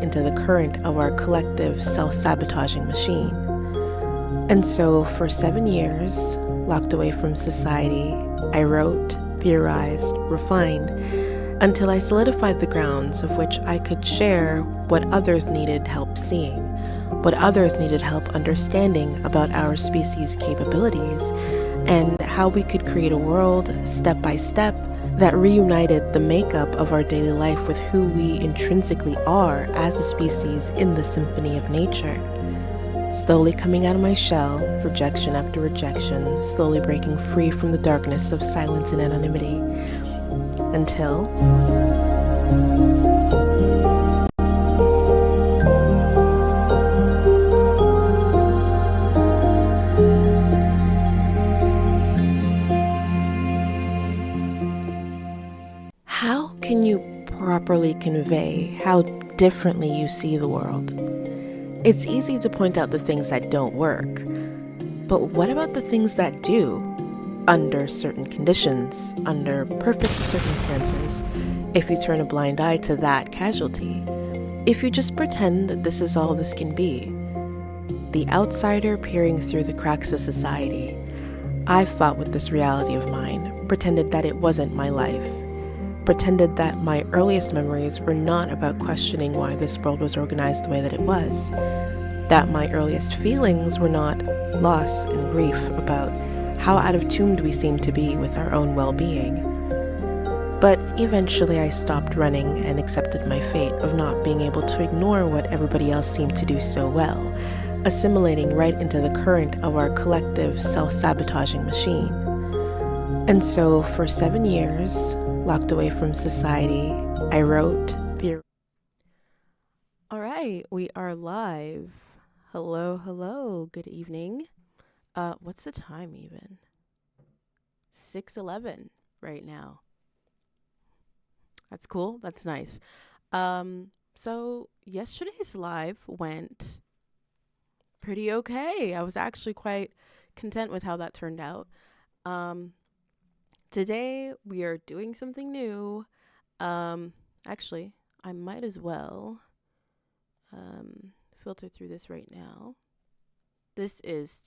into the current of our collective self-sabotaging machine. And so for 7 years, locked away from society, I wrote, theorized, refined, until I solidified the grounds of which I could share what others needed help seeing, what others needed help understanding about our species' capabilities, and how we could create a world, step by step, that reunited the makeup of our daily life with who we intrinsically are as a species in the symphony of nature. Slowly coming out of my shell, rejection after rejection, slowly breaking free from the darkness of silence and anonymity, until... How can you properly convey how differently you see the world? It's easy to point out the things that don't work, but what about the things that do? Under certain conditions, under perfect circumstances, if you turn a blind eye to that casualty, if you just pretend that this is all this can be, the outsider peering through the cracks of society, I fought with this reality of mine, pretended that it wasn't my life, pretended that my earliest memories were not about questioning why this world was organized the way that it was, that my earliest feelings were not loss and grief about how out-of-tuned we seemed to be with our own well-being. But eventually I stopped running and accepted my fate of not being able to ignore what everybody else seemed to do so well, assimilating right into the current of our collective self-sabotaging machine. And so for 7 years, locked away from society, I wrote the... All right, we are live. Hello, good evening. What's the time even? 6:11 right now. That's cool. That's nice. So yesterday's live went pretty okay. I was actually quite content with how that turned out. Today we are doing something new. Actually, I might as well filter through this right now. This is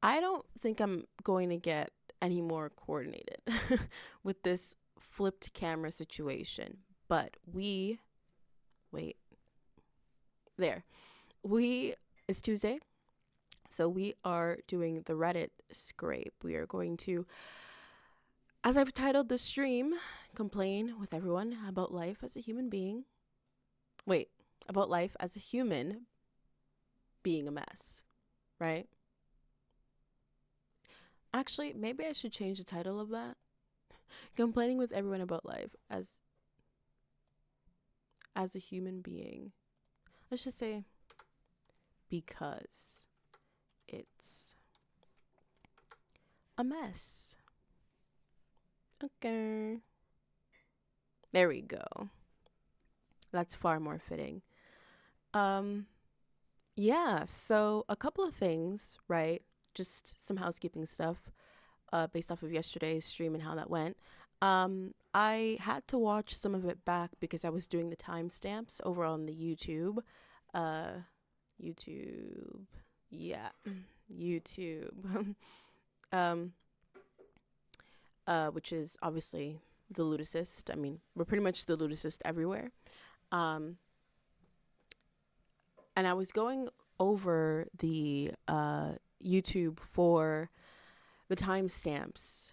I don't think I'm going to get any more coordinated with this flipped camera situation, but it's Tuesday, so we are doing the Reddit scrape. We are going to, as I've titled the stream, complain with everyone about life as a human being. About life as a human being a mess, right? Actually, maybe I should change the title of that. Complaining with everyone about life as a human being. Let's just say because it's a mess. Okay. There we go. That's far more fitting. Yeah, so a couple of things, right? Just some housekeeping stuff based off of yesterday's stream and how that went. I had to watch some of it back because I was doing the timestamps over on the YouTube. YouTube. Which is obviously the ludicist. I mean, we're pretty much the ludicist everywhere. And I was going over the YouTube for the timestamps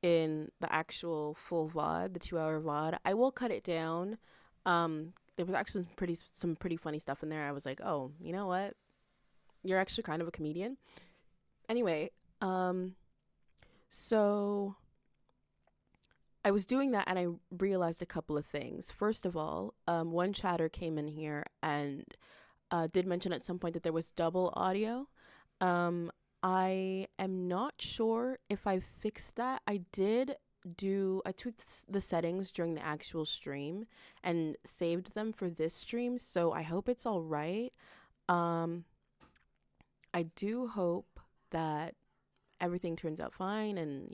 in the actual full VOD, the 2-hour VOD. I will cut it down. There was actually some pretty funny stuff in there. I was like, oh, you know what? You're actually kind of a comedian. Anyway, so I was doing that and I realized a couple of things. First of all, one chatter came in here and did mention at some point that there was double audio. I am not sure if I fixed that. I tweaked the settings during the actual stream and saved them for this stream, so I hope it's all right. I do hope that everything turns out fine and,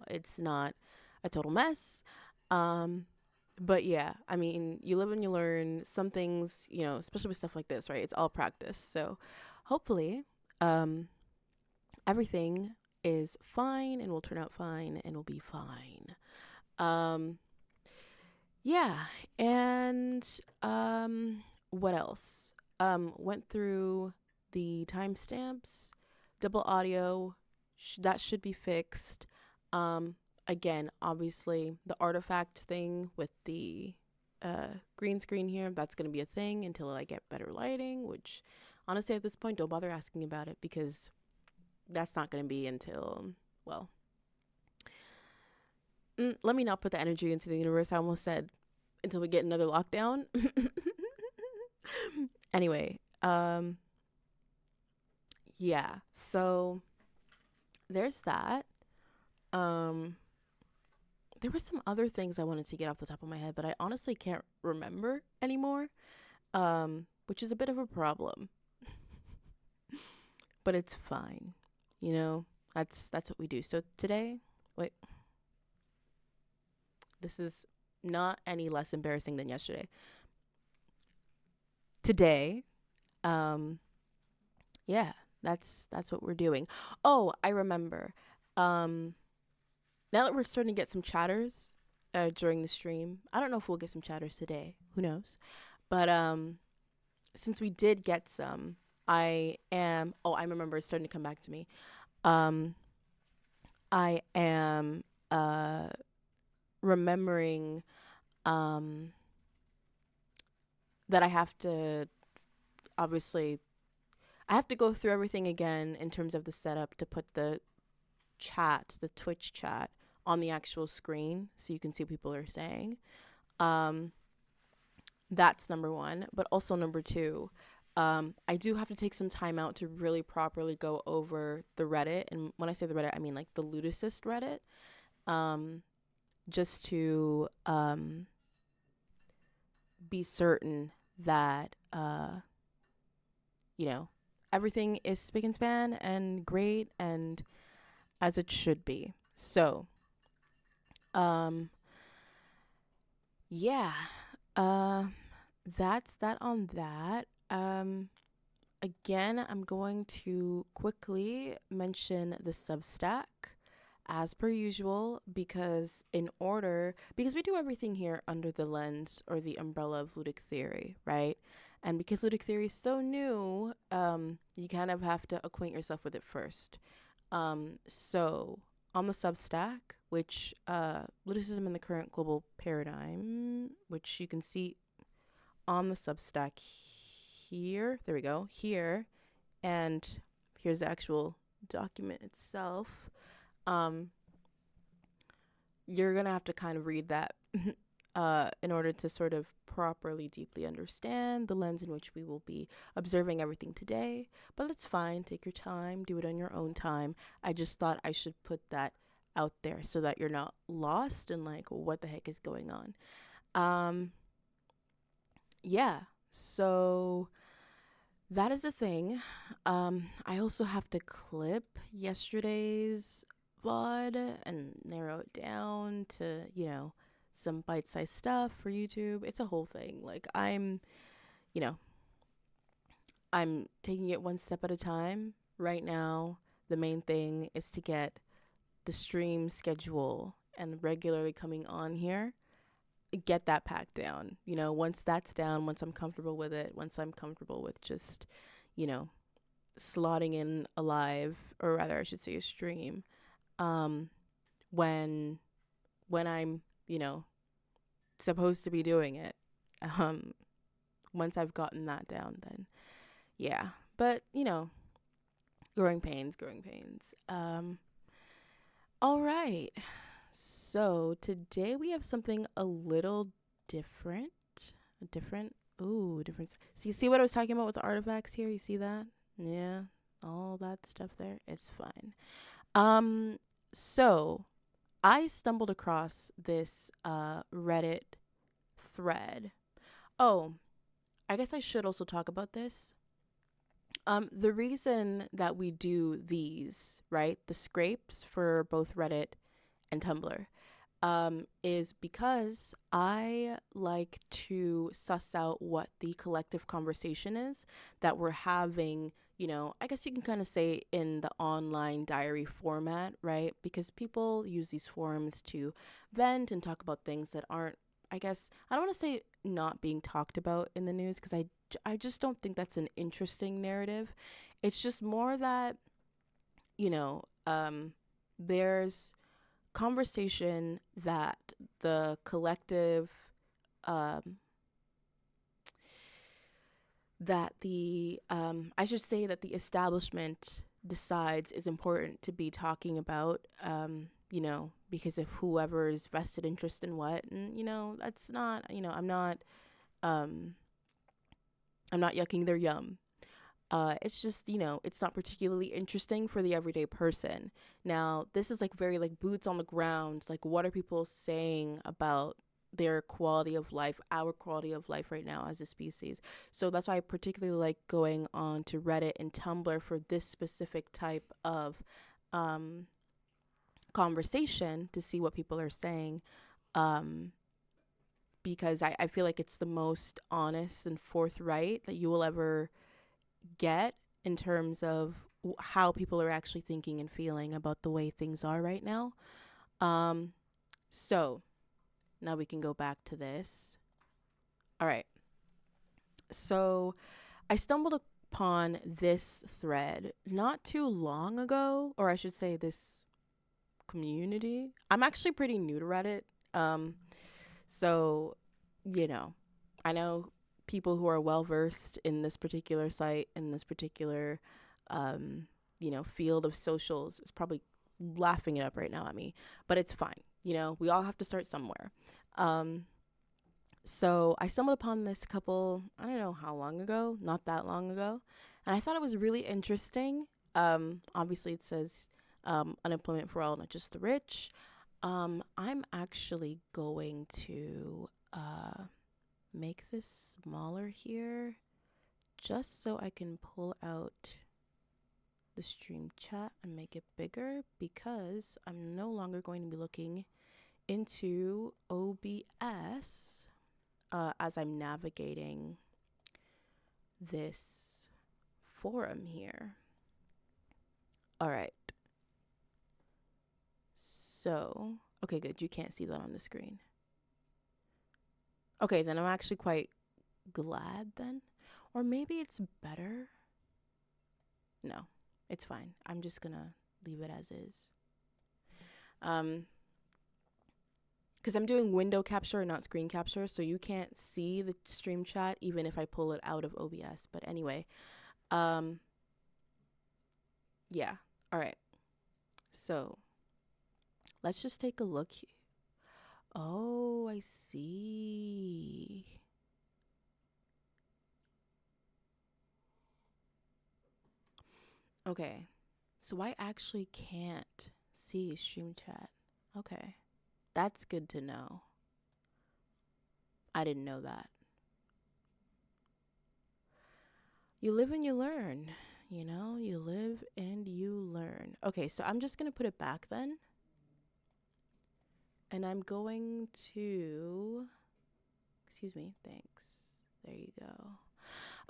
it's not a total mess. But yeah, I mean, you live and you learn. Some things, you know, especially with stuff like this, right? It's all practice. So hopefully, um, everything is fine and will turn out fine and will be fine. Um, yeah, and what else? Went through the timestamps, double audio, that should be fixed. Um, Again, obviously, the artifact thing with the green screen here, that's going to be a thing until I get better lighting, which honestly, at this point, don't bother asking about it because that's not going to be until, well, let me not put the energy into the universe. I almost said until we get another lockdown. Anyway, yeah, so there's that. Um, there were some other things I wanted to get off the top of my head, but I honestly can't remember anymore, which is a bit of a problem. But it's fine, you know. That's what we do. So today, wait, this is not any less embarrassing than yesterday. Today, yeah, that's what we're doing. Oh, I remember. Now that we're starting to get some chatters during the stream, I don't know if we'll get some chatters today. Who knows? But since we did get some, I remember it's starting to come back to me. I am remembering that I have to obviously I have to go through everything again in terms of the setup to put the Twitch chat on the actual screen so you can see what people are saying. That's number one. But also number two, I do have to take some time out to really properly go over the Reddit. And when I say the Reddit, I mean like the Ludicist Reddit. Just to be certain that, you know, everything is spick and span and great and as it should be. So, yeah, that's that on that. Again, I'm going to quickly mention the Substack as per usual because we do everything here under the lens or the umbrella of ludic theory, right? And because ludic theory is so new, you kind of have to acquaint yourself with it first. So on the Substack, which Ludicism in the Current Global Paradigm, which you can see on the Substack here. There we go. Here. And here's the actual document itself. You're going to have to kind of read that in order to sort of properly, deeply understand the lens in which we will be observing everything today. But that's fine. Take your time. Do it on your own time. I just thought I should put that out there so that you're not lost and like, what the heck is going on? Yeah. So that is a thing. I also have to clip yesterday's VOD and narrow it down to, some bite-sized stuff for YouTube. It's a whole thing. Like I'm taking it one step at a time. Right now, the main thing is to get the stream schedule and regularly coming on here, get that packed down. Once that's down, once I'm comfortable with it, once I'm comfortable with just, slotting in a live, or rather I should say a stream, when I'm, supposed to be doing it, once I've gotten that down, then yeah. But, growing pains. All right. So today we have something a little different. Different. So you see what I was talking about with the artifacts here? You see that? Yeah. All that stuff there is fine. So I stumbled across this Reddit thread. Oh, I guess I should also talk about this. The reason that we do these, right, the scrapes for both Reddit and Tumblr, is because I like to suss out what the collective conversation is that we're having, I guess you can kind of say in the online diary format, right? Because people use these forums to vent and talk about things that aren't, I guess, I don't want to say not being talked about in the news, because I just don't think that's an interesting narrative. It's just more that, there's conversation that the collective that the I should say that the establishment decides is important to be talking about, because of whoever's vested interest in what. And that's not, I'm not yucking their yum. It's just, it's not particularly interesting for the everyday person. Now, this is like very like boots on the ground. Like, what are people saying about their quality of life, our quality of life right now as a species? So that's why I particularly like going on to Reddit and Tumblr for this specific type of conversation to see what people are saying. Because I feel like it's the most honest and forthright that you will ever get in terms of how people are actually thinking and feeling about the way things are right now. So now we can go back to this. All right. So I stumbled upon this thread not too long ago, or I should say this community. I'm actually pretty new to Reddit. So, I know people who are well versed in this particular site, in this particular, field of socials is probably laughing it up right now at me, but it's fine. We all have to start somewhere. So I stumbled upon this couple, I don't know how long ago, not that long ago, and I thought it was really interesting. Obviously it says unemployment for all, not just the rich. I'm actually going to make this smaller here just so I can pull out the stream chat and make it bigger, because I'm no longer going to be looking into OBS as I'm navigating this forum here. All right. So, okay, good. You can't see that on the screen. Okay, then I'm actually quite glad then. Or maybe it's better. No, it's fine. I'm just gonna leave it as is. Because I'm doing window capture and not screen capture, so you can't see the stream chat even if I pull it out of OBS. But anyway, yeah. All right. So let's just take a look here. Oh, I see. Okay. So I actually can't see stream chat. Okay. That's good to know. I didn't know that. You live and you learn. You live and you learn. Okay, so I'm just going to put it back then. And I'm going to, excuse me, thanks. There you go.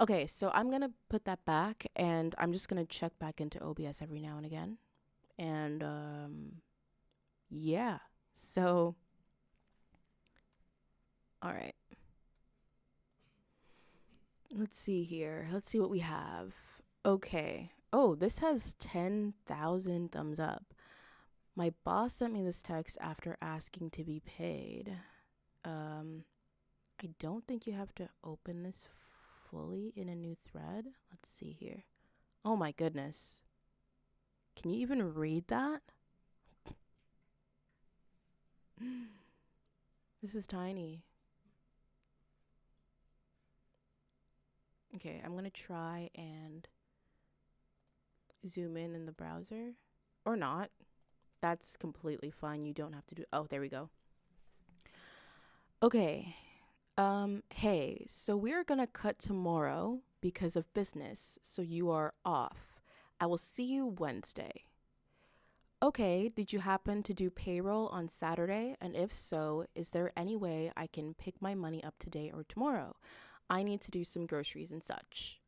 Okay, so I'm going to put that back, and I'm just going to check back into OBS every now and again. And yeah, so, all right. Let's see here. Let's see what we have. Okay. Oh, this has 10,000 thumbs up. My boss sent me this text after asking to be paid. I don't think you have to open this fully in a new thread. Let's see here. Oh my goodness. Can you even read that? This is tiny. Okay, I'm gonna try and zoom in the browser. Or not. That's completely fine. You don't have to do. Oh, there we go. Okay. Hey, so we're gonna cut tomorrow because of business, so you are off. I will see you Wednesday. Okay, did you happen to do payroll on Saturday? And if so, is there any way I can pick my money up today or tomorrow? I need to do some groceries and such.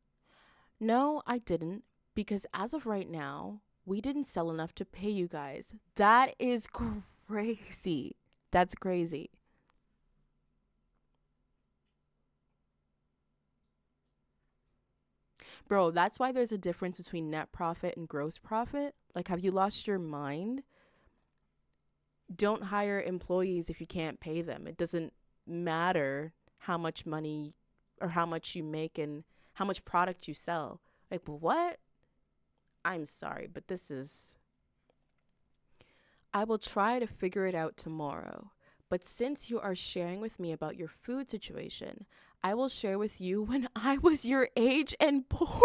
No, I didn't, because as of right now, we didn't sell enough to pay you guys. That is crazy. That's crazy. Bro, that's why there's a difference between net profit and gross profit. Like, have you lost your mind? Don't hire employees if you can't pay them. It doesn't matter how much money or how much you make and how much product you sell. Like, what? I'm sorry, but this is. I will try to figure it out tomorrow. But since you are sharing with me about your food situation, I will share with you when I was your age and poor.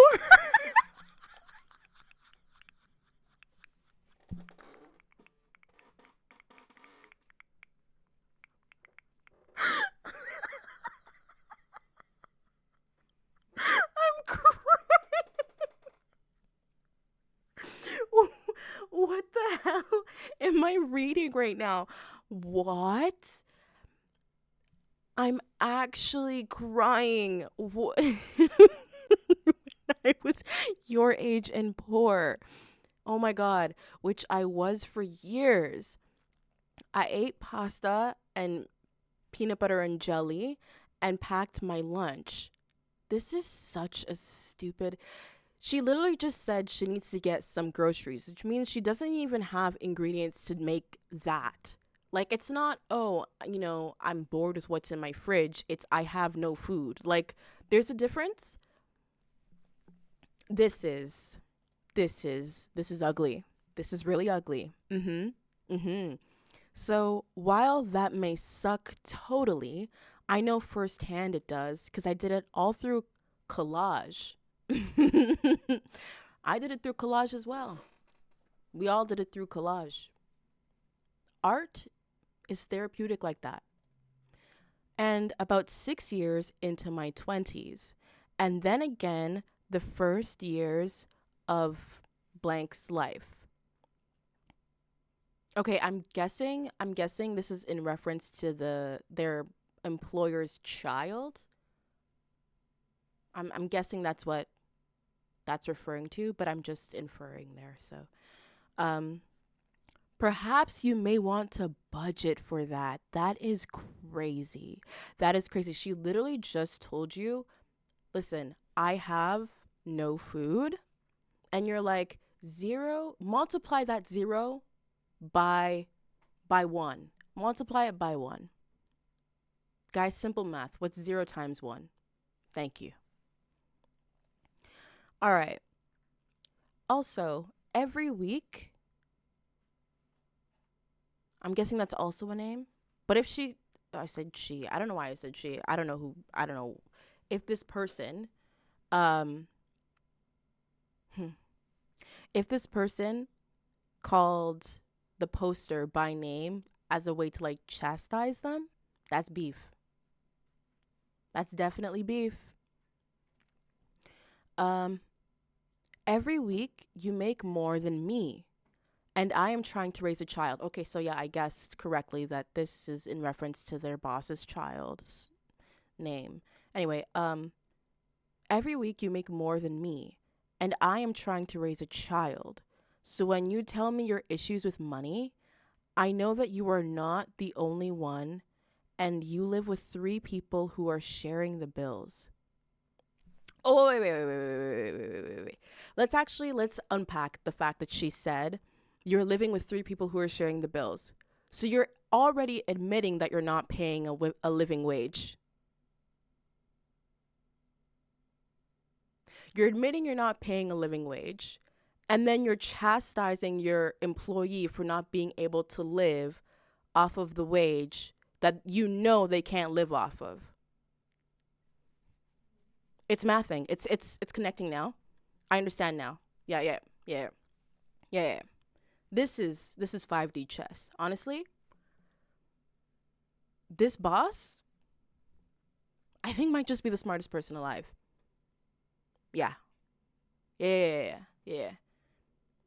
I'm crying. What the hell am I reading right now? What? I'm actually crying. What? I was your age and poor. Oh my God, which I was for years. I ate pasta and peanut butter and jelly and packed my lunch. This is such a stupid. She literally just said she needs to get some groceries, which means she doesn't even have ingredients to make that. Like, it's not, oh, I'm bored with what's in my fridge. It's, I have no food. Like, there's a difference. This is, this is ugly. This is really ugly. So while that may suck totally, I know firsthand it does because I did it all through collage. I did it through collage as well. We all did it through collage. Art is therapeutic like that. And about 6 years into my 20s, and then again, the first years of blank's life. Okay, I'm guessing this is in reference to their employer's child. I'm guessing that's what that's referring to, but I'm just inferring there. So, um perhaps you may want to budget for that. That is crazy. That is crazy. She literally just told you, "Listen, I have no food." And you're like, "0, multiply that 0 by 1. Multiply it by 1." Guys, simple math. What's 0 times 1? Thank you. All right. Also, every week, I'm guessing that's also a name. But if I said she. I don't know why I said she. I don't know who, I don't know. If this person, um, if this person called the poster by name as a way to like chastise them, that's beef. That's definitely beef. Um, every week you make more than me, and I am trying to raise a child. Okay, so yeah, I guessed correctly that this is in reference to their boss's child's name. Anyway, every week you make more than me, and I am trying to raise a child. So when you tell me your issues with money, I know that you are not the only one, and you live with 3 people who are sharing the bills. Oh, wait. Let's unpack the fact that she said you're living with 3 people who are sharing the bills. So you're already admitting that you're not paying a living wage. You're admitting you're not paying a living wage. And then you're chastising your employee for not being able to live off of the wage that you know they can't live off of. It's mathing. It's connecting now. I understand now. Yeah. This is 5D chess. Honestly, this boss, I think might just be the smartest person alive. Yeah. Yeah.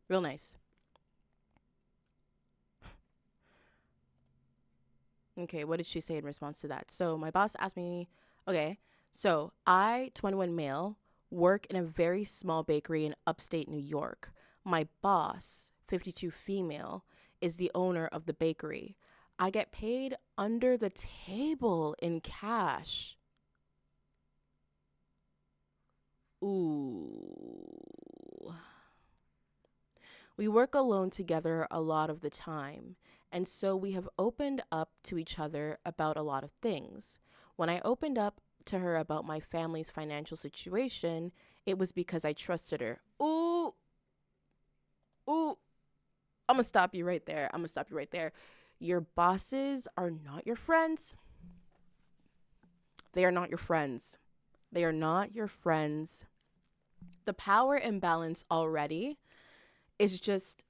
Real nice. Okay, what did she say in response to that? So my boss asked me, okay, so I, 21 male, work in a very small bakery in upstate New York. My boss, 52 female, is the owner of the bakery. I get paid under the table in cash. Ooh. We work alone together a lot of the time, and so we have opened up to each other about a lot of things. When I opened up to her about my family's financial situation, it was because I trusted her. Ooh, ooh, I'm gonna stop you right there. I'm gonna stop you right there. Your bosses are not your friends. They are not your friends. They are not your friends. The power imbalance already is just,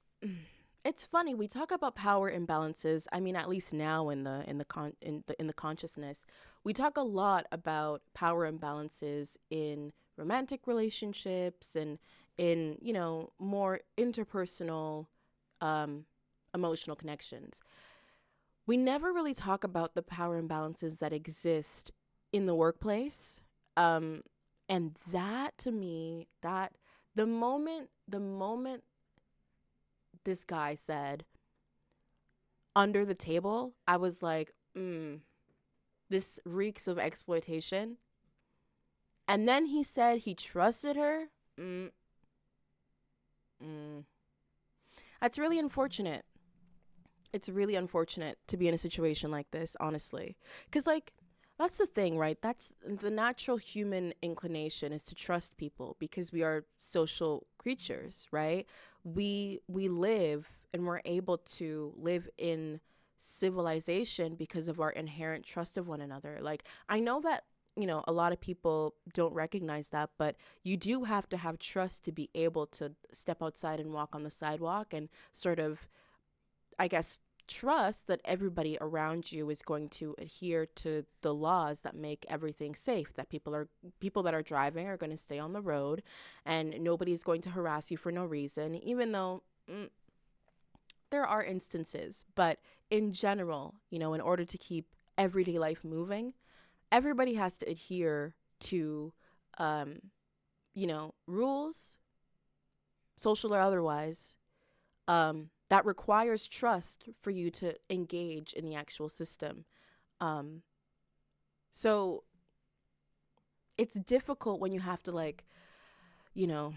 it's funny. We talk about power imbalances. I mean, at least now in the consciousness, we talk a lot about power imbalances in romantic relationships and in, you know, more interpersonal emotional connections. We never really talk about the power imbalances that exist in the workplace. And that, to me, that the moment this guy said under the table, I was like, this reeks of exploitation. And then he said he trusted her. That's really unfortunate. It's really unfortunate to be in a situation like this, honestly. Because, like, that's the thing, right? That's the natural human inclination, is to trust people because we are social creatures, right? We live and we're able to live in civilization because of our inherent trust of one another. Like, I know that, you know, a lot of people don't recognize that, but you do have to have trust to be able to step outside and walk on the sidewalk and sort of, I guess, trust that everybody around you is going to adhere to the laws that make everything safe, that people that are driving are going to stay on the road and nobody's going to harass you for no reason, even though there are instances. But in general, you know, in order to keep everyday life moving, everybody has to adhere to you know, rules, social or otherwise, that requires trust for you to engage in the actual system. So it's difficult when you have to, like, you know,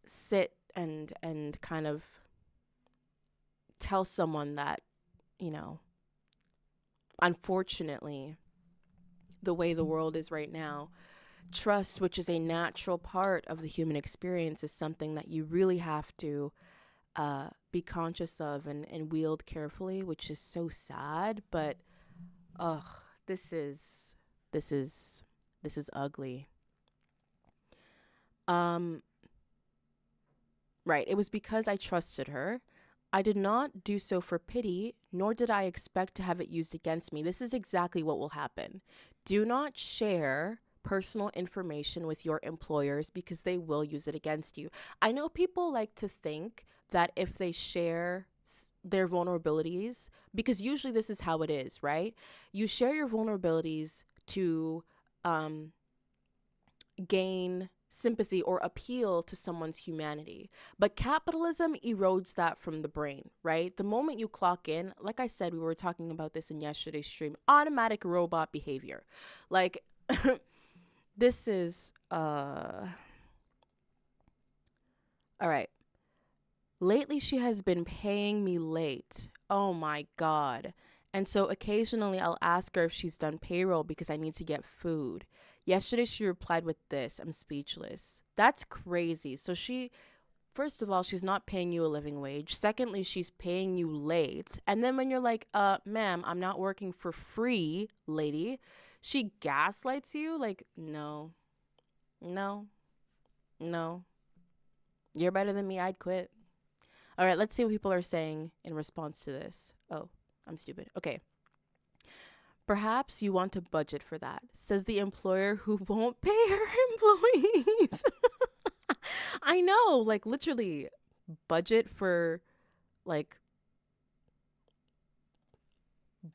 sit and kind of tell someone that, you know, unfortunately, the way the world is right now, trust, which is a natural part of the human experience, is something that you really have to be conscious of and wield carefully, which is so sad. But this is ugly. Right, it was because I trusted her. I did not do so for pity, nor did I expect to have it used against me. This is exactly what will happen. Do not share personal information with your employers because they will use it against you. I know people like to think that if they share their vulnerabilities, because usually this is how it is, right? You share your vulnerabilities to gain sympathy or appeal to someone's humanity. But capitalism erodes that from the brain, right? The moment you clock in, like I said, we were talking about this in yesterday's stream, automatic robot behavior. Like, this is, all right. Lately, she has been paying me late. Oh my God. And so occasionally I'll ask her if she's done payroll because I need to get food. Yesterday, she replied with this. I'm speechless. That's crazy. So first of all, she's not paying you a living wage. Secondly, she's paying you late. And then when you're like, ma'am, I'm not working for free, lady, she gaslights you. Like, no. You're better than me. I'd quit. All right, let's see what people are saying in response to this. Oh, I'm stupid. Okay. Perhaps you want to budget for that, says the employer who won't pay her employees. I know, like, literally, budget for, like,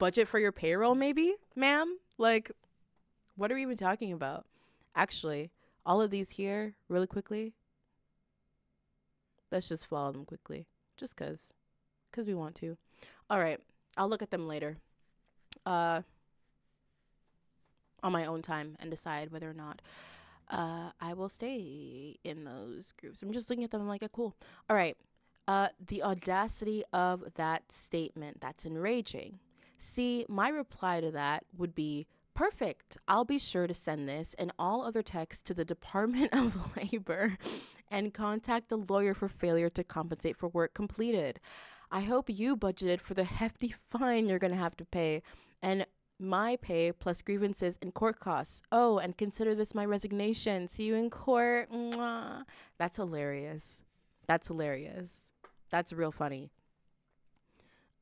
budget for your payroll, maybe, ma'am? Like, what are we even talking about? Actually, all of these here, really quickly, let's just follow them quickly. Just because we want to. All right, I'll look at them later on my own time and decide whether or not I will stay in those groups. I'm just looking at them like, cool. All right. The audacity of that statement. That's enraging. See, my reply to that would be, perfect. I'll be sure to send this and all other texts to the Department of Labor and contact the lawyer for failure to compensate for work completed. I hope you budgeted for the hefty fine you're going to have to pay and my pay plus grievances and court costs. Oh, and consider this my resignation. See you in court. Mwah. That's hilarious. That's real funny.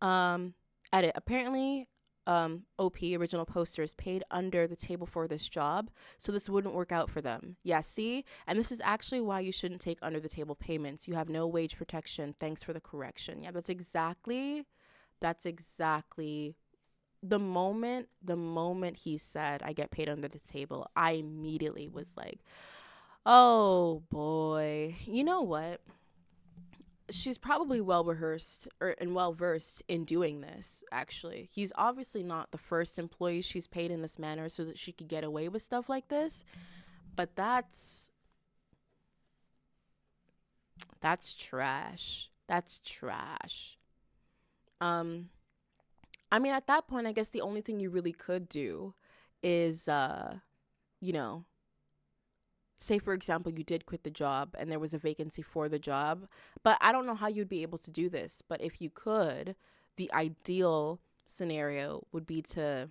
Edit. Apparently, OP, original posters, paid under the table for this job, so this wouldn't work out for them. Yeah, see? And this is actually why you shouldn't take under the table payments. You have no wage protection. Thanks for the correction. Yeah, that's exactly the moment he said I get paid under the table, I immediately was like, oh boy. You know what? She's probably well versed in doing this, actually. He's obviously not the first employee she's paid in this manner so that she could get away with stuff like this. But that's trash. That's trash. I mean, at that point, I guess the only thing you really could do is, say, for example, you did quit the job and there was a vacancy for the job, but I don't know how you'd be able to do this. But if you could, the ideal scenario would be to,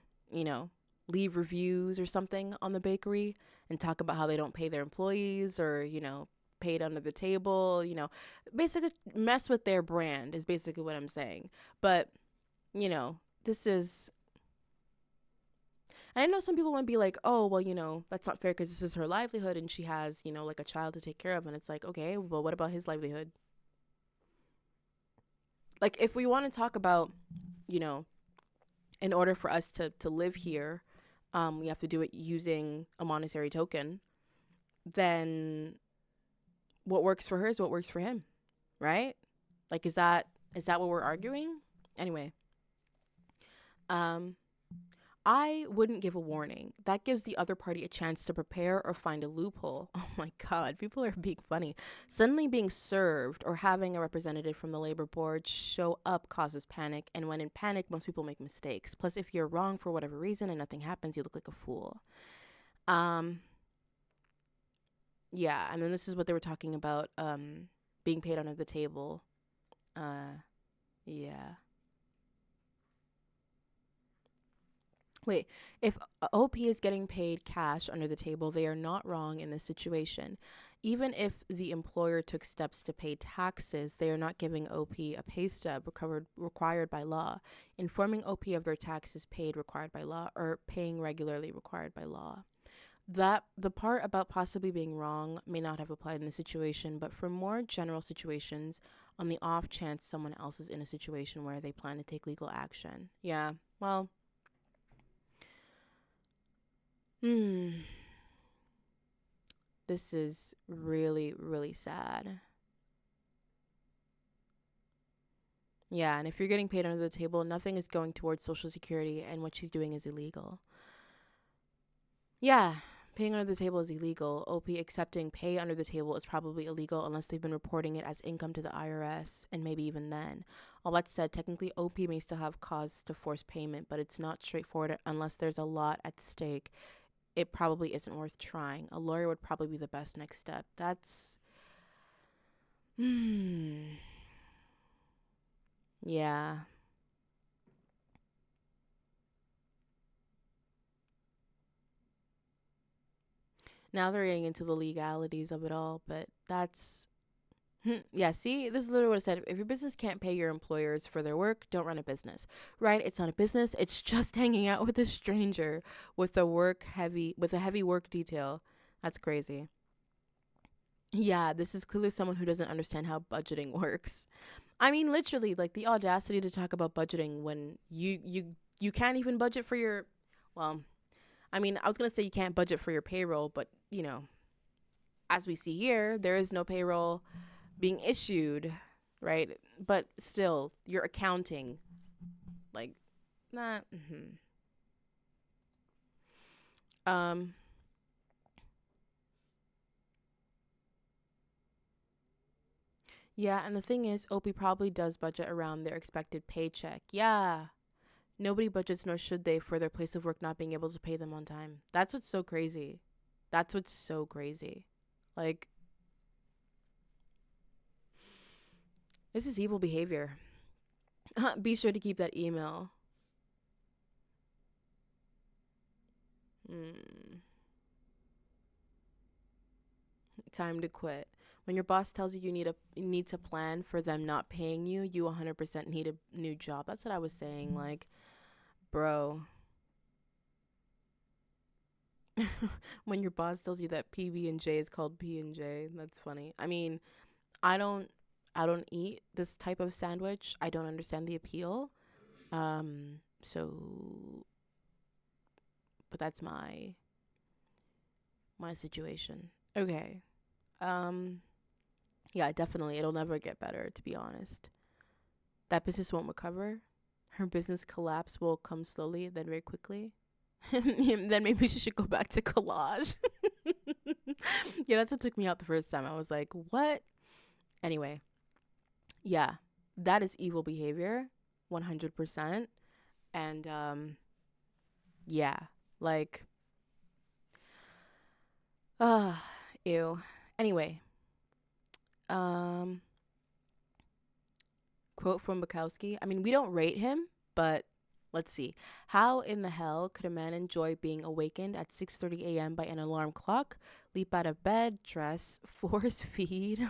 leave reviews or something on the bakery and talk about how they don't pay their employees or, paid under the table, basically mess with their brand is basically what I'm saying. But, this is, and I know some people might be like, oh, well, that's not fair because this is her livelihood and she has, like a child to take care of. And it's like, okay, well, what about his livelihood? Like, if we want to talk about, in order for us to live here, we have to do it using a monetary token, then what works for her is what works for him, right? Like, is that what we're arguing? Anyway. I wouldn't give a warning. That gives the other party a chance to prepare or find a loophole. Oh my God, people are being funny. Suddenly being served or having a representative from the labor board show up causes panic. And when in panic, most people make mistakes. Plus, if you're wrong for whatever reason and nothing happens, you look like a fool. Yeah, and then this is what they were talking about, being paid under the table. Yeah. Wait, if OP is getting paid cash under the table, they are not wrong in this situation. Even if the employer took steps to pay taxes, they are not giving OP a pay stub required by law. Informing OP of their taxes paid required by law or paying regularly required by law. That the part about possibly being wrong may not have applied in this situation, but for more general situations, on the off chance someone else is in a situation where they plan to take legal action. Yeah, well... This is really, really sad. Yeah, and if you're getting paid under the table, nothing is going towards Social Security, and what she's doing is illegal. Yeah, paying under the table is illegal. OP accepting pay under the table is probably illegal unless they've been reporting it as income to the IRS, and maybe even then. All that said, technically OP may still have cause to force payment, but it's not straightforward unless there's a lot at stake. It probably isn't worth trying. A lawyer would probably be the best next step. That's... Yeah. Now they're getting into the legalities of it all, but that's... Yeah, see, this is literally what I said. If your business can't pay your employers for their work, don't run a business, right? It's not a business. It's just hanging out with a stranger with a heavy work detail. That's crazy. Yeah, this is clearly someone who doesn't understand how budgeting works. I mean, literally, like the audacity to talk about budgeting when you You can't even budget for your, well, I mean, I was going to say you can't budget for your payroll, but, you know, as we see here, there is no payroll being issued, right? But still, your accounting, like, nah. Um, yeah, and the thing is, OP probably does budget around their expected paycheck. Yeah. Nobody budgets, nor should they, for their place of work not being able to pay them on time. That's what's so crazy. That's what's so crazy. Like, this is evil behavior. Be sure to keep that email. Time to quit. When your boss tells you you need to plan for them not paying you, you 100% need a new job. That's what I was saying. Like, bro. When your boss tells you that PB&J is called P&J, that's funny. I mean, I don't eat this type of sandwich. I don't understand the appeal. So but that's my situation. Okay. Yeah, definitely it'll never get better, to be honest. That business won't recover. Her business collapse will come slowly, then very quickly. Then maybe she should go back to collage. Yeah, that's what took me out the first time. I was like, what? Anyway, yeah, that is evil behavior, 100%. And yeah, like, ew. Anyway, quote from Bukowski. I mean, we don't rate him, but let's see. How in the hell could a man enjoy being awakened at 6:30 a.m. by an alarm clock, leap out of bed, dress, force feed,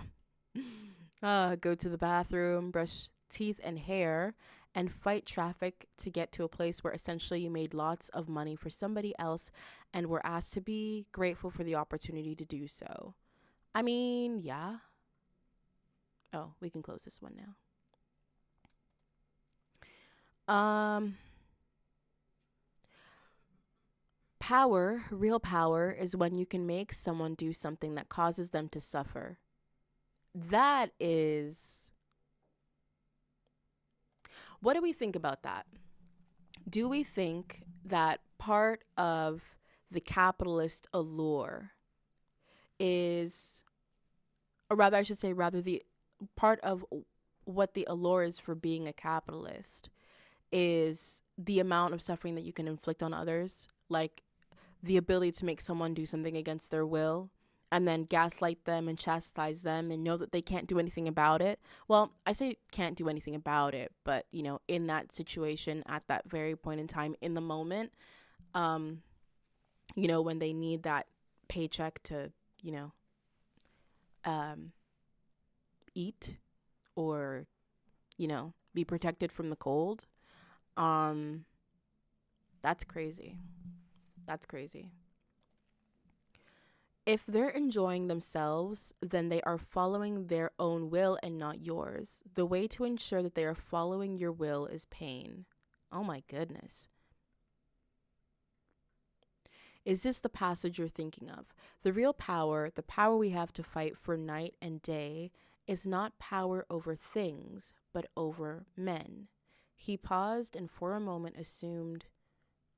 go to the bathroom, brush teeth and hair, and fight traffic to get to a place where essentially you made lots of money for somebody else and were asked to be grateful for the opportunity to do so? I mean, yeah. Oh, we can close this one now. Power, real power, is when you can make someone do something that causes them to suffer. That is. What do we think about that? Do we think that part of the capitalist allure is, or rather, I should say, rather, the part of what the allure is for being a capitalist is the amount of suffering that you can inflict on others? Like, the ability to make someone do something against their will and then gaslight them and chastise them and know that they can't do anything about it. Well, I say can't do anything about it, but, you know, in that situation, at that very point in time, in the moment, you know, when they need that paycheck to, you know, eat or, you know, be protected from the cold. That's crazy. That's crazy. If they're enjoying themselves, then they are following their own will and not yours. The way to ensure that they are following your will is pain. Oh my goodness. Is this the passage you're thinking of? The real power, the power we have to fight for night and day, is not power over things, but over men. He paused and for a moment assumed.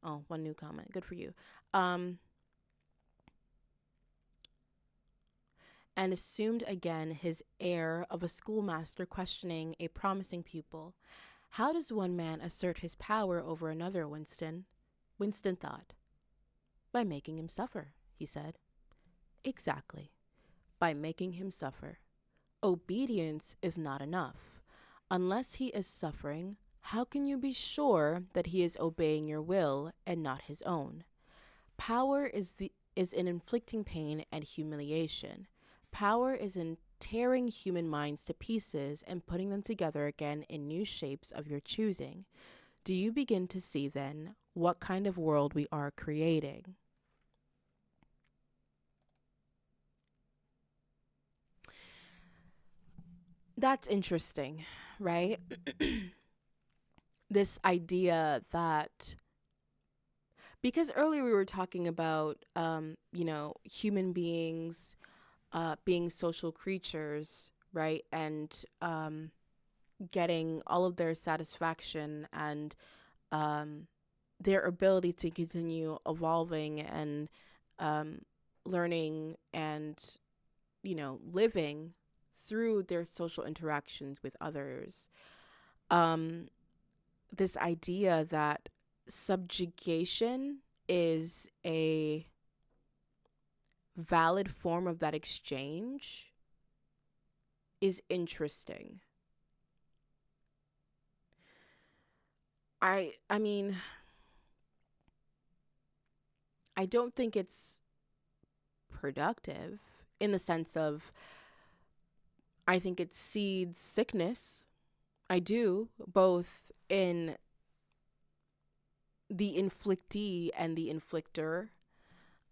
Oh, one new comment. Good for you. And assumed again his air of a schoolmaster questioning a promising pupil. How does one man assert his power over another, Winston? Winston thought. By making him suffer, he said. Exactly. By making him suffer. Obedience is not enough. Unless he is suffering, how can you be sure that he is obeying your will and not his own? Power is in inflicting pain and humiliation. Power is in tearing human minds to pieces and putting them together again in new shapes of your choosing. Do you begin to see, then, what kind of world we are creating? That's interesting, right? this idea that, because earlier we were talking about, human beings being social creatures, right? And getting all of their satisfaction and their ability to continue evolving and learning and, living through their social interactions with others. This idea that subjugation is a valid form of that exchange is interesting. I mean, I don't think it's productive in the sense of, I think it seeds sickness. I do, both in the inflictee and the inflictor.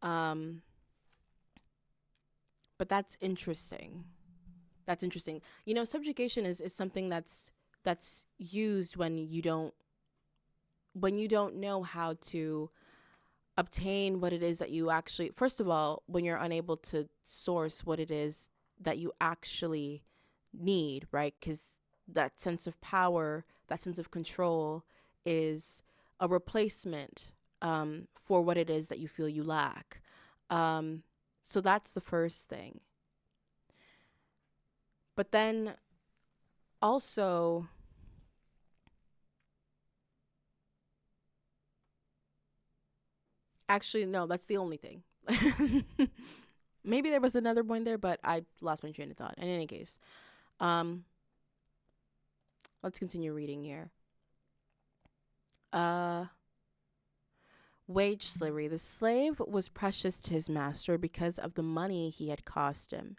But that's interesting. That's interesting. Subjugation is something that's used when you don't know how to obtain what it is that you actually, first of all, when you're unable to source what it is that you actually need, right? Because that sense of power, that sense of control is a replacement for what it is that you feel you lack. So that's the first thing. But then also, actually, no, that's the only thing. Maybe there was another point there, but I lost my train of thought. In any case, let's continue reading here. Wage slavery. The slave was precious to his master because of the money he had cost him.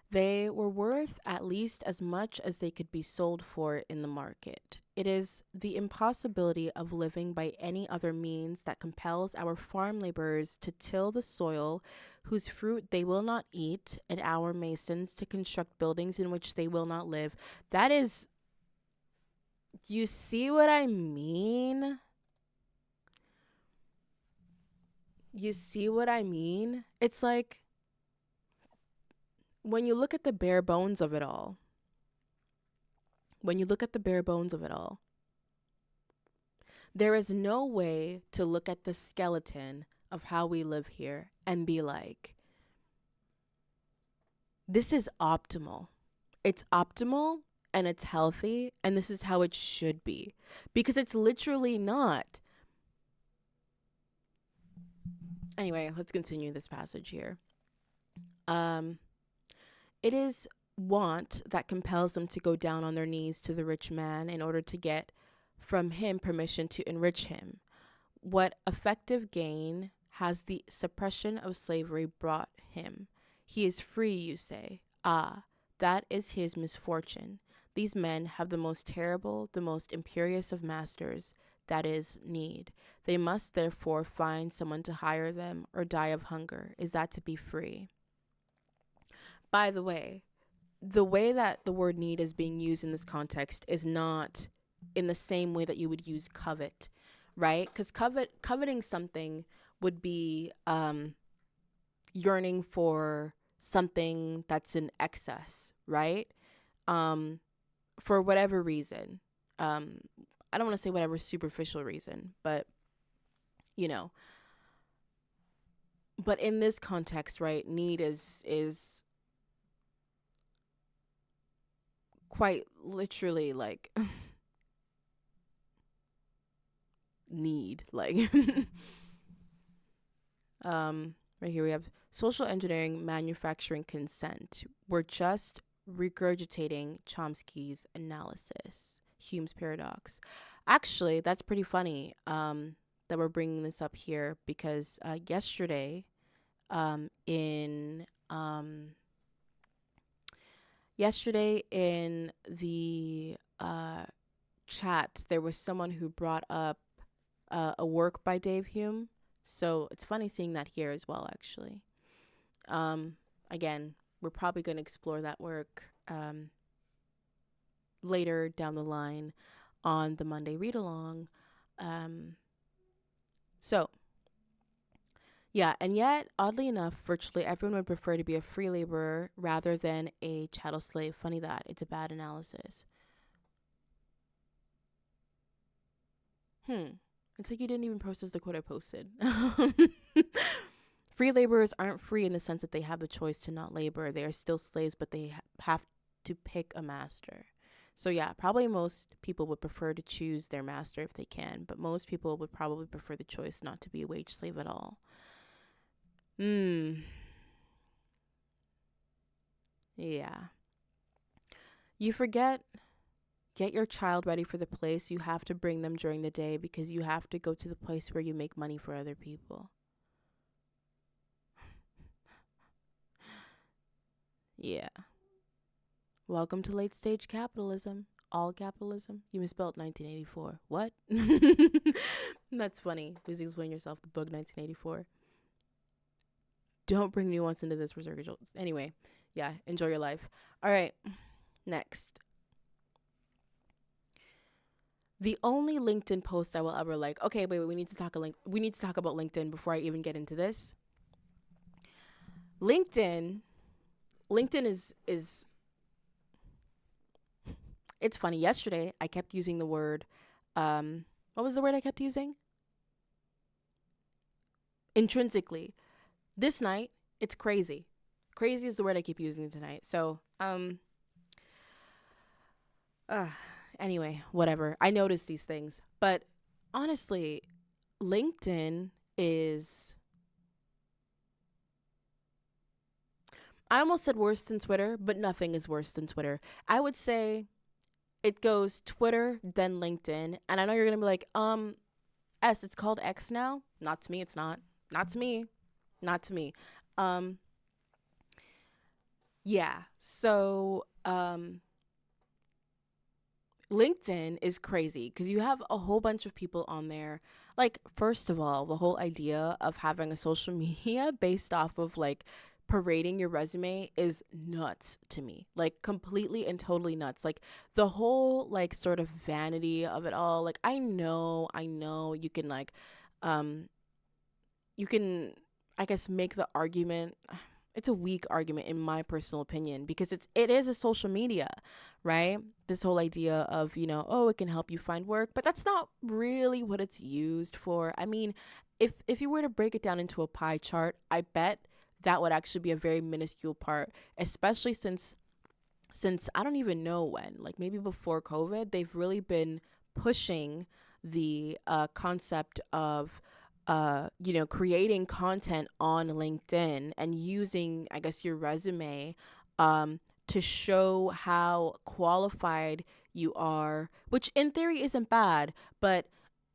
They were worth at least as much as they could be sold for in the market. It is the impossibility of living by any other means that compels our farm laborers to till the soil whose fruit they will not eat, and our masons to construct buildings in which they will not live. That is, you see what I mean? You see what I mean? It's like, when you look at the bare bones of it all, there is no way to look at the skeleton of how we live here and be like, this is optimal. It's optimal and it's healthy and this is how it should be. Because it's literally not. Anyway, let's continue this passage here. It is want that compels them to go down on their knees to the rich man in order to get from him permission to enrich him. What effective gain has the suppression of slavery brought him? He is free, you say. Ah, that is his misfortune. These men have the most terrible, the most imperious of masters, that is, need. They must therefore find someone to hire them or die of hunger. Is that to be free? By the way that the word need is being used in this context is not in the same way that you would use covet, right? Because coveting something would be yearning for something that's in excess, right? For whatever reason. I don't want to say whatever superficial reason, but but in this context, right, need is quite literally like need, like right here we have social engineering, manufacturing consent. We're just regurgitating Chomsky's analysis, Hume's paradox. Actually, that's pretty funny that we're bringing this up here because yesterday in the chat, there was someone who brought up a work by Dave Hume. So it's funny seeing that here as well, actually. Again, we're probably going to explore that work later down the line on the Monday read along. So yeah, and yet, oddly enough, virtually everyone would prefer to be a free laborer rather than a chattel slave. Funny that. It's a bad analysis. It's like you didn't even process the quote I posted. Free laborers aren't free in the sense that they have the choice to not labor. They are still slaves, but they have to pick a master. So yeah, probably most people would prefer to choose their master if they can, but most people would probably prefer the choice not to be a wage slave at all. Yeah. You forget, get your child ready for the place. You have to bring them during the day because you have to go to the place where you make money for other people. Yeah. Welcome to late stage capitalism. All capitalism. You misspelled 1984. What? That's funny. Please explain yourself. The book 1984. Don't bring nuance into this research. Anyway, yeah, enjoy your life. All right, next. The only LinkedIn post I will ever like. Okay, wait. We need to talk about LinkedIn before I even get into this. LinkedIn is it's funny. Yesterday I kept using the word what was the word I kept using? Intrinsically. This night, it's crazy. Crazy is the word I keep using tonight. So, anyway, whatever. I notice these things. But honestly, LinkedIn is, I almost said worse than Twitter, but nothing is worse than Twitter. I would say it goes Twitter, then LinkedIn. And I know you're going to be like, it's called X now? Not to me, it's not. Not to me. Not to me. Yeah. So, LinkedIn is crazy because you have a whole bunch of people on there. Like, first of all, the whole idea of having a social media based off of like parading your resume is nuts to me. Like, completely and totally nuts. Like, the whole like sort of vanity of it all. Like, I know you can like, you can, I guess, make the argument. It's a weak argument in my personal opinion because it is a social media, right? This whole idea of, it can help you find work, but that's not really what it's used for. I mean, if you were to break it down into a pie chart, I bet that would actually be a very minuscule part, especially since I don't even know when, like maybe before COVID, they've really been pushing the concept of creating content on LinkedIn and using, I guess, your resume to show how qualified you are, which in theory isn't bad, but,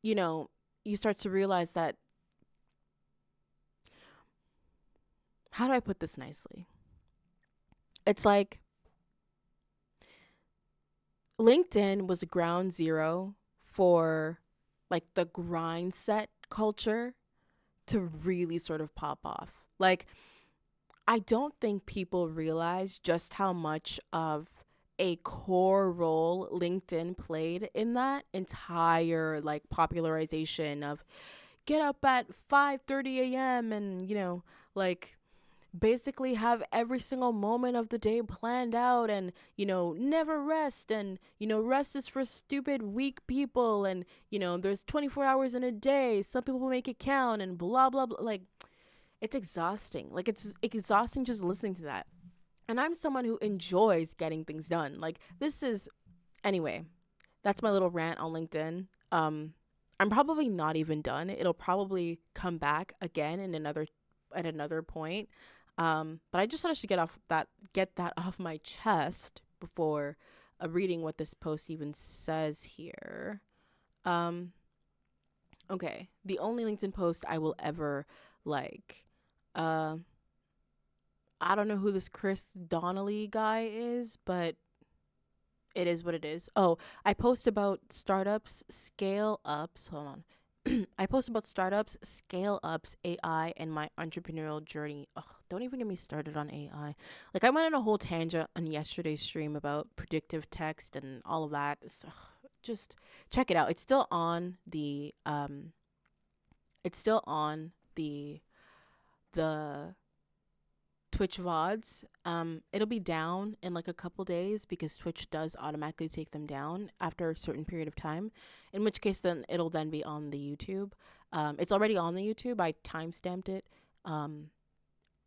you start to realize that, how do I put this nicely? It's like LinkedIn was ground zero for like the grind set culture to really sort of pop off. Like, I don't think people realize just how much of a core role LinkedIn played in that entire like popularization of get up at 5:30 a.m. and like basically have every single moment of the day planned out and never rest, and rest is for stupid weak people, and there's 24 hours in a day, some people will make it count, and blah blah blah. Like, it's exhausting. Like, it's exhausting just listening to that. And I'm someone who enjoys getting things done. Like, anyway, that's my little rant on LinkedIn. I'm probably not even done. It'll probably come back again at another point. But I just thought I should get that off my chest before reading what this post even says here. Okay, the only LinkedIn post I will ever like. I don't know who this Chris Donnelly guy is, but it is what it is. Oh, I post about startups, scale ups. Hold on. I post about startups, scale ups, AI, and my entrepreneurial journey. Ugh, don't even get me started on AI. I went on a whole tangent on yesterday's stream about predictive text and all of that. just check it out. It's still on the the Twitch VODs. It'll be down in like a couple days because Twitch does automatically take them down after a certain period of time. In which case, then it'll then be on the YouTube. It's already on the YouTube. I timestamped it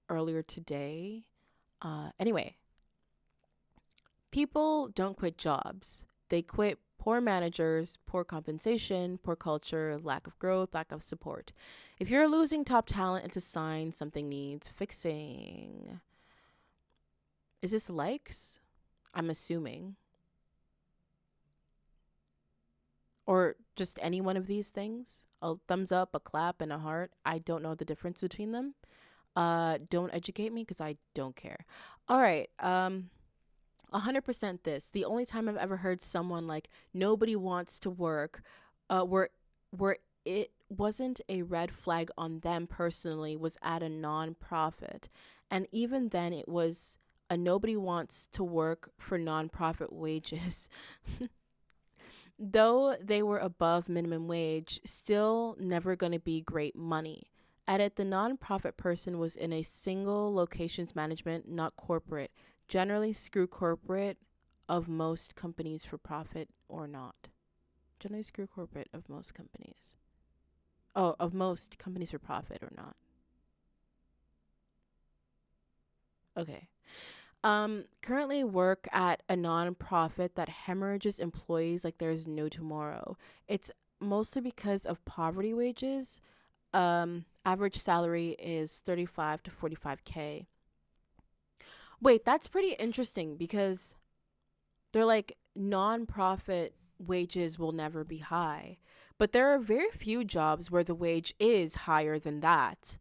earlier today. Anyway, people don't quit jobs. They quit poor managers, poor compensation, poor culture, lack of growth, lack of support. If you're losing top talent, it's a sign something needs fixing. Is this likes? I'm assuming. Or just any one of these things? A thumbs up, a clap, and a heart. I don't know the difference between them. Don't educate me because I don't care. All right. 100% this. The only time I've ever heard someone like nobody wants to work, where it wasn't a red flag on them personally was at a non-profit, and even then it was a nobody wants to work for non-profit wages. Though they were above minimum wage, still never going to be great money. At it, the non-profit person was in a single locations management, not corporate. Generally, screw corporate of most companies for profit or not. Generally, screw corporate of most companies. Oh, of most companies for profit or not. Okay. Currently work at a non-profit that hemorrhages employees like there's no tomorrow. It's mostly because of poverty wages. Average salary is 35 to 45K. Wait, that's pretty interesting because they're like non-profit wages will never be high. But there are very few jobs where the wage is higher than that.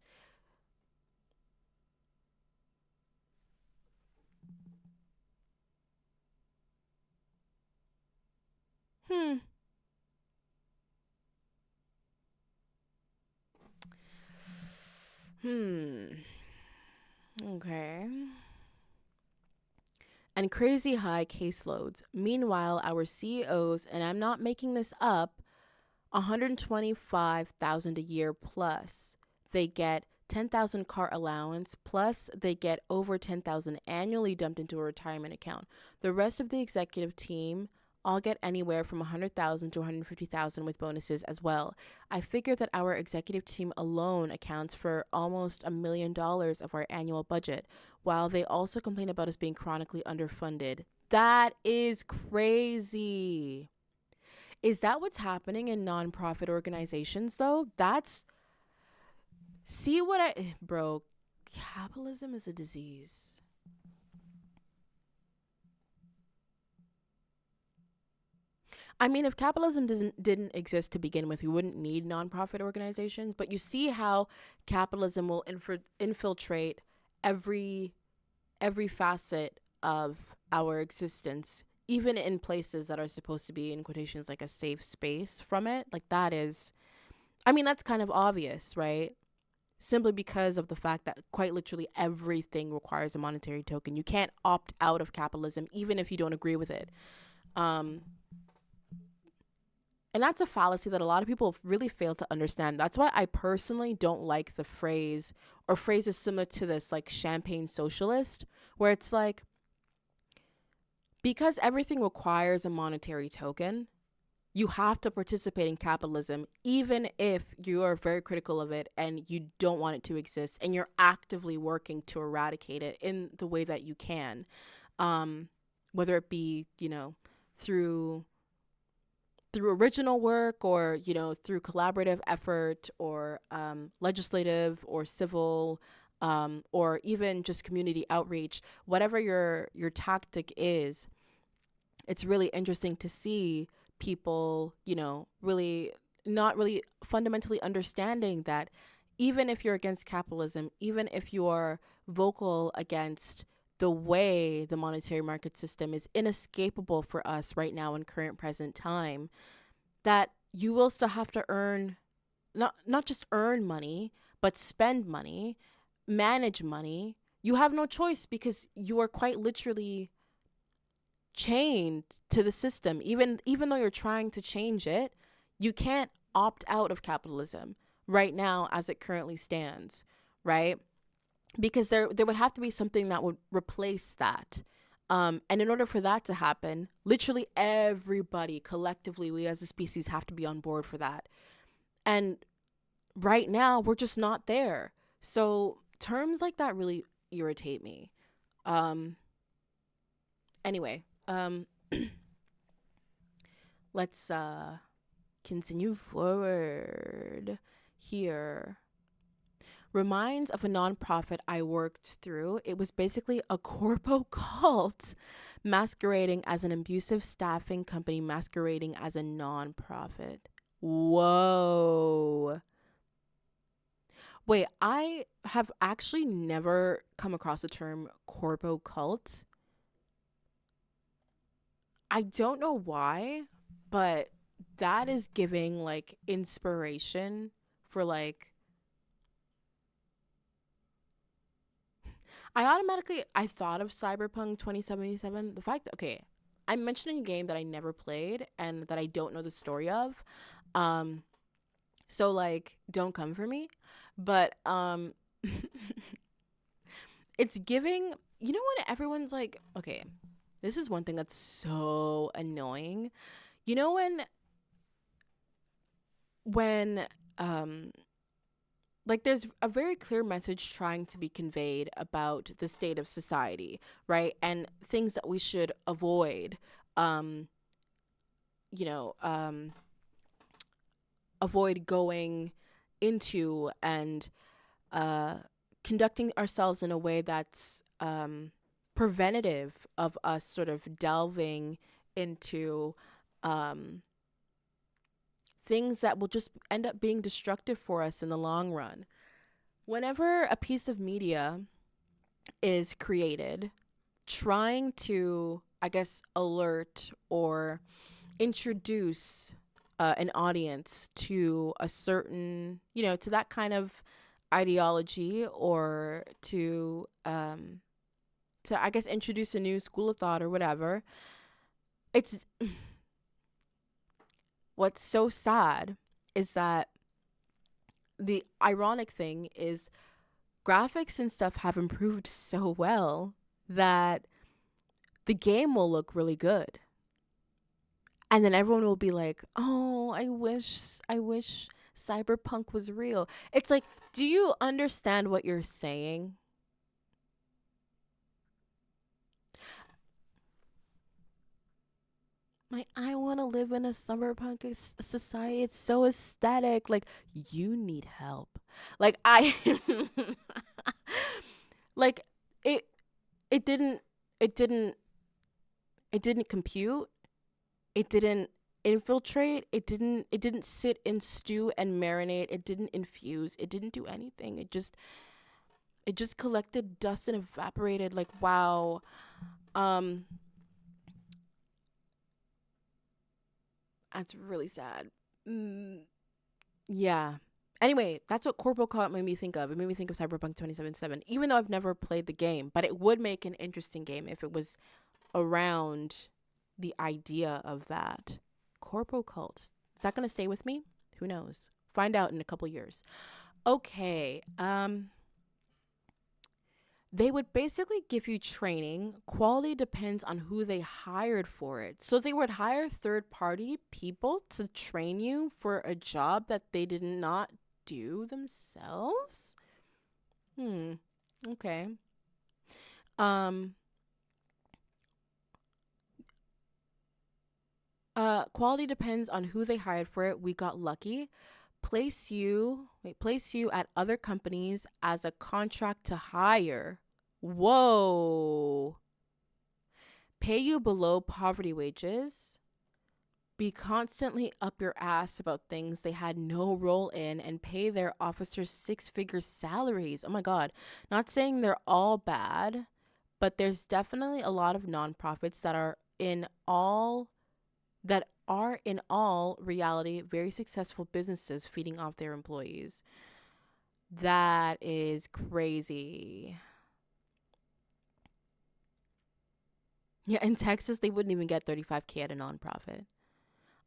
Okay. And crazy high caseloads. Meanwhile, our CEOs, and I'm not making this up, 125,000 a year plus. They get 10,000 car allowance plus they get over 10,000 annually dumped into a retirement account. The rest of the executive team all get anywhere from 100,000 to 150,000 with bonuses as well. I figure that our executive team alone accounts for almost $1 million of our annual budget, while they also complain about us being chronically underfunded. That is crazy. Is that what's happening in nonprofit organizations though? Bro, capitalism is a disease. I mean, if capitalism didn't exist to begin with, we wouldn't need nonprofit organizations. But you see how capitalism will infiltrate every facet of our existence, even in places that are supposed to be, in quotations, like a safe space from it. Like that is, I mean, that's kind of obvious, right? Simply because of the fact that quite literally everything requires a monetary token. You can't opt out of capitalism, even if you don't agree with it. And that's a fallacy that a lot of people really fail to understand. That's why I personally don't like the phrase or phrases similar to this, like champagne socialist, where it's like, because everything requires a monetary token, you have to participate in capitalism, even if you are very critical of it and you don't want it to exist and you're actively working to eradicate it in the way that you can. Whether it be, through original work or, through collaborative effort or legislative or civil or even just community outreach, whatever your tactic is, it's really interesting to see people, really not really fundamentally understanding that even if you're against capitalism, even if you're vocal against the way the monetary market system is inescapable for us right now in current present time, that you will still have to earn, not just earn money, but spend money, manage money. You have no choice because you are quite literally chained to the system. Even though you're trying to change it, you can't opt out of capitalism right now as it currently stands, right? Because there would have to be something that would replace that. And in order for that to happen, literally everybody collectively, we as a species have to be on board for that. And right now, we're just not there. So terms like that really irritate me. Anyway, let's continue forward here. Reminds of a nonprofit I worked through. It was basically a corpo cult masquerading as an abusive staffing company, masquerading as a nonprofit. Whoa. Wait, I have actually never come across the term corpo cult. I don't know why, but that is giving like inspiration for like I thought of Cyberpunk 2077. The fact that, okay, I'm mentioning a game that I never played and that I don't know the story of. So like don't come for me. But it's giving, you know, when everyone's like, okay, this is one thing that's so annoying. You know, when like there's a very clear message trying to be conveyed about the state of society, right? And things that we should avoid, you know, avoid going into, and conducting ourselves in a way that's preventative of us sort of delving into things that will just end up being destructive for us in the long run. Whenever a piece of media is created trying to, I guess, alert or introduce an audience to a certain, you know, to that kind of ideology, or to I guess introduce a new school of thought or whatever, it's what's so sad is that the ironic thing is graphics and stuff have improved so well that the game will look really good. And then everyone will be like, "Oh, I wish Cyberpunk was real." It's like, do you understand what you're saying? Like, I want to live in a cyberpunk society. It's so aesthetic. Like, you need help. Like, like it it didn't it didn't it didn't compute. It didn't infiltrate. It didn't sit and stew and marinate. It didn't infuse. It didn't do anything. It just collected dust and evaporated. Like, wow. That's really sad. Yeah. Anyway, that's what Corporal Cop made me think of. It made me think of Cyberpunk 2077, even though I've never played the game. But it would make an interesting game if it was around the idea of that. Corpo cult. Is that going to stay with me? Who knows? Find out in a couple years. Okay. They would basically give you training. Quality depends on who they hired for it. So they would hire third-party people to train you for a job that they did not do themselves? Okay. Quality depends on who they hired for it. We got lucky. Place you at other companies as a contract to hire. Whoa. Pay you below poverty wages. Be constantly up your ass about things they had no role in, and pay their officers 6-figure salaries. Oh my God. Not saying they're all bad, but there's definitely a lot of nonprofits that are in all reality very successful businesses feeding off their employees. That is crazy. Yeah, in Texas, they wouldn't even get 35K at a nonprofit.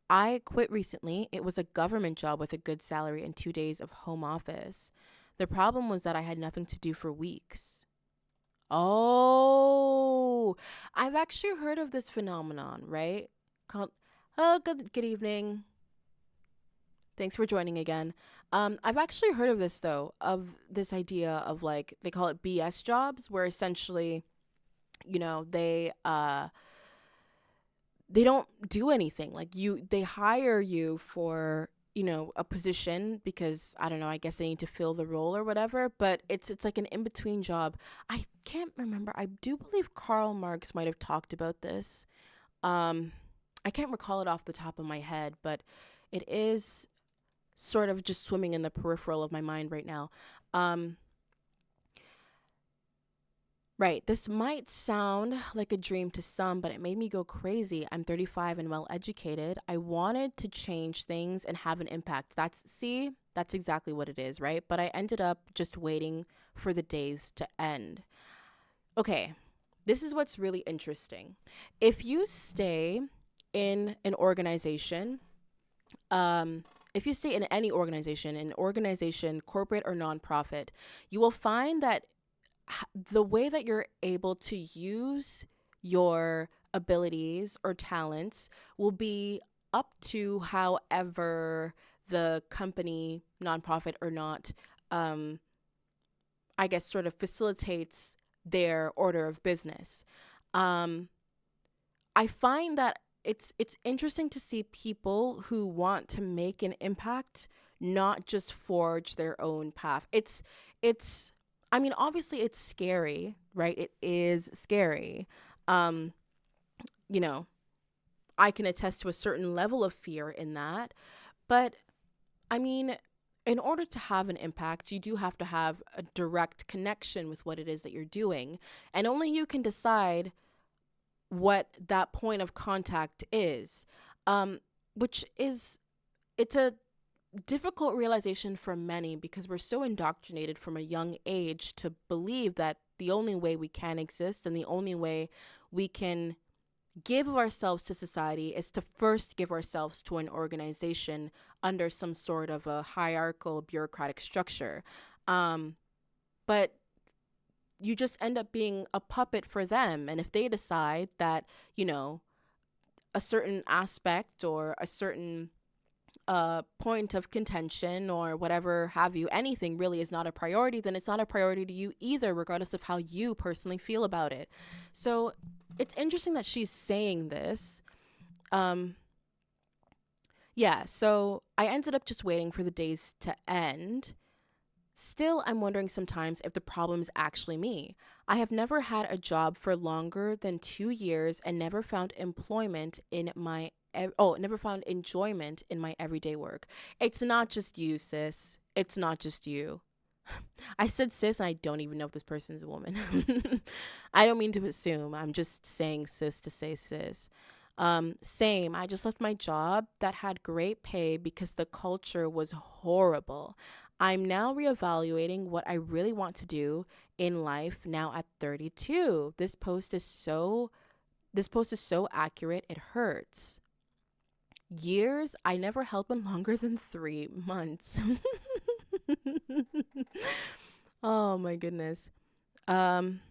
I quit recently. It was a government job with a good salary and 2 days of home office. The problem was that I had nothing to do for weeks. Oh, I've actually heard of this phenomenon, right? Called, oh, good evening. Thanks for joining again. I've actually heard of this though, of this idea of like they call it BS jobs, where essentially, you know, they don't do anything. Like they hire you for, you know, a position because I don't know, I guess they need to fill the role or whatever, but it's like an in-between job. I can't remember. I do believe Karl Marx might have talked about this. I can't recall it off the top of my head, but it is sort of just swimming in the peripheral of my mind right now. Right, this might sound like a dream to some, but it made me go crazy. I'm 35 and well educated. I wanted to change things and have an impact. That's exactly what it is, right? But I ended up just waiting for the days to end. Okay, this is what's really interesting. If you stay in an organization, if you stay in any organization, corporate or nonprofit, you will find that the way that you're able to use your abilities or talents will be up to however the company, nonprofit or not, I guess sort of facilitates their order of business. I find that it's interesting to see people who want to make an impact not just forge their own path. It's I mean, obviously it's scary, right? It is scary. Um, you know, I can attest to a certain level of fear in that, but I mean, in order to have an impact, you do have to have a direct connection with what it is that you're doing, and only you can decide what that point of contact is, which is it's a difficult realization for many because we're so indoctrinated from a young age to believe that the only way we can exist and the only way we can give of ourselves to society is to first give ourselves to an organization under some sort of a hierarchical bureaucratic structure. But you just end up being a puppet for them. And if they decide that, you know, a certain aspect or a certain point of contention or whatever have you, anything really is not a priority, then it's not a priority to you either, regardless of how you personally feel about it. So it's interesting that she's saying this. Yeah, so I ended up just waiting for the days to end. Still, I'm wondering sometimes if the problem is actually me. I have never had a job for longer than 2 years and never found employment in my never found enjoyment in my everyday work. It's not just you, sis. It's not just you. I said sis, and I don't even know if this person's a woman. I don't mean to assume. I'm just saying sis to say sis. Same. I just left my job that had great pay because the culture was horrible. I'm now reevaluating what I really want to do in life now at 32. This post is so accurate, it hurts. Years, I never held one longer than 3 months. Oh my goodness. Um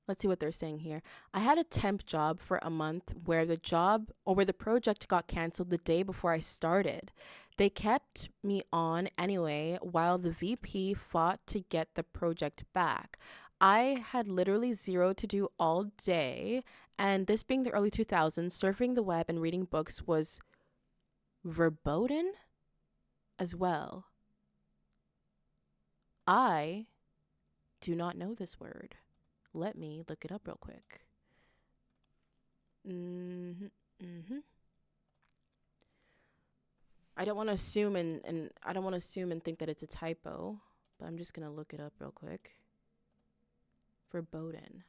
let's see what they're saying here. I had a temp job for a month where the project got canceled the day before I started. They kept me on anyway while the VP fought to get the project back. I had literally zero to do all day, and this being the early 2000s, surfing the web and reading books was verboten as well. I do not know this word. Let me look it up real quick. I don't want to assume and I don't want to assume and think that it's a typo, but I'm just gonna look it up real quick. Verboten.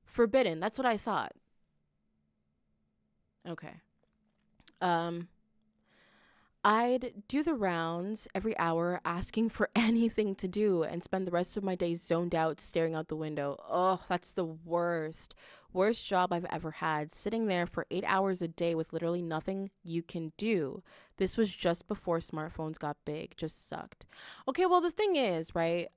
Forbidden. That's what I thought. Okay. I'd do the rounds every hour asking for anything to do and spend the rest of my days zoned out staring out the window. Oh, that's the worst. Worst job I've ever had. Sitting there for 8 hours a day with literally nothing you can do. This was just before smartphones got big. Just sucked. Okay, well, the thing is, right?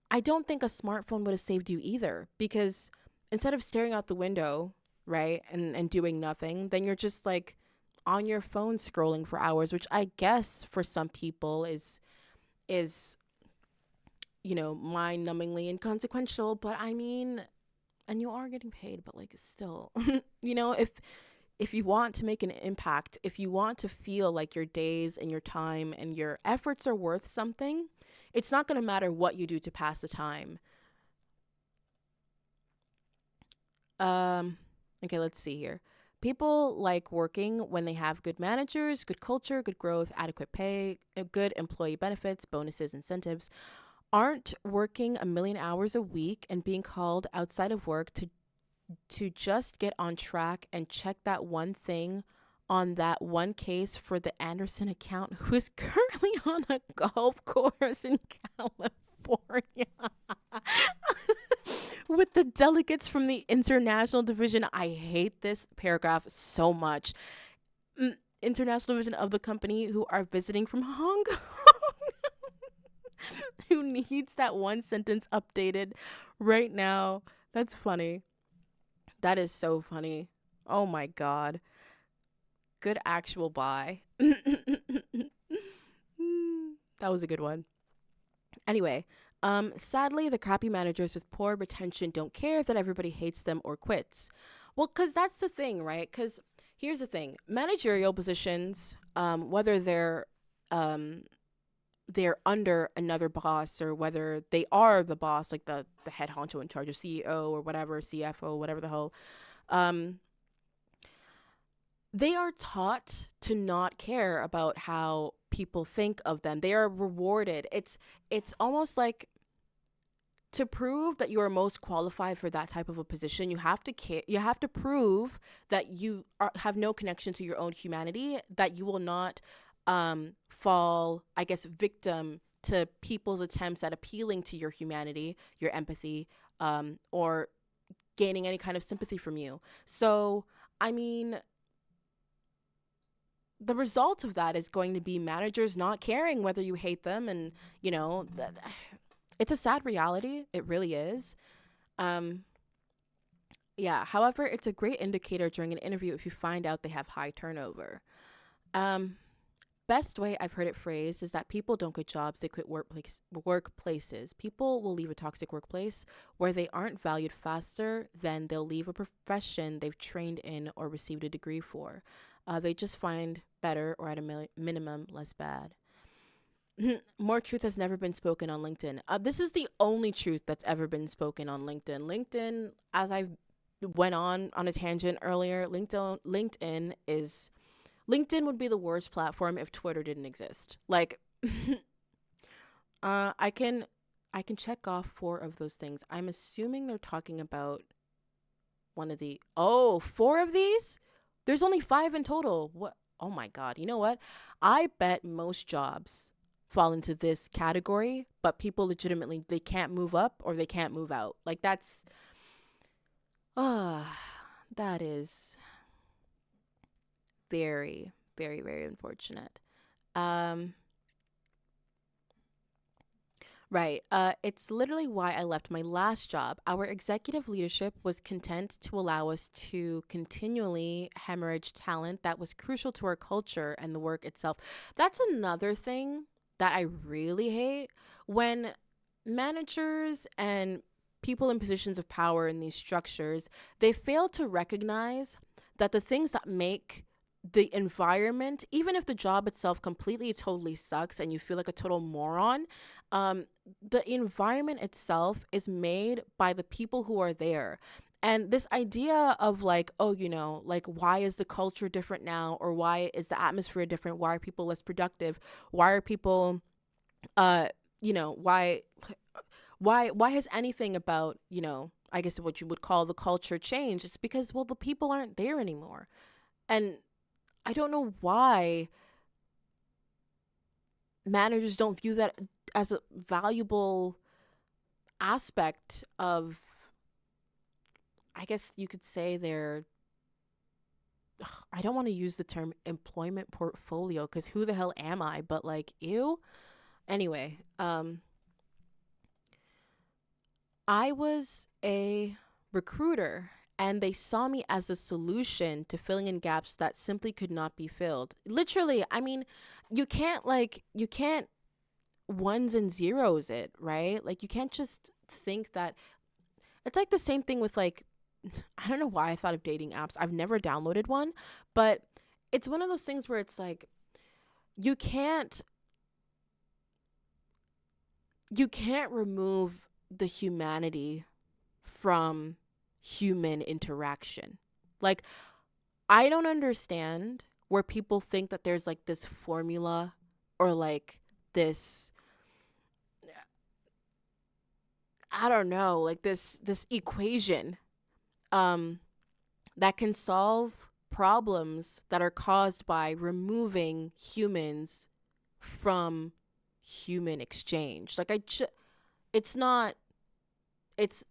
I don't think a smartphone would have saved you either, because instead of staring out the window, right, and doing nothing, then you're just like on your phone scrolling for hours, which I guess for some people is mind-numbingly inconsequential. But I mean, and you are getting paid, but like still, if you want to make an impact, if you want to feel like your days and your time and your efforts are worth something, it's not going to matter what you do to pass the time. Okay, let's see here. People like working when they have good managers, good culture, good growth, adequate pay, good employee benefits, bonuses, incentives. Aren't working a million hours a week and being called outside of work to just get on track and check that one thing on that one case for the Anderson account who is currently on a golf course in California with the delegates from the international division. I hate this paragraph so much. International division of the company who are visiting from Hong Kong. Who needs that one sentence updated right now? That's funny. That is so funny. Oh my god. Good actual buy. That was a good one. Anyway, sadly, the crappy managers with poor retention don't care if that everybody hates them or quits. Well, because that's the thing, right? Because here's the thing: managerial positions, whether they're under another boss or whether they are the boss, like the head honcho in charge of CEO or whatever, CFO, whatever the hell, they are taught to not care about how people think of them. They are rewarded. It's almost like, to prove that you are most qualified for that type of a position, you have to you have to prove that you have no connection to your own humanity, that you will not fall, I guess, victim to people's attempts at appealing to your humanity, your empathy, or gaining any kind of sympathy from you. So, I mean, the result of that is going to be managers not caring whether you hate them. And, it's a sad reality. It really is. Yeah. However, it's a great indicator during an interview if you find out they have high turnover. Best way I've heard it phrased is that people don't quit jobs, they quit workplaces. People will leave a toxic workplace where they aren't valued faster than they'll leave a profession they've trained in or received a degree for. They just find better, or at a minimum, less bad. More truth has never been spoken on LinkedIn. This is the only truth that's ever been spoken on LinkedIn. LinkedIn, as I went on a tangent earlier, LinkedIn would be the worst platform if Twitter didn't exist. Like, I can check off 4 of those things. I'm assuming they're talking about one of the 4 of these? There's only 5 in total. What? Oh my god. You know what? I bet most jobs fall into this category, but people legitimately, they can't move up or they can't move out. Like, that is very, very, very unfortunate. Right. It's literally why I left my last job. Our executive leadership was content to allow us to continually hemorrhage talent that was crucial to our culture and the work itself. That's another thing that I really hate, when managers and people in positions of power in these structures, they fail to recognize that the things that make the environment, even if the job itself completely totally sucks and you feel like a total moron, the environment itself is made by the people who are there. And this idea of like, like, why is the culture different now, or why is the atmosphere different, why are people less productive, why are people why has anything about, I guess what you would call the culture changed? It's because, well, the people aren't there anymore. And I don't know why managers don't view that as a valuable aspect of, I guess you could say, their, I don't want to use the term employment portfolio because who the hell am I? But like, ew. Anyway, I was a recruiter and they saw me as a solution to filling in gaps that simply could not be filled. Literally, I mean, you can't ones and zeros it, right? Like, you can't just think that it's like the same thing with like, I don't know why I thought of dating apps. I've never downloaded one, but it's one of those things where it's like, you can't remove the humanity from human interaction. Like, I don't understand where people think that there's like this formula or like this, I don't know, like this equation that can solve problems that are caused by removing humans from human exchange. Like, it's not, it's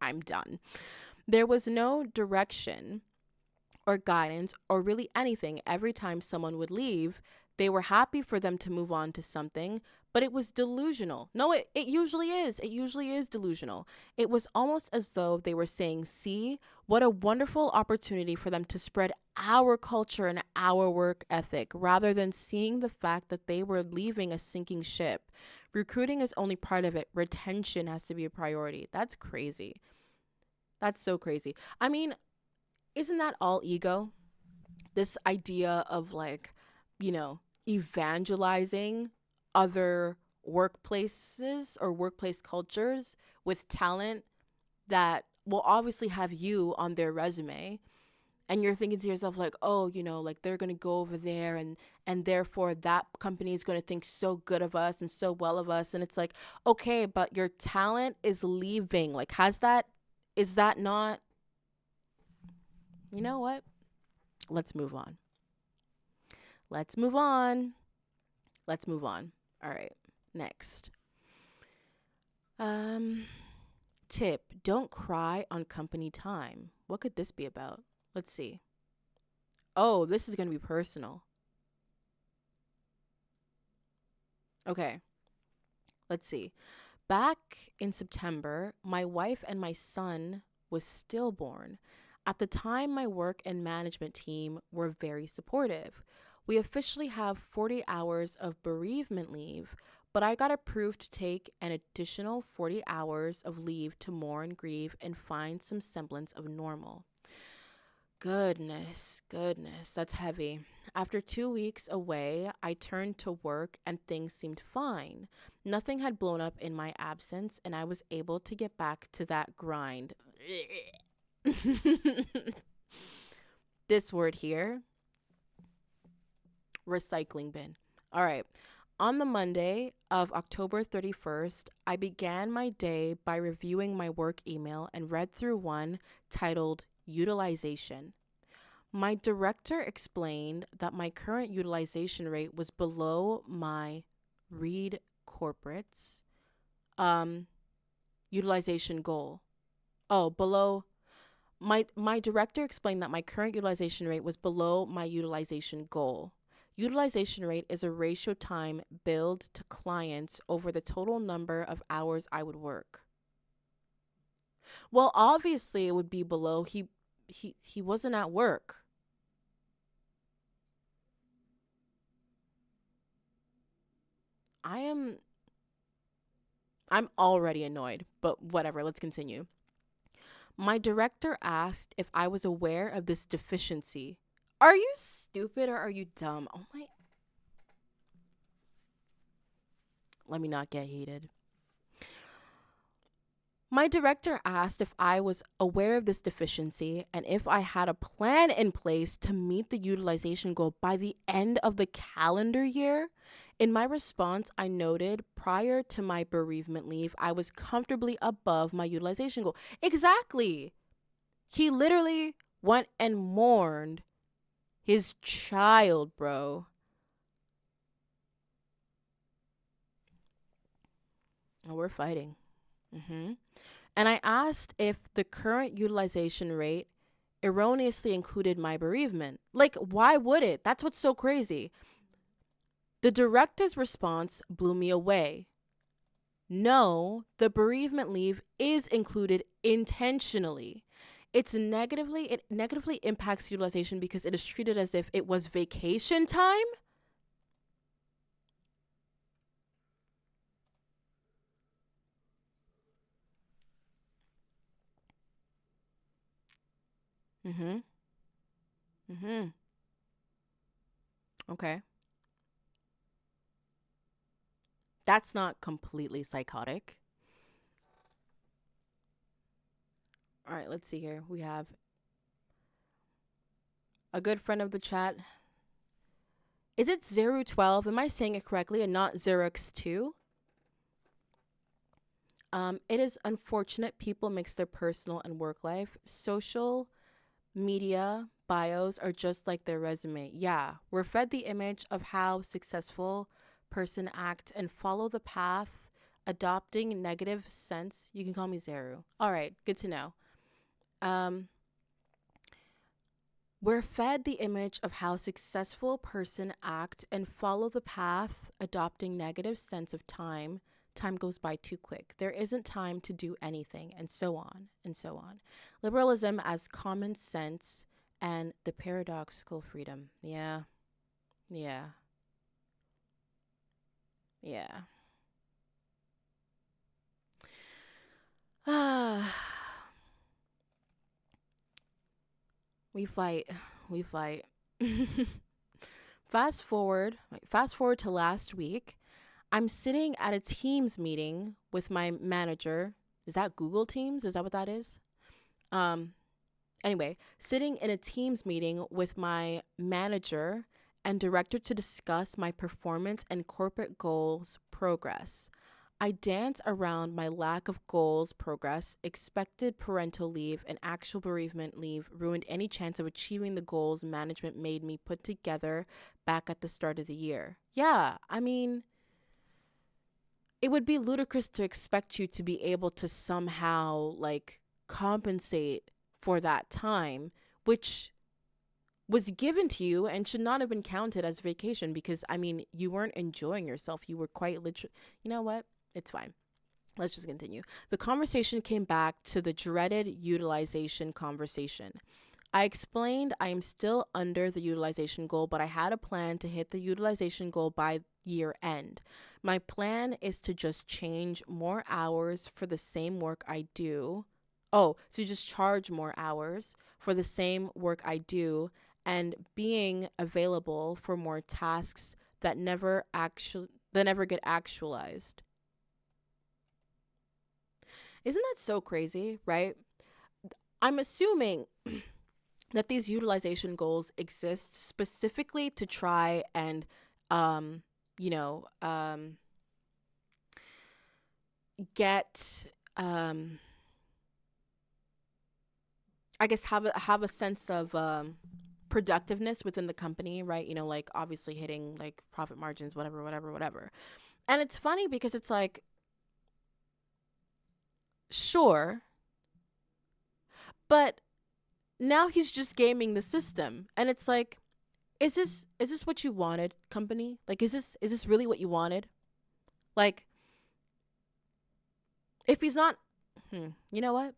I'm done. There was no direction or guidance or really anything every time someone would leave. They were happy for them to move on to something, but it was delusional. No, it usually is. It usually is delusional. It was almost as though they were saying, see, what a wonderful opportunity for them to spread our culture and our work ethic, rather than seeing the fact that they were leaving a sinking ship. Recruiting is only part of it. Retention has to be a priority. That's crazy. That's so crazy. I mean, isn't that all ego? This idea of like, evangelizing other workplaces or workplace cultures with talent that will obviously have you on their resume, and you're thinking to yourself like, oh, like they're going to go over there and therefore that company is going to think so good of us and so well of us. And it's like, okay, but your talent is leaving. Like, is that not, you know what? Let's move on. All right. Next. Tip, don't cry on company time. What could this be about? Let's see. Oh, this is going to be personal. Okay. Let's see. Back in September, my wife and my son was stillborn. At the time, my work and management team were very supportive. We officially have 40 hours of bereavement leave, but I got approved to take an additional 40 hours of leave to mourn, grieve, and find some semblance of normal. Goodness, that's heavy. After 2 weeks away, I turned to work and things seemed fine. Nothing had blown up in my absence, and I was able to get back to that grind. This word here, recycling bin. All right. On the Monday of October 31st, I began my day by reviewing my work email and read through one titled Utilization. My director explained that my current utilization rate was below my read corporates utilization goal. Oh, below my director explained that my current utilization rate was below my utilization goal. Utilization rate is a ratio time billed to clients over the total number of hours I would work. Well, obviously it would be below. He wasn't at work. I'm already annoyed, but whatever, let's continue. My director asked if I was aware of this deficiency. Are you stupid or are you dumb? Oh my. Let me not get heated. My director asked if I was aware of this deficiency and if I had a plan in place to meet the utilization goal by the end of the calendar year. In my response, I noted prior to my bereavement leave, I was comfortably above my utilization goal. Exactly. He literally went and mourned his child, bro. And we're fighting. And I asked if the current utilization rate erroneously included my bereavement. Like, why would it? That's what's so crazy. The director's response blew me away. No, the bereavement leave is included intentionally. It negatively impacts utilization because it is treated as if it was vacation time. Okay. That's not completely psychotic. All right, let's see here. We have a good friend of the chat. Is it 012? Am I saying it correctly and not Xerox2? It is unfortunate people mix their personal and work life. Social media bios are just like their resume. Yeah, we're fed the image of how successful person act and follow the path, adopting negative sense. You can call me Zeru. All right, good to know. We're fed the image of how successful person act and follow the path, adopting negative sense of time. Time goes by too quick. There isn't time to do anything, and so on and so on. Liberalism as common sense and the paradoxical freedom. Yeah. We fight. Fast forward to last week. I'm sitting at a Teams meeting with my manager. Is that Google Teams? Is that what that is? Anyway, sitting in a Teams meeting with my manager and director to discuss my performance and corporate goals progress. I dance around my lack of goals progress, expected parental leave, and actual bereavement leave ruined any chance of achieving the goals management made me put together back at the start of the year. Yeah, I mean, it would be ludicrous to expect you to be able to somehow like compensate for that time, which was given to you and should not have been counted as vacation because, I mean, you weren't enjoying yourself. You were quite literally, you know what? It's fine. Let's just continue. The conversation came back to the dreaded utilization conversation. I explained I am still under the utilization goal, but I had a plan to hit the utilization goal by year end. My plan is to just change more hours for the same work I do. Oh, to just charge more hours for the same work I do and being available for more tasks that never get actualized. Isn't that so crazy, right? I'm assuming that these utilization goals exist specifically to try and, get, I guess, have a sense of productiveness within the company, right? Like obviously hitting like profit margins, whatever. And it's funny because it's like, sure, but now he's just gaming the system, and it's like, is this what you wanted, company? Like, is this really what you wanted? Like, if he's not, you know what?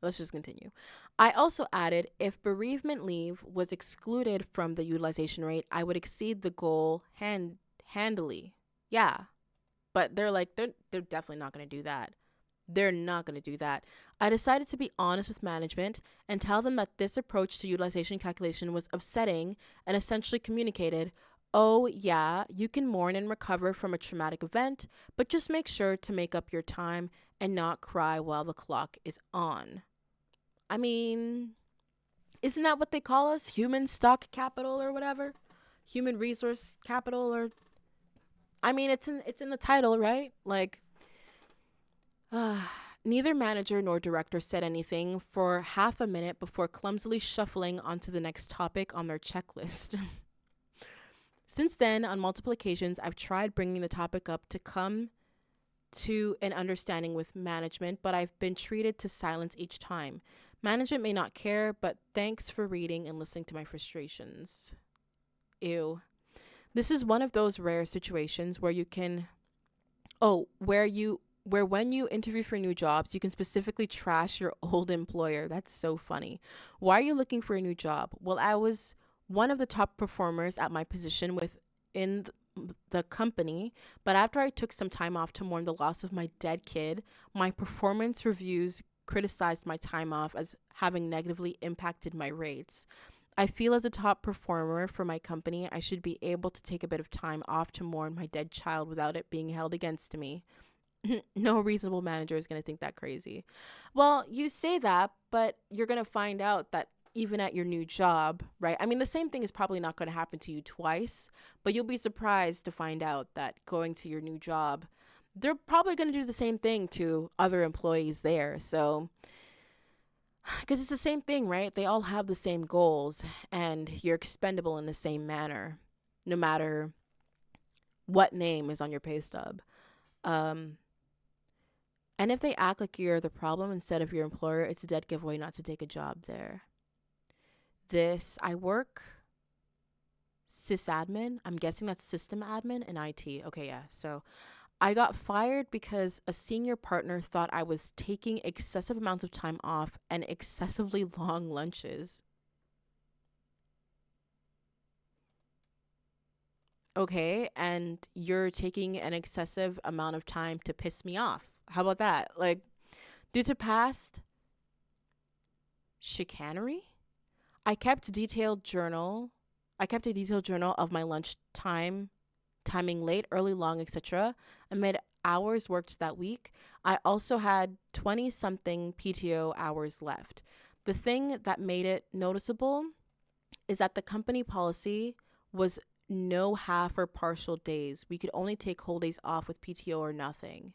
Let's just continue. I also added if bereavement leave was excluded from the utilization rate, I would exceed the goal handily. Yeah, but they're definitely not going to do that. They're not going to do that. I decided to be honest with management and tell them that this approach to utilization calculation was upsetting and essentially communicated, oh yeah, you can mourn and recover from a traumatic event, but just make sure to make up your time and not cry while the clock is on. I mean, isn't that what they call us? Human stock capital or whatever? Human resource capital, or I mean, it's in the title, right? Like, neither manager nor director said anything for half a minute before clumsily shuffling onto the next topic on their checklist. Since then, on multiple occasions, I've tried bringing the topic up to come to an understanding with management, but I've been treated to silence each time. Management may not care, but thanks for reading and listening to my frustrations. Ew. This is one of those rare situations where you can, where when you interview for new jobs, you can specifically trash your old employer. That's so funny. Why are you looking for a new job? Well, I was one of the top performers at my position within the company, but after I took some time off to mourn the loss of my dead kid, my performance reviews criticized my time off as having negatively impacted my rates. I feel as a top performer for my company, I should be able to take a bit of time off to mourn my dead child without it being held against me. No reasonable manager is going to think that crazy. Well, you say that, but you're going to find out that even at your new job, right? I mean, the same thing is probably not going to happen to you twice, but you'll be surprised to find out that going to your new job, they're probably going to do the same thing to other employees there. So, because it's the same thing, right? They all have the same goals and you're expendable in the same manner, no matter what name is on your pay stub. And if they act like you're the problem instead of your employer, it's a dead giveaway not to take a job there. I work sysadmin. I'm guessing that's system admin and IT. Okay, yeah. So I got fired because a senior partner thought I was taking excessive amounts of time off and excessively long lunches. Okay, and you're taking an excessive amount of time to piss me off. How about that? Like, due to past chicanery, I kept a detailed journal of my lunch time, timing late, early, long, etc. Amid hours worked that week, I also had 20-something PTO hours left. The thing that made it noticeable is that the company policy was no half or partial days. We could only take whole days off with PTO or nothing.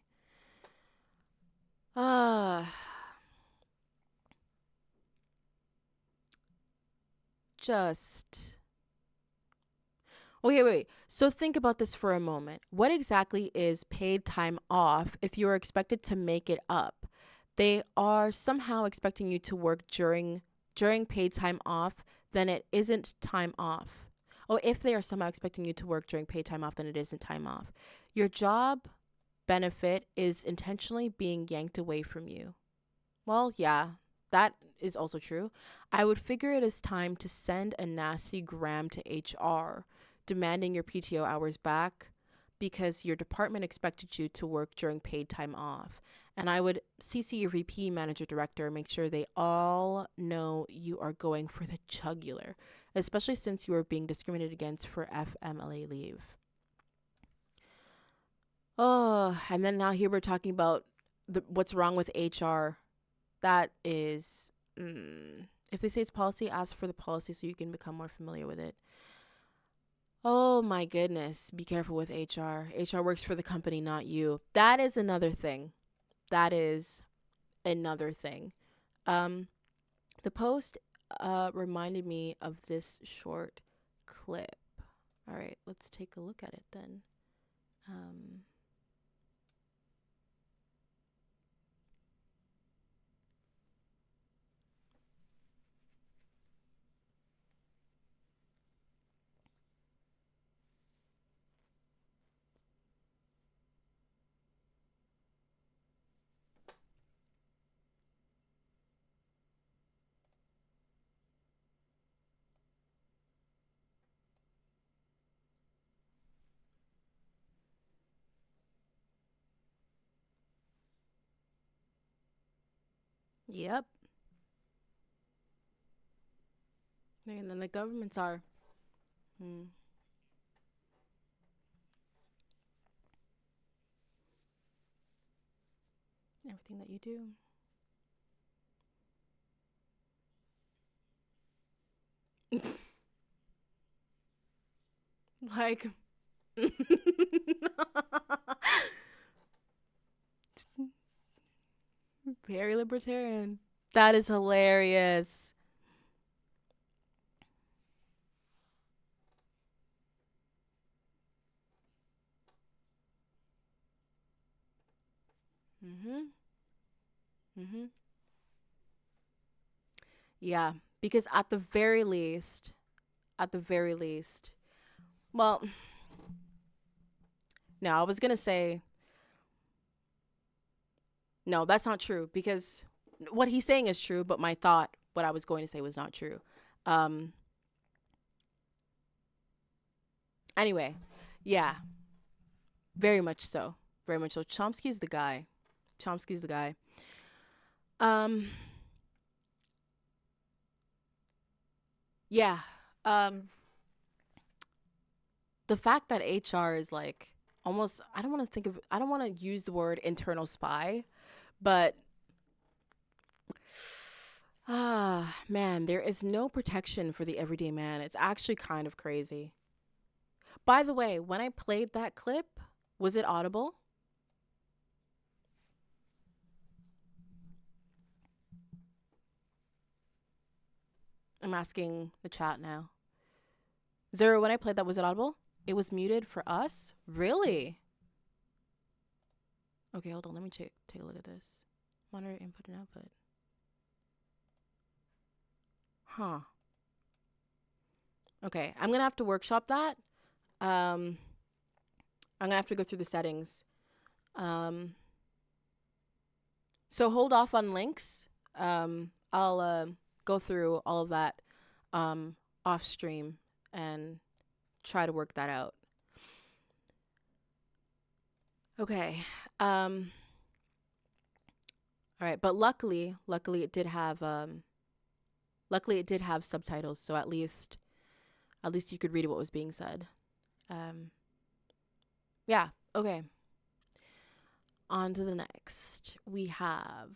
Just Okay, wait. So think about this for a moment. What exactly is paid time off if you are expected to make it up? They are somehow expecting you to work during paid time off, then it isn't time off. Oh, if they are somehow expecting you to work during paid time off, then it isn't time off. Your job benefit is intentionally being yanked away from you. Well, yeah, that is also true. I would figure it is time to send a nasty gram to HR demanding your PTO hours back because your department expected you to work during paid time off. And I would CC your VP, manager, director, make sure they all know you are going for the jugular, especially since you are being discriminated against for FMLA leave. Oh, and then now here we're talking about what's wrong with HR. That is, if they say it's policy, ask for the policy so you can become more familiar with it. Oh my goodness, be careful with HR. HR works for the company, not you. That is another thing. The post reminded me of this short clip. All right, let's take a look at it then. Yep. And then the governments are. everything that you do. Like, very libertarian. That is hilarious. Yeah, because at the very least, well, no, I was gonna say, no, that's not true, because what he's saying is true, but what I was going to say was not true. Anyway, yeah, very much so. Very much so. Chomsky's the guy. Yeah. The fact that HR is like almost, I don't want to use the word internal spy, but man, there is no protection for the everyday man. It's actually kind of crazy. By the way, when I played that clip, was it audible? I'm asking the chat now. Zero, when I played that, was it audible? It was muted for us? Really? Okay, hold on. Let me take a look at this. Monitor input and output. Huh. Okay, I'm gonna have to workshop that. I'm gonna have to go through the settings. So hold off on links. I'll go through all of that off stream and try to work that out. Okay. All right, but luckily it did have subtitles, so at least you could read what was being said. Yeah, okay. On to the next. We have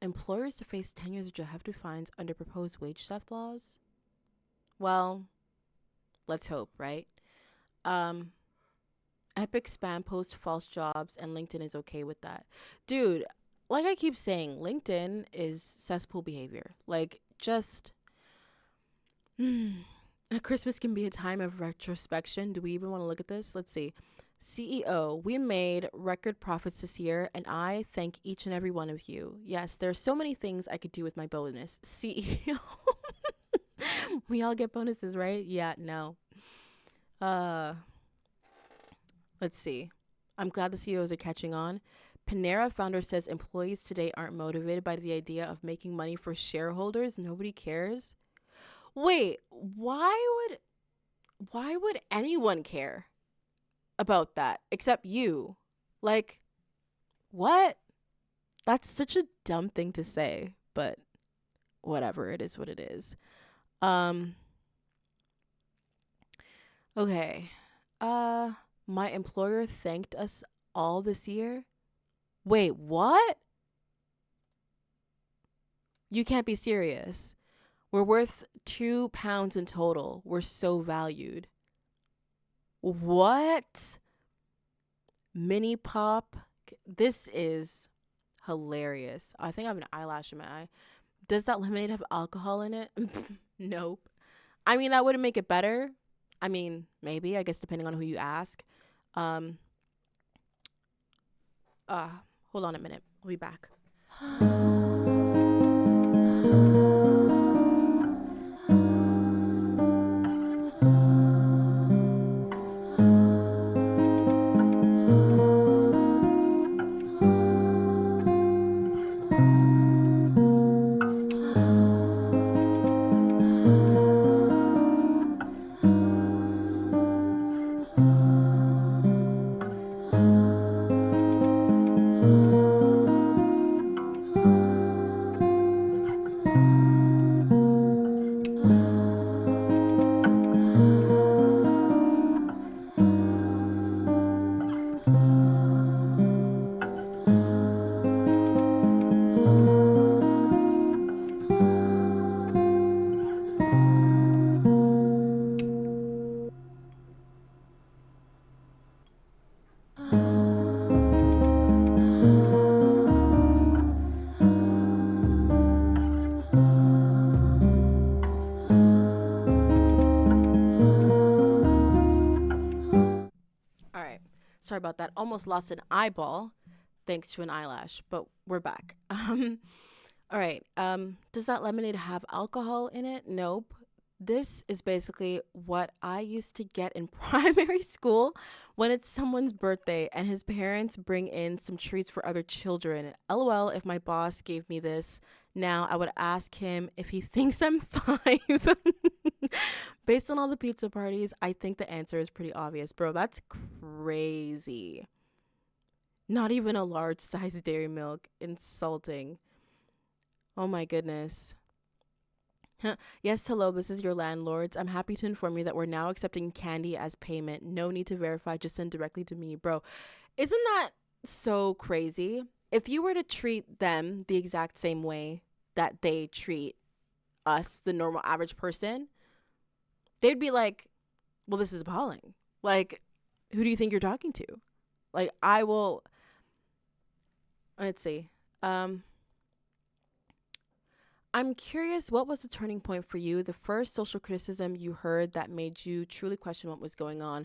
employers to face 10 years of jail hefty fines under proposed wage theft laws. Well, let's hope, right? Epic spam post false jobs, and LinkedIn is okay with that. Dude, like I keep saying, LinkedIn is cesspool behavior. Like, just Christmas can be a time of retrospection. Do we even want to look at this? Let's see. CEO, we made record profits this year, and I thank each and every one of you. Yes, there are so many things I could do with my bonus. CEO. We all get bonuses, right? Yeah, no. Let's see. I'm glad the CEOs are catching on. Panera founder says employees today aren't motivated by the idea of making money for shareholders. Nobody cares. Wait, why would anyone care about that except you? Like, what? That's such a dumb thing to say, but whatever, it is what it is. Okay. My employer thanked us all this year. Wait, what? You can't be serious. We're worth £2 in total. We're so valued. What? Mini pop? This is hilarious. I think I have an eyelash in my eye. Does that lemonade have alcohol in it? Nope. I mean, that wouldn't make it better. I mean, maybe, I guess, depending on who you ask. Hold on a minute. I'll be back. sorry about that. Almost lost an eyeball thanks to an eyelash, but we're back. All right. Does that lemonade have alcohol in it? Nope. This is basically what I used to get in primary school when it's someone's birthday and his parents bring in some treats for other children. LOL, if my boss gave me this now, I would ask him if he thinks I'm 5. Based on all the pizza parties, I think the answer is pretty obvious. Bro, that's crazy. Not even a large size Dairy Milk. Insulting. Oh my goodness. Yes, hello, this is your landlords. I'm happy to inform you that we're now accepting candy as payment. No need to verify, just send directly to me. Bro, isn't that so crazy? If you were to treat them the exact same way that they treat us, the normal average person, they'd be like, well, this is appalling. Like, who do you think you're talking to? Like, I will, let's see. I'm curious, what was the turning point for you? The first social criticism you heard that made you truly question what was going on?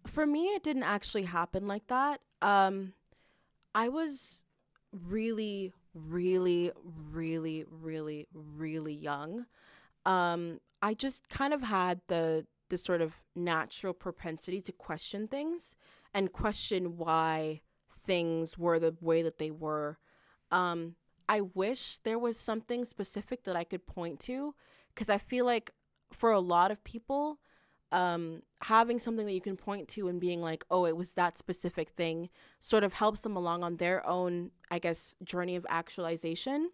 For me, it didn't actually happen like that. I was really, really, really, really, really young. I just kind of had the sort of natural propensity to question things and question why things were the way that they were. I wish there was something specific that I could point to, because I feel like for a lot of people, having something that you can point to and being like, oh, it was that specific thing sort of helps them along on their own, I guess, journey of actualization.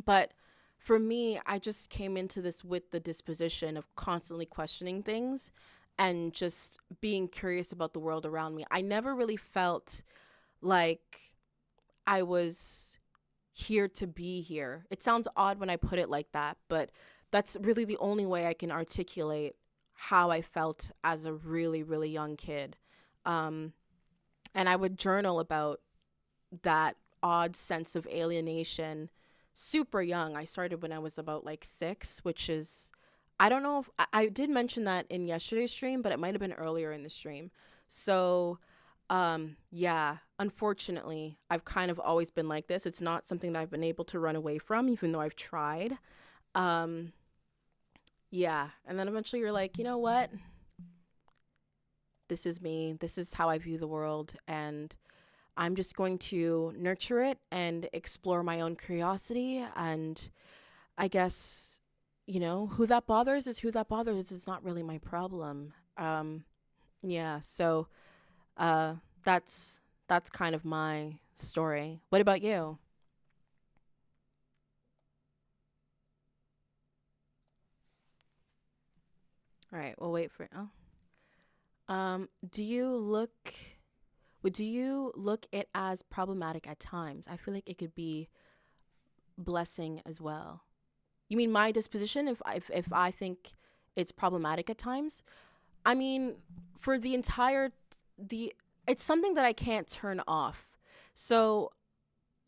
But for me, I just came into this with the disposition of constantly questioning things and just being curious about the world around me. I never really felt like I was here to be here. It sounds odd when I put it like that, but that's really the only way I can articulate how I felt as a really, really young kid. And I would journal about that odd sense of alienation super young. I started when I was about like 6, which is, I don't know if I did mention that in yesterday's stream, but it might have been earlier in the stream. So yeah, unfortunately, I've kind of always been like this. It's not something that I've been able to run away from, even though I've tried. Yeah. And then eventually you're like, you know what? This is me. This is how I view the world. And I'm just going to nurture it and explore my own curiosity. And I guess, you know, who that bothers is who that bothers. It's not really my problem. Yeah. So, that's kind of my story. What about you? All right, we'll wait for do you look it as problematic at times? I feel like it could be blessing as well. You mean my disposition if I think it's problematic at times? I mean, for the entire it's something that I can't turn off. So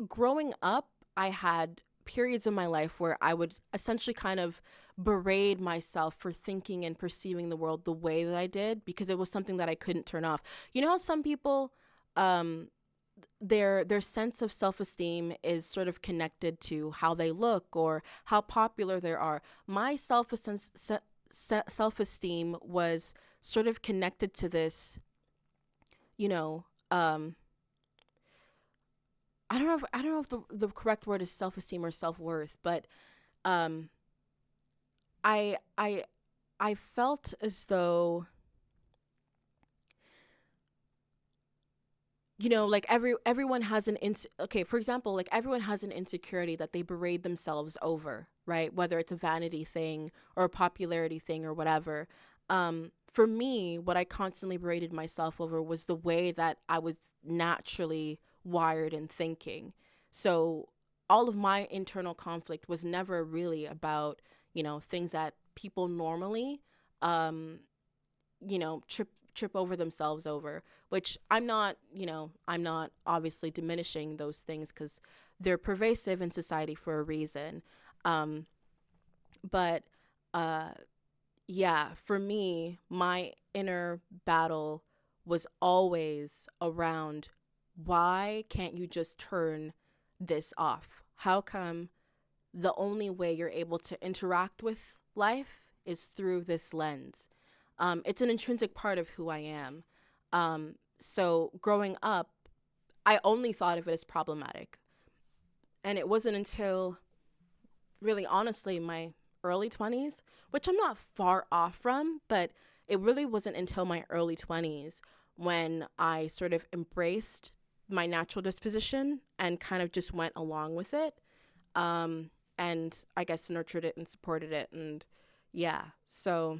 growing up, I had periods in my life where I would essentially kind of berate myself for thinking and perceiving the world the way that I did, because it was something that I couldn't turn off. You know how some people, their sense of self-esteem is sort of connected to how they look or how popular they are. My self-esteem was sort of connected to this, you know, I don't know if the correct word is self-esteem or self-worth, but um I I I felt as though, you know, like everyone has okay, for example, like everyone has an insecurity that they berate themselves over, right? Whether it's a vanity thing or a popularity thing or whatever. For me, what I constantly berated myself over was the way that I was naturally wired and thinking. So all of my internal conflict was never really about, you know, things that people normally, um, you know, trip over themselves over, which I'm not, you know, I'm not obviously diminishing those things because they're pervasive in society for a reason. Um, but yeah, for me, my inner battle was always around, why can't you just turn this off? How come the only way you're able to interact with life is through this lens? It's an intrinsic part of who I am. So growing up, I only thought of it as problematic. And it wasn't until, really honestly, my early 20s, which I'm not far off from, but it really wasn't until my early 20s when I sort of embraced my natural disposition and kind of just went along with it. And I guess nurtured it and supported it. And yeah, so,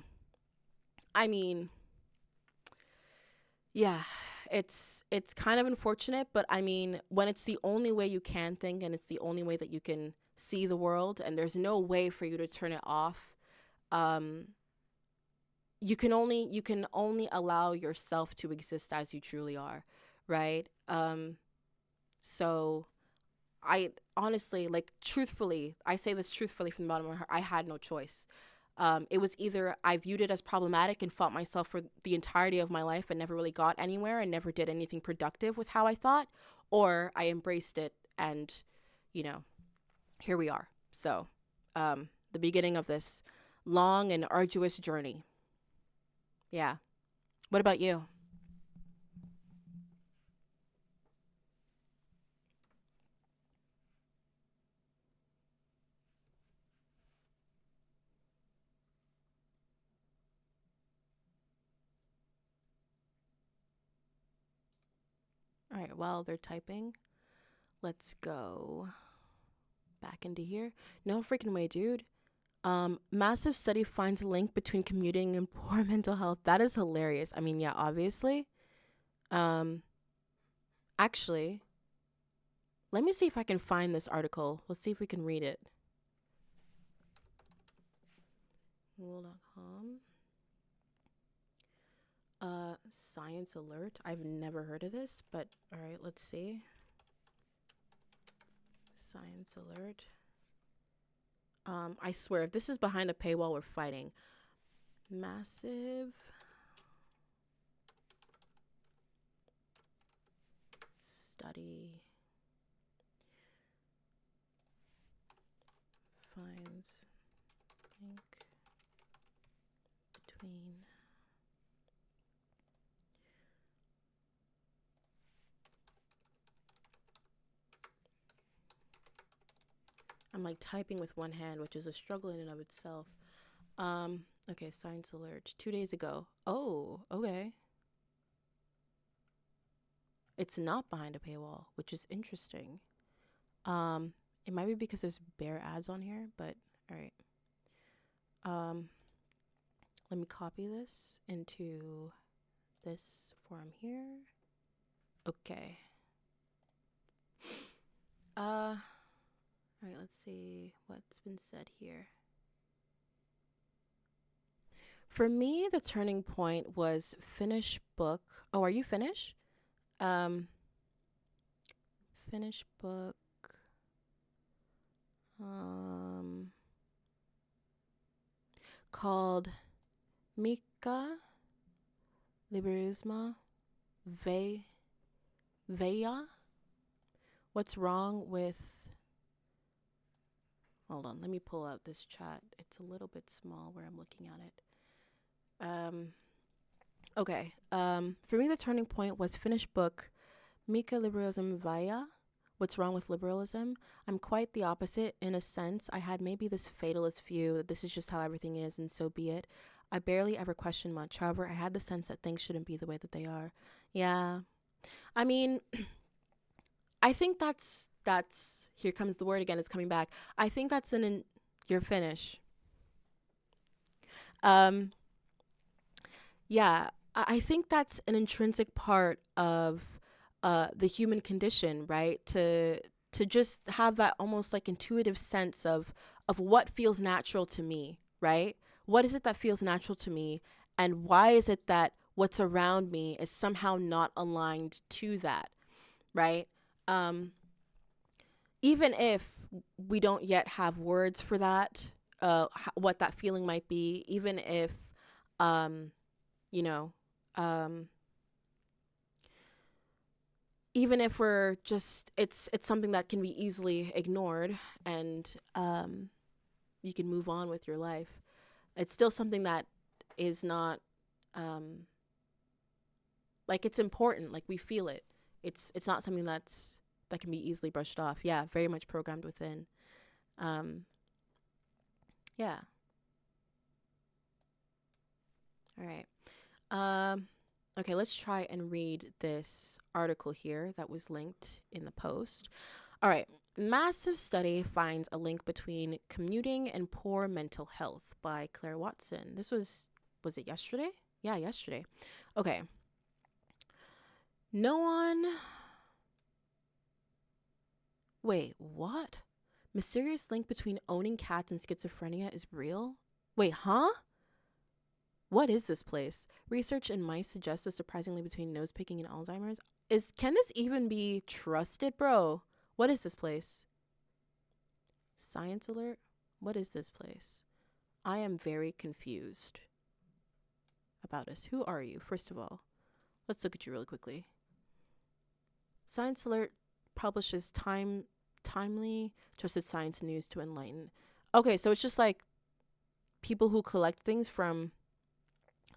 I mean, yeah, it's kind of unfortunate, but I mean, when it's the only way you can think and it's the only way that you can see the world and there's no way for you to turn it off, you can only allow yourself to exist as you truly are, right? So I honestly, like, truthfully, I say this truthfully from the bottom of my heart, I had no choice. It was either I viewed it as problematic and fought myself for the entirety of my life and never really got anywhere and never did anything productive with how I thought, or I embraced it and, you know, here we are. So, the beginning of this long and arduous journey. Yeah. What about you? All right, while they're typing, let's go back into here. No freaking way, dude. Massive study finds a link between commuting and poor mental health. That is hilarious. I mean, yeah, obviously. Actually, let me see if I can find this article. Let's see if we can read it. Google.com. Science alert. I've never heard of this, but all right, let's see. Science alert. I swear, if this is behind a paywall, we're fighting. Massive study finds link between I'm like typing with one hand, which is a struggle in and of itself. Okay, science alert. 2 days ago. Oh, okay. It's not behind a paywall, which is interesting. It might be because there's bare ads on here, but all right. Let me copy this into this form here. Okay. All right, let's see what's been said here. For me, the turning point was Finnish book. Oh, are you Finnish? Finnish book. Called Mika Liberisma Veya. What's wrong with... Hold on, let me pull out this chat. It's a little bit small where I'm looking at it. Okay. For me, the turning point was Finnish book Mika Liberalism Vaya. What's wrong with liberalism? I'm quite the opposite in a sense. I had maybe this fatalist view that this is just how everything is and so be it. I barely ever question much. However, I had the sense that things shouldn't be the way that they are. Yeah. I mean, I think that's here comes the word again, it's coming back. I think that's you're Finnish. Yeah, I think that's an intrinsic part of the human condition, right? To just have that almost like intuitive sense of what feels natural to me, right? What is it that feels natural to me, and why is it that what's around me is somehow not aligned to that, right? Even if we don't yet have words for that, what that feeling might be, even if, you know, even if we're just, it's something that can be easily ignored, and you can move on with your life. It's still something that is not like, it's important. Like, we feel it. It's not something that can be easily brushed off. Yeah, very much programmed within. Yeah. All right. Okay, let's try and read this article here that was linked in the post. All right. Massive study finds a link between commuting and poor mental health by Claire Watson. This was it yesterday? Yeah, yesterday. Okay. Wait, what? Mysterious link between owning cats and schizophrenia is real? Wait, huh? What is this place? Research in mice suggests a surprisingly between nose picking and Alzheimer's. Can this even be trusted, bro? What is this place? Science alert? What is this place? I am very confused about us. Who are you, first of all? Let's look at you really quickly. Science alert publishes timely, trusted science news to enlighten. Okay, so it's just like people who collect things from.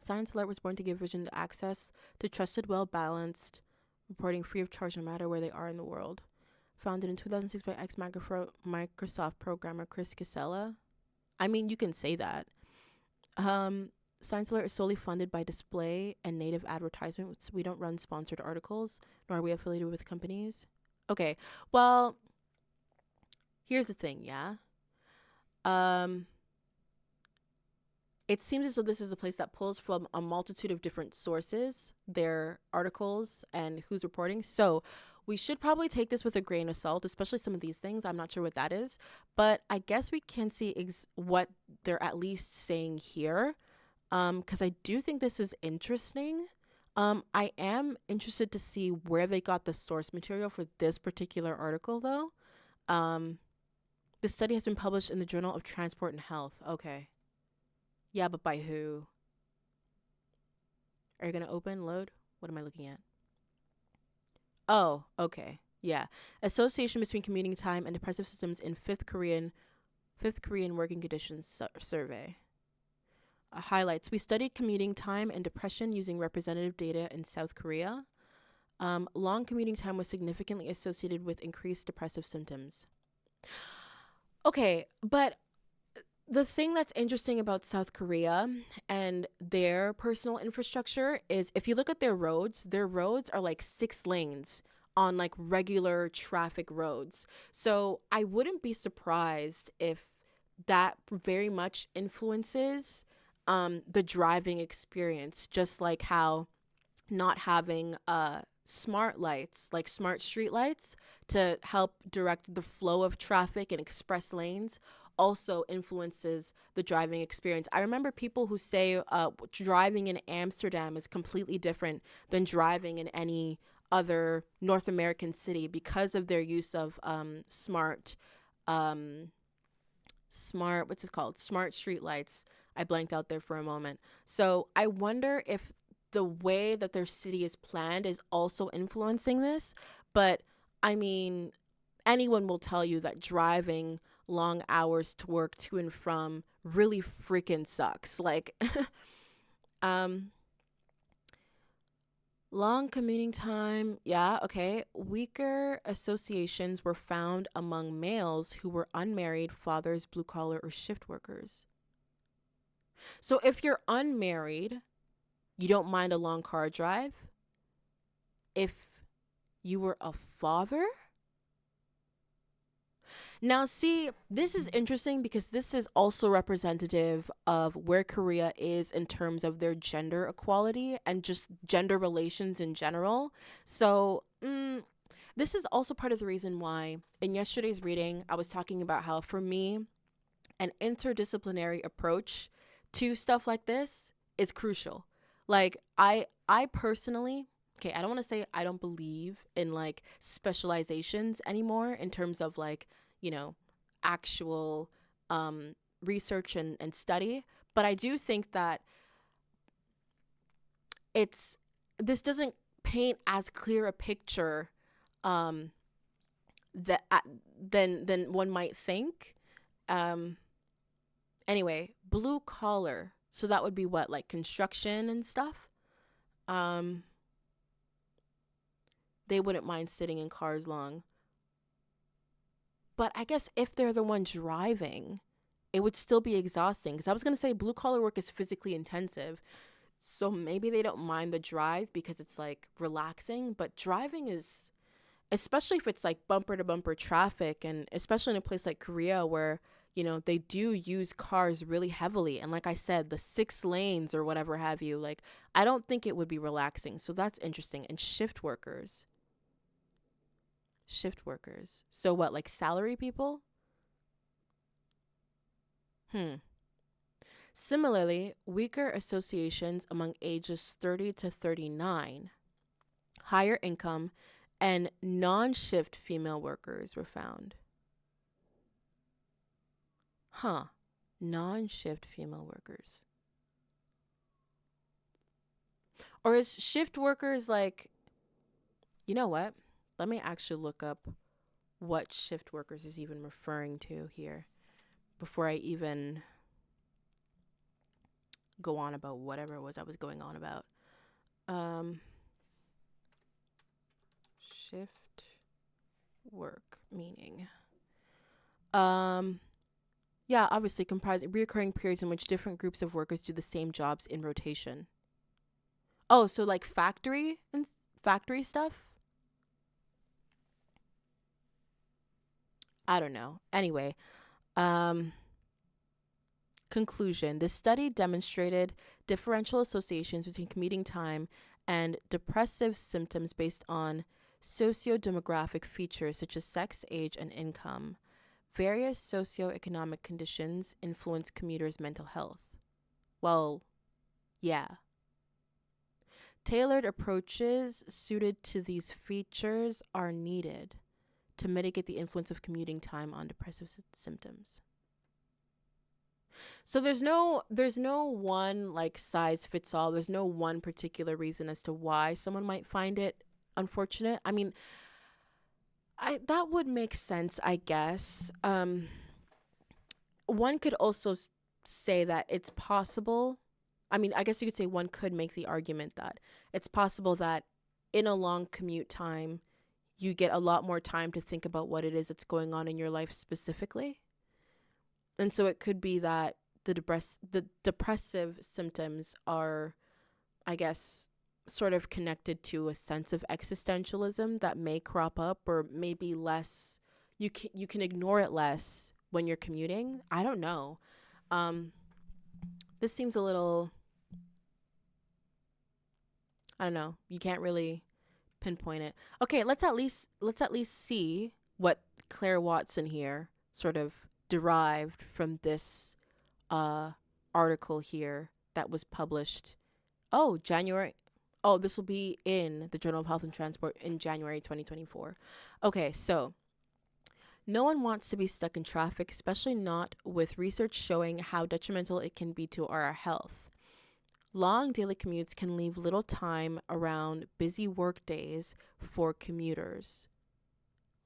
Science Alert was born to give vision to access to trusted, well-balanced reporting free of charge no matter where they are in the world. Founded in 2006 by ex-Microsoft programmer Chris Casella. I mean, you can say that. Science Alert is solely funded by display and native advertisements. We don't run sponsored articles, nor are we affiliated with companies. Okay, well, here's the thing, yeah? It seems as though this is a place that pulls from a multitude of different sources, their articles, and who's reporting. So we should probably take this with a grain of salt, especially some of these things. I'm not sure what that is, but I guess we can see what they're at least saying here, because I do think this is interesting. I am interested to see where they got the source material for this particular article, though. The study has been published in the Journal of Transport and Health. Okay. Yeah, but by who? Are you going to load? What am I looking at? Oh, okay. Yeah. Association between commuting time and depressive symptoms in fifth Korean working conditions survey. Highlights. We studied commuting time and depression using representative data in South Korea. Long commuting time was significantly associated with increased depressive symptoms. Okay, but the thing that's interesting about South Korea and their personal infrastructure is if you look at their roads are like 6 lanes on like regular traffic roads. So I wouldn't be surprised if that very much influences the driving experience, just like how not having smart lights, like smart street lights to help direct the flow of traffic and express lanes also influences the driving experience. I remember people who say driving in Amsterdam is completely different than driving in any other North American city because of their use of smart what's it called? Smart street lights. I blanked out there for a moment. So I wonder if the way that their city is planned is also influencing this. But I mean, anyone will tell you that driving long hours to work to and from really freaking sucks. Like, long commuting time. Yeah, okay. Weaker associations were found among males who were unmarried, fathers, blue collar, or shift workers. So if you're unmarried, you don't mind a long car drive. If you were a father. Now, see, this is interesting because this is also representative of where Korea is in terms of their gender equality and just gender relations in general. So, this is also part of the reason why in yesterday's reading, I was talking about how for me, an interdisciplinary approach to stuff like this is crucial. Like, I personally, okay, I don't want to say I don't believe in like specializations anymore in terms of like, you know, actual research and study. But I do think that this doesn't paint as clear a picture that than one might think. Anyway, blue collar. So that would be what, like construction and stuff. They wouldn't mind sitting in cars long. But I guess if they're the one driving, it would still be exhausting. Because I was going to say blue collar work is physically intensive. So maybe they don't mind the drive because it's like relaxing. But driving is, especially if it's like bumper to bumper traffic, and especially in a place like Korea where, you know, they do use cars really heavily. And like I said, the 6 lanes or whatever have you, like, I don't think it would be relaxing. So that's interesting. And shift workers. So what, like salary people? Similarly, weaker associations among ages 30 to 39, higher income, and non-shift female workers were found. Non-shift female workers. Or is shift workers like, you know what? Let me actually look up what shift workers is even referring to here before I even go on about whatever it was I was going on about. Shift work meaning. Yeah, obviously comprising reoccurring periods in which different groups of workers do the same jobs in rotation. Oh, so like factory stuff? I don't know. Anyway, conclusion. This study demonstrated differential associations between commuting time and depressive symptoms based on socio-demographic features such as sex, age, and income. Various socioeconomic conditions influence commuters' mental health. Well, yeah. Tailored approaches suited to these features are needed to mitigate the influence of commuting time on depressive symptoms. So there's no one like size fits all. There's no one particular reason as to why someone might find it unfortunate. I mean, that would make sense, I guess. One could also say that it's possible. I mean, I guess you could say one could make the argument that it's possible that in a long commute time, you get a lot more time to think about what it is that's going on in your life specifically. And so it could be that the depressive symptoms are, I guess, sort of connected to a sense of existentialism that may crop up, or maybe less, you can ignore it less when you're commuting. I don't know. This seems a little, I don't know. You can't really pinpoint it. Okay, let's at least see what Claire Watson here sort of derived from this article here that was published. This will be in the Journal of Health and Transport in January 2024. Okay, so no one wants to be stuck in traffic, especially not with research showing how detrimental it can be to our health. Long daily commutes can leave little time around busy work days for commuters.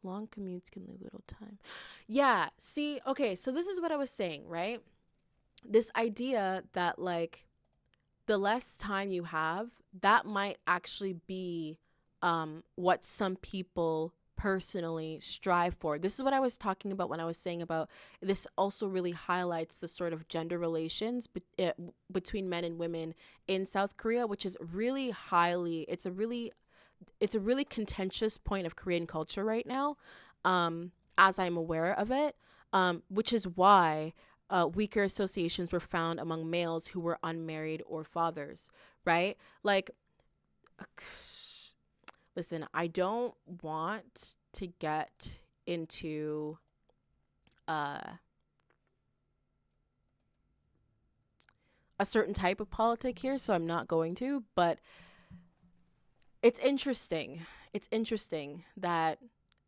Long commutes can leave little time. Yeah, see, okay, so this is what I was saying, right? This idea that like the less time you have, that might actually be what some people personally strive for. This is what I was talking about when I was saying about this also really highlights the sort of gender relations between men and women in South Korea, which is really it's a really contentious point of Korean culture right now, as I'm aware of it, which is why weaker associations were found among males who were unmarried or fathers, right? Like, listen, I don't want to get into a certain type of politic here, so I'm not going to, but it's interesting. It's interesting that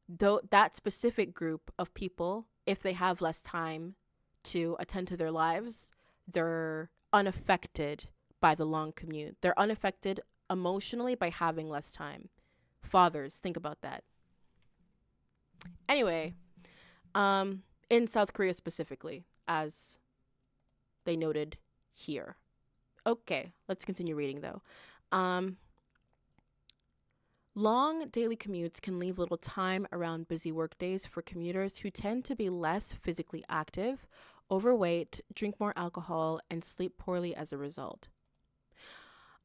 that specific group of people, if they have less time to attend to their lives, they're unaffected by the long commute. They're unaffected emotionally by having less time. Fathers, think about that. Anyway, in South Korea specifically, as they noted here. Okay, let's continue reading though. Um, Long daily commutes can leave little time around busy workdays for commuters who tend to be less physically active, overweight, drink more alcohol, and sleep poorly as a result.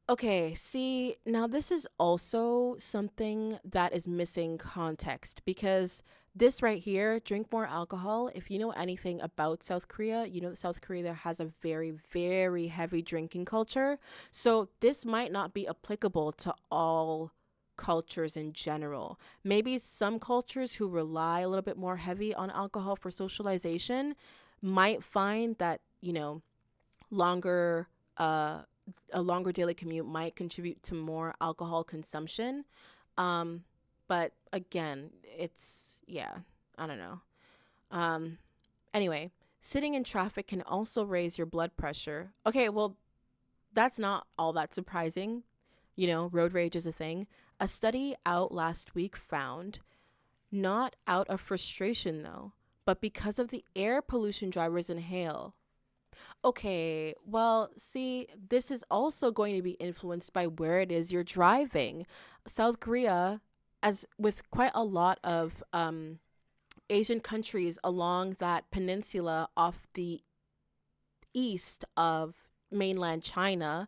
Okay, see, now this is also something that is missing context because this right here, drink more alcohol, if you know anything about South Korea, you know that South Korea has a very, very heavy drinking culture. So this might not be applicable to all cultures in general. Maybe some cultures who rely a little bit more heavy on alcohol for socialization might find that, longer uh a longer daily commute might contribute to more alcohol consumption. Um, but again, yeah, I don't know. Um, anyway, sitting in traffic can also raise your blood pressure. Okay, well, that's not all that surprising. Road rage is a thing. A study out last week found not out of frustration though, but because of the air pollution drivers inhale. Okay, well, see, this is also going to be influenced by where it is you're driving. South Korea, as with quite a lot of Asian countries along that peninsula off the east of mainland China,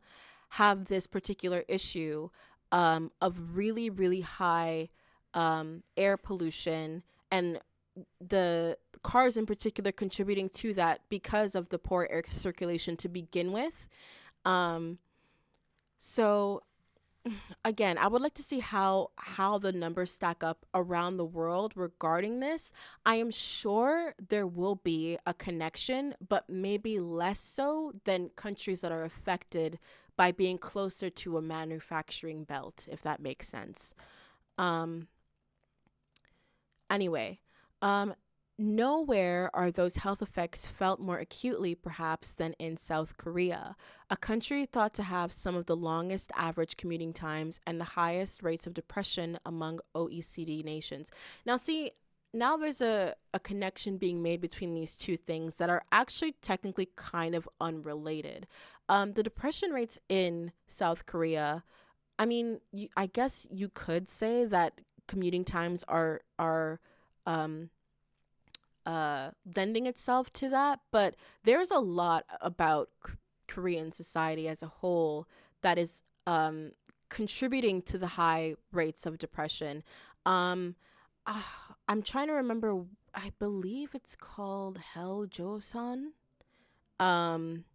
have this particular issue of really, really high air pollution, and the cars in particular contributing to that because of the poor air circulation to begin with. Um, so again, I would like to see how the numbers stack up around the world regarding this. I am sure there will be a connection, but maybe less so than countries that are affected by being closer to a manufacturing belt, if that makes sense. Um, Anyway, um, nowhere are those health effects felt more acutely, perhaps, than in South Korea, a country thought to have some of the longest average commuting times and the highest rates of depression among OECD nations. Now, see, now there's a connection being made between these two things that are actually technically kind of unrelated. The depression rates in South Korea, I mean, I guess you could say that commuting times are um lending itself to that, but there's a lot about Korean society as a whole that is contributing to the high rates of depression. um I'm trying to remember. I believe it's called Hell Joseon. um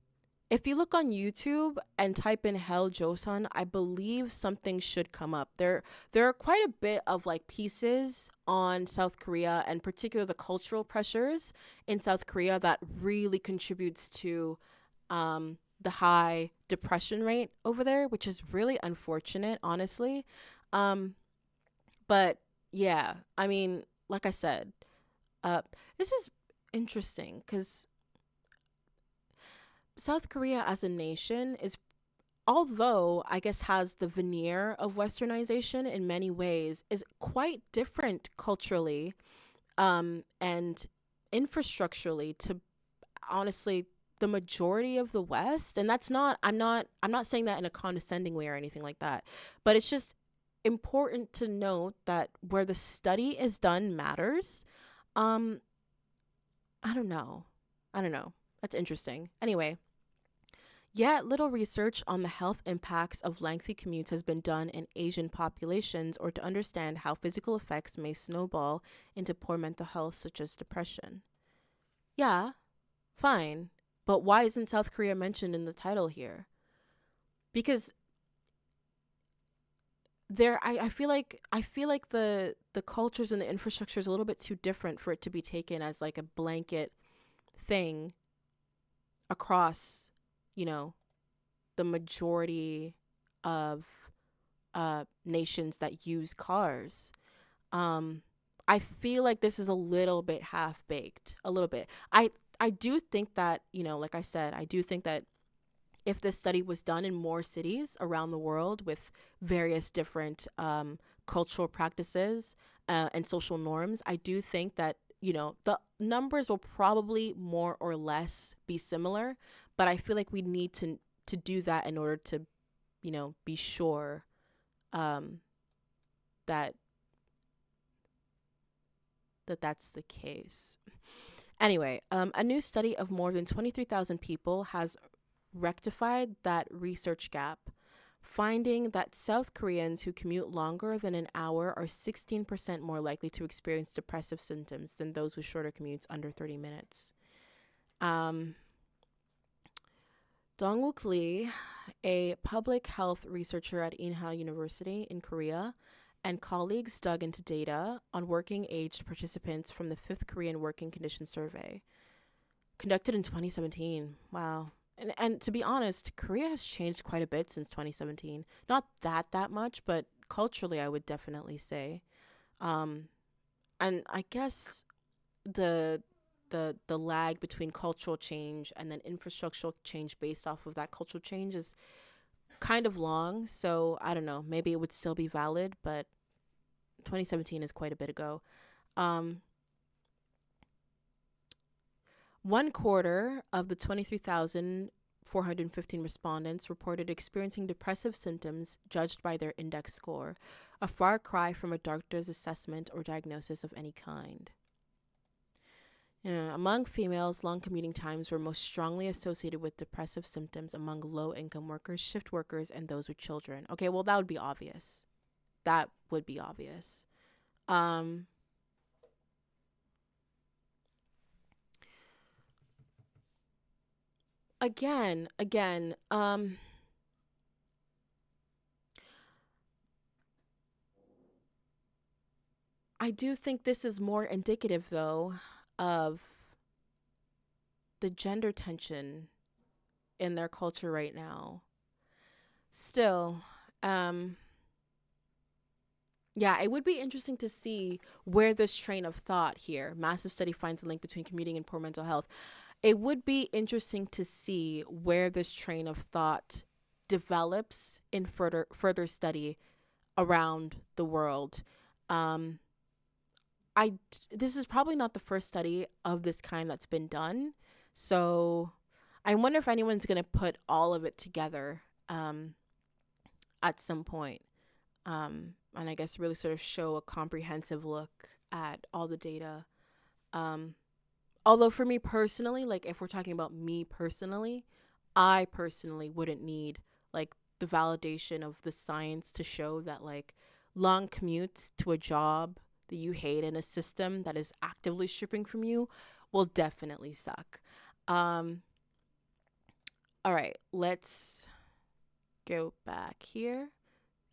if you look on YouTube and type in Hell Joseon, I believe something should come up. There are quite a bit of like pieces on South Korea, and particularly the cultural pressures in South Korea, that really contributes to the high depression rate over there, which is really unfortunate, honestly. Um, but yeah, I mean, like I said, uh, this is interesting because South Korea as a nation is, although I guess has the veneer of westernization in many ways, is quite different culturally and infrastructurally to, honestly, the majority of the West. And that's not, I'm not saying that in a condescending way or anything like that, but it's just important to note that where the study is done matters. um I don't know. I don't know. That's interesting. Anyway, yet, little research on the health impacts of lengthy commutes has been done in Asian populations or to understand how physical effects may snowball into poor mental health, such as depression. Yeah, fine. But why isn't South Korea mentioned in the title here? Because I feel like the cultures and the infrastructure is a little bit too different for it to be taken as like a blanket thing across, you know, the majority of nations that use cars. Um, I feel like this is a little bit half baked, a little bit. I do think that, like I said, I do think that if this study was done in more cities around the world with various different cultural practices and social norms, I do think that, you know, the numbers will probably more or less be similar, but I feel like we need to do that in order to, you know, be sure that that's the case. Anyway, a new study of more than 23,000 people has rectified that research gap, finding that South Koreans who commute longer than an hour are 16% more likely to experience depressive symptoms than those with shorter commutes under 30 minutes. Dong-wook Lee, a public health researcher at Inha University in Korea, and colleagues dug into data on working-aged participants from the 5th Korean Working Conditions Survey, conducted in 2017. Wow. And to be honest, Korea has changed quite a bit since 2017. Not that much, but culturally, I would definitely say. And I guess the lag between cultural change and then infrastructural change based off of that cultural change is kind of long. So I don't know, maybe it would still be valid, but 2017 is quite a bit ago. 1/4 of the 23,415 respondents reported experiencing depressive symptoms judged by their index score, a far cry from a doctor's assessment or diagnosis of any kind. Among females, long commuting times were most strongly associated with depressive symptoms among low-income workers, shift workers, and those with children. Okay, well, that would be obvious. That would be obvious. Again, I do think this is more indicative, though, of the gender tension in their culture right now. Still, yeah, it would be interesting to see where this train of thought here, massive study finds a link between commuting and poor mental health. It would be interesting to see where this train of thought develops in further study around the world. This is probably not the first study of this kind that's been done, so I wonder if anyone's gonna put all of it together at some point, and I guess really sort of show a comprehensive look at all the data. Although for me personally, like if we're talking about me personally, I personally wouldn't need like the validation of the science to show that like long commutes to a job that you hate in a system that is actively stripping from you will definitely suck. All right, let's go back here.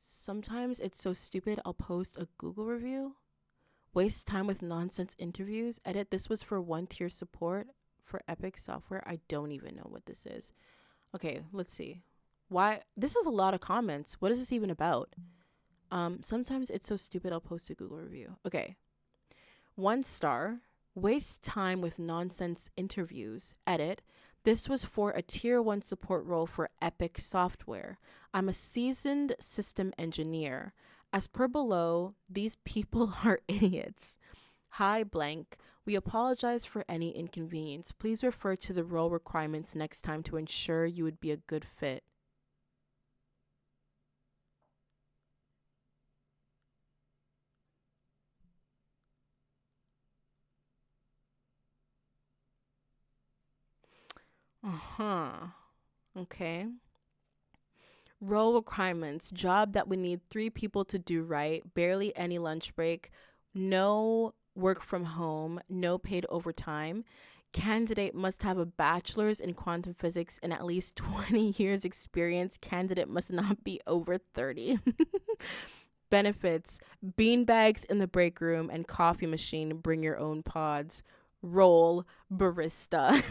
Sometimes it's so stupid, I'll post a Google review. Waste time with nonsense interviews. Edit, this was for 1-tier support for Epic software. I don't even know what this is. Okay, let's see. Why? This is a lot of comments. What is this even about? Sometimes it's so stupid, I'll post a Google review. Okay. 1 star. Waste time with nonsense interviews. Edit. This was for a tier 1 support role for Epic software. I'm a seasoned system engineer. As per below, these people are idiots. Hi, blank. We apologize for any inconvenience. Please refer to the role requirements next time to ensure you would be a good fit. Okay. Role requirements. Job that would need 3 people to do right. Barely any lunch break. No work from home. No paid overtime. Candidate must have a bachelor's in quantum physics and at least 20 years experience. Candidate must not be over 30. Benefits. Beanbags in the break room and coffee machine. Bring your own pods. Role barista.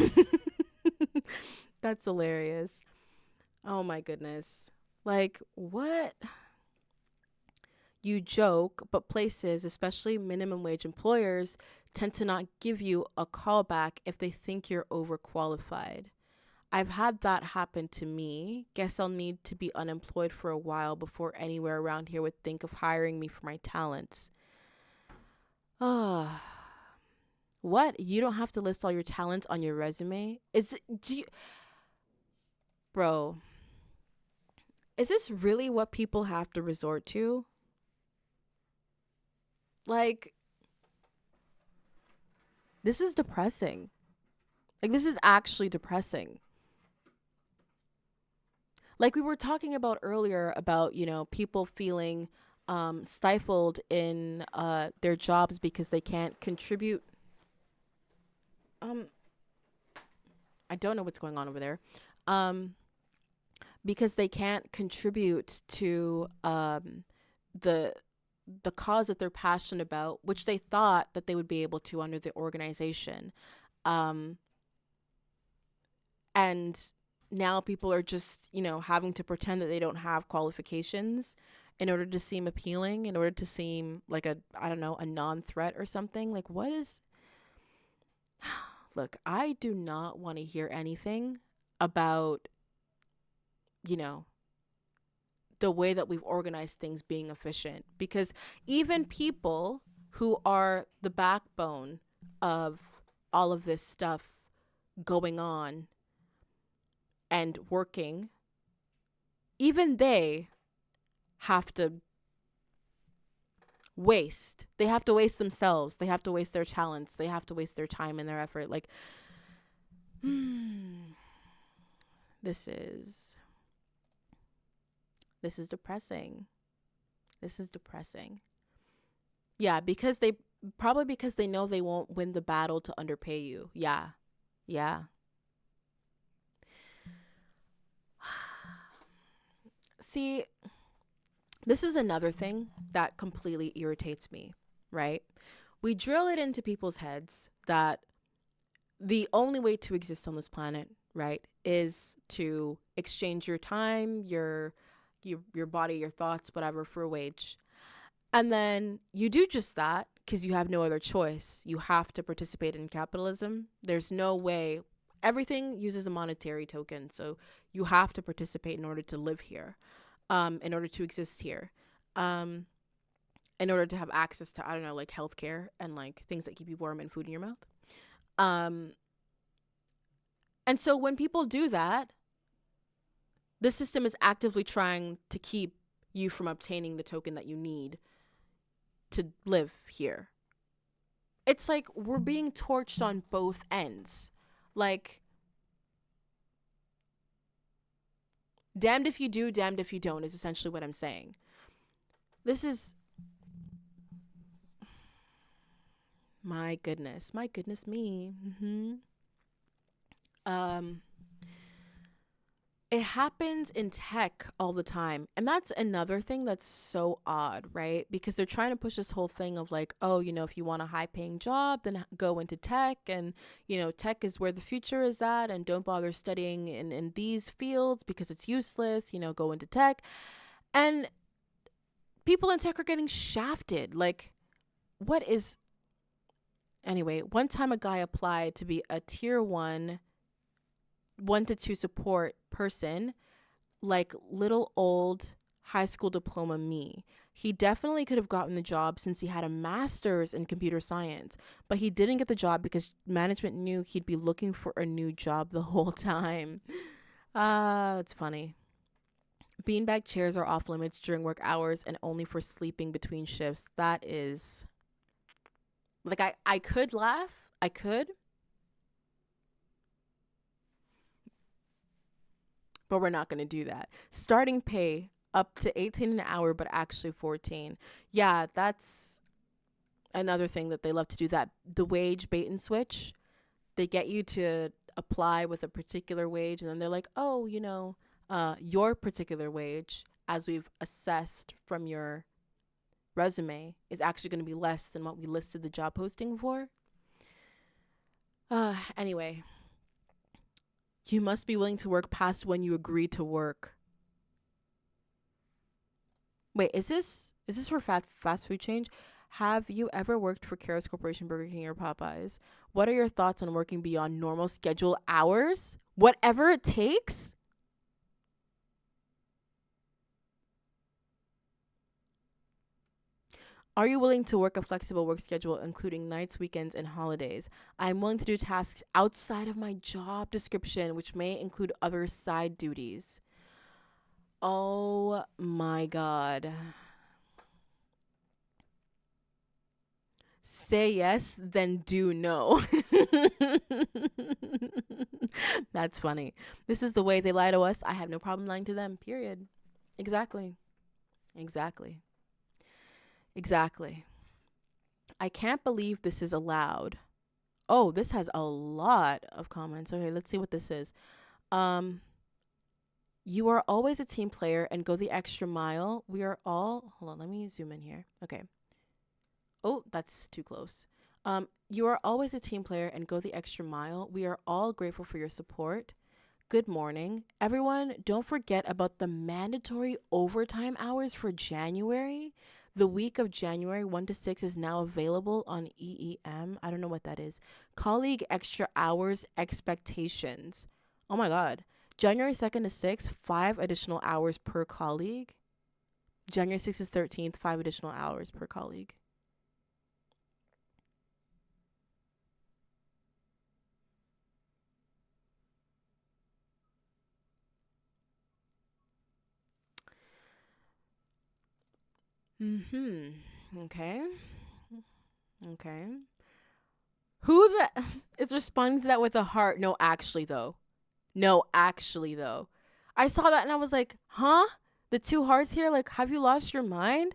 That's hilarious. Oh my goodness. Like, what? You joke, but places, especially minimum wage employers, tend to not give you a callback if they think you're overqualified. I've had that happen to me. Guess I'll need to be unemployed for a while before anywhere around here would think of hiring me for my talents. What? You don't have to list all your talents on your resume? Bro, is this really what people have to resort to? Like, this is depressing. Like, this is actually depressing. Like we were talking about earlier about, people feeling stifled in their jobs because they can't contribute. I don't know what's going on over there. Because they can't contribute to the cause that they're passionate about, which they thought that they would be able to under the organization. And now people are just, having to pretend that they don't have qualifications in order to seem appealing, in order to seem like a non-threat or something. Like, what is... Look, I do not want to hear anything about, the way that we've organized things being efficient, because even people who are the backbone of all of this stuff going on and working, even they have to waste. They have to waste themselves. They have to waste their talents. They have to waste their time and their effort. Like, this is depressing. This is depressing. Yeah, because they know they won't win the battle to underpay you. Yeah. See, this is another thing that completely irritates me, right? We drill it into people's heads that the only way to exist on this planet, right, is to exchange your time, your body, your thoughts, whatever, for a wage. And then you do just that because you have no other choice. You have to participate in capitalism. There's no way. Everything uses a monetary token, so you have to participate in order to live here, in order to exist here, in order to have access to, like healthcare and like things that keep you warm and food in your mouth. And so when people do that, the system is actively trying to keep you from obtaining the token that you need to live here. It's like we're being torched on both ends. Like, damned if you do, damned if you don't is essentially what I'm saying. This is... My goodness me. It happens in tech all the time. And that's another thing that's so odd, right? Because they're trying to push this whole thing of like, oh, if you want a high paying job, then go into tech. And, tech is where the future is at. And don't bother studying in these fields because it's useless. Go into tech. And people in tech are getting shafted. Like, what is... Anyway, one time a guy applied to be a tier 1 to 2 support person, like little old high school diploma me. He definitely could have gotten the job since he had a master's in computer science, but he didn't get the job because management knew he'd be looking for a new job the whole time. That's funny. Beanbag chairs are off limits during work hours and only for sleeping between shifts. That is... Like, I could laugh. I could. But we're not going to do that. Starting pay up to 18 an hour, but actually 14. Yeah, that's another thing that they love to do, that the wage bait and switch. They get you to apply with a particular wage, and then they're like, oh, your particular wage, as we've assessed from your resume, is actually going to be less than what we listed the job posting for. Anyway, you must be willing to work past when you agree to work. Wait, is this for fast food change? Have you ever worked for Kara's Corporation, Burger King, or Popeyes? What are your thoughts on working beyond normal schedule hours? Whatever it takes? Are you willing to work a flexible work schedule, including nights, weekends, and holidays? I'm willing to do tasks outside of my job description, which may include other side duties. Oh my God. Say yes, then do no. That's funny. This is the way they lie to us. I have no problem lying to them, period. Exactly. Exactly. Exactly. I can't believe this is allowed. Oh, this has a lot of comments. Okay, let's see what this is. You are always a team player and go the extra mile. We are all, hold on, let me zoom in here. Okay. Oh, that's too close. You are always a team player and go the extra mile. We are all grateful for your support. Good morning. Everyone, don't forget about the mandatory overtime hours for January. The week of January 1 to 6 is now available on EEM. I don't know what that is. Colleague extra hours expectations. Oh my God. January 2nd to 6th, 5 additional hours per colleague. January 6th to 13th, 5 additional hours per colleague. Okay. Okay. Who the is responding to that with a heart? No, actually though. No, actually though. I saw that and I was like, huh? The 2 hearts here? Like, have you lost your mind?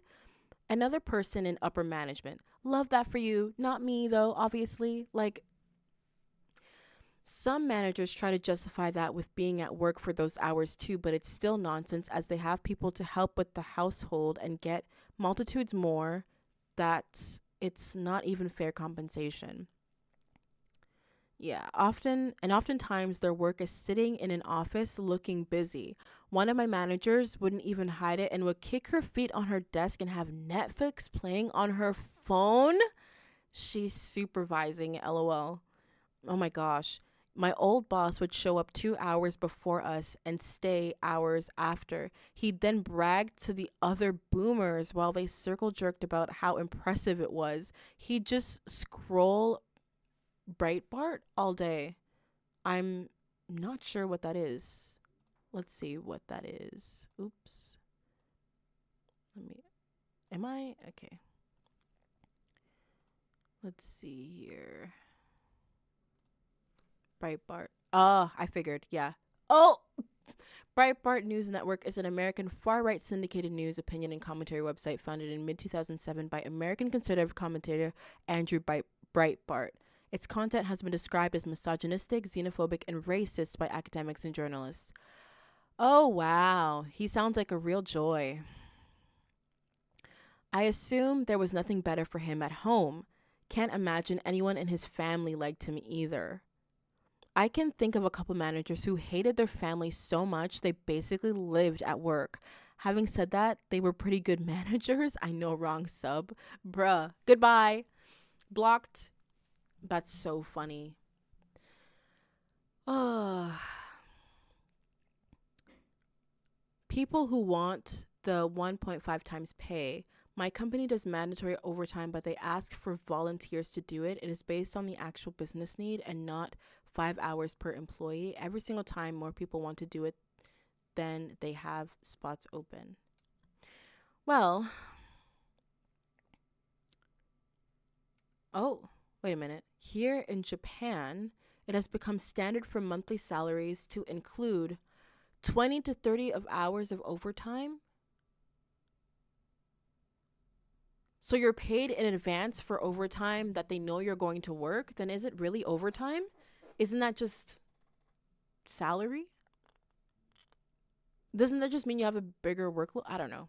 Another person in upper management. Love that for you. Not me though, obviously. Like, some managers try to justify that with being at work for those hours too, but it's still nonsense as they have people to help with the household and get multitudes more. That it's not even fair compensation. Yeah, oftentimes their work is sitting in an office looking busy. One of my managers wouldn't even hide it and would kick her feet on her desk and have Netflix playing on her phone. She's supervising, LOL. Oh my gosh. My old boss would show up 2 hours before us and stay hours after. He'd then brag to the other boomers while they circle jerked about how impressive it was. He'd just scroll Breitbart all day. I'm not sure what that is. Let's see what that is. Oops. Am I? Okay. Let's see here. Breitbart. Oh, I figured. Yeah. Oh, Breitbart News Network is an American far-right syndicated news, opinion, and commentary website founded in mid-2007 by American conservative commentator Andrew Breitbart. Its content has been described as misogynistic, xenophobic, and racist by academics and journalists. Oh, wow. He sounds like a real joy. I assume there was nothing better for him at home. Can't imagine anyone in his family liked him either. I can think of a couple managers who hated their family so much they basically lived at work. Having said that, they were pretty good managers. I know, wrong sub. Bruh. Goodbye. Blocked. That's so funny. People who want the 1.5 times pay. My company does mandatory overtime, but they ask for volunteers to do it. It is based on the actual business need and not 5 hours per employee. Every single time more people want to do it, then they have spots open. Well, oh, wait a minute. Here in Japan, it has become standard for monthly salaries to include 20 to 30 of hours of overtime. So you're paid in advance for overtime that they know you're going to work, then is it really overtime? Isn't that just salary? Doesn't that just mean you have a bigger workload? I don't know.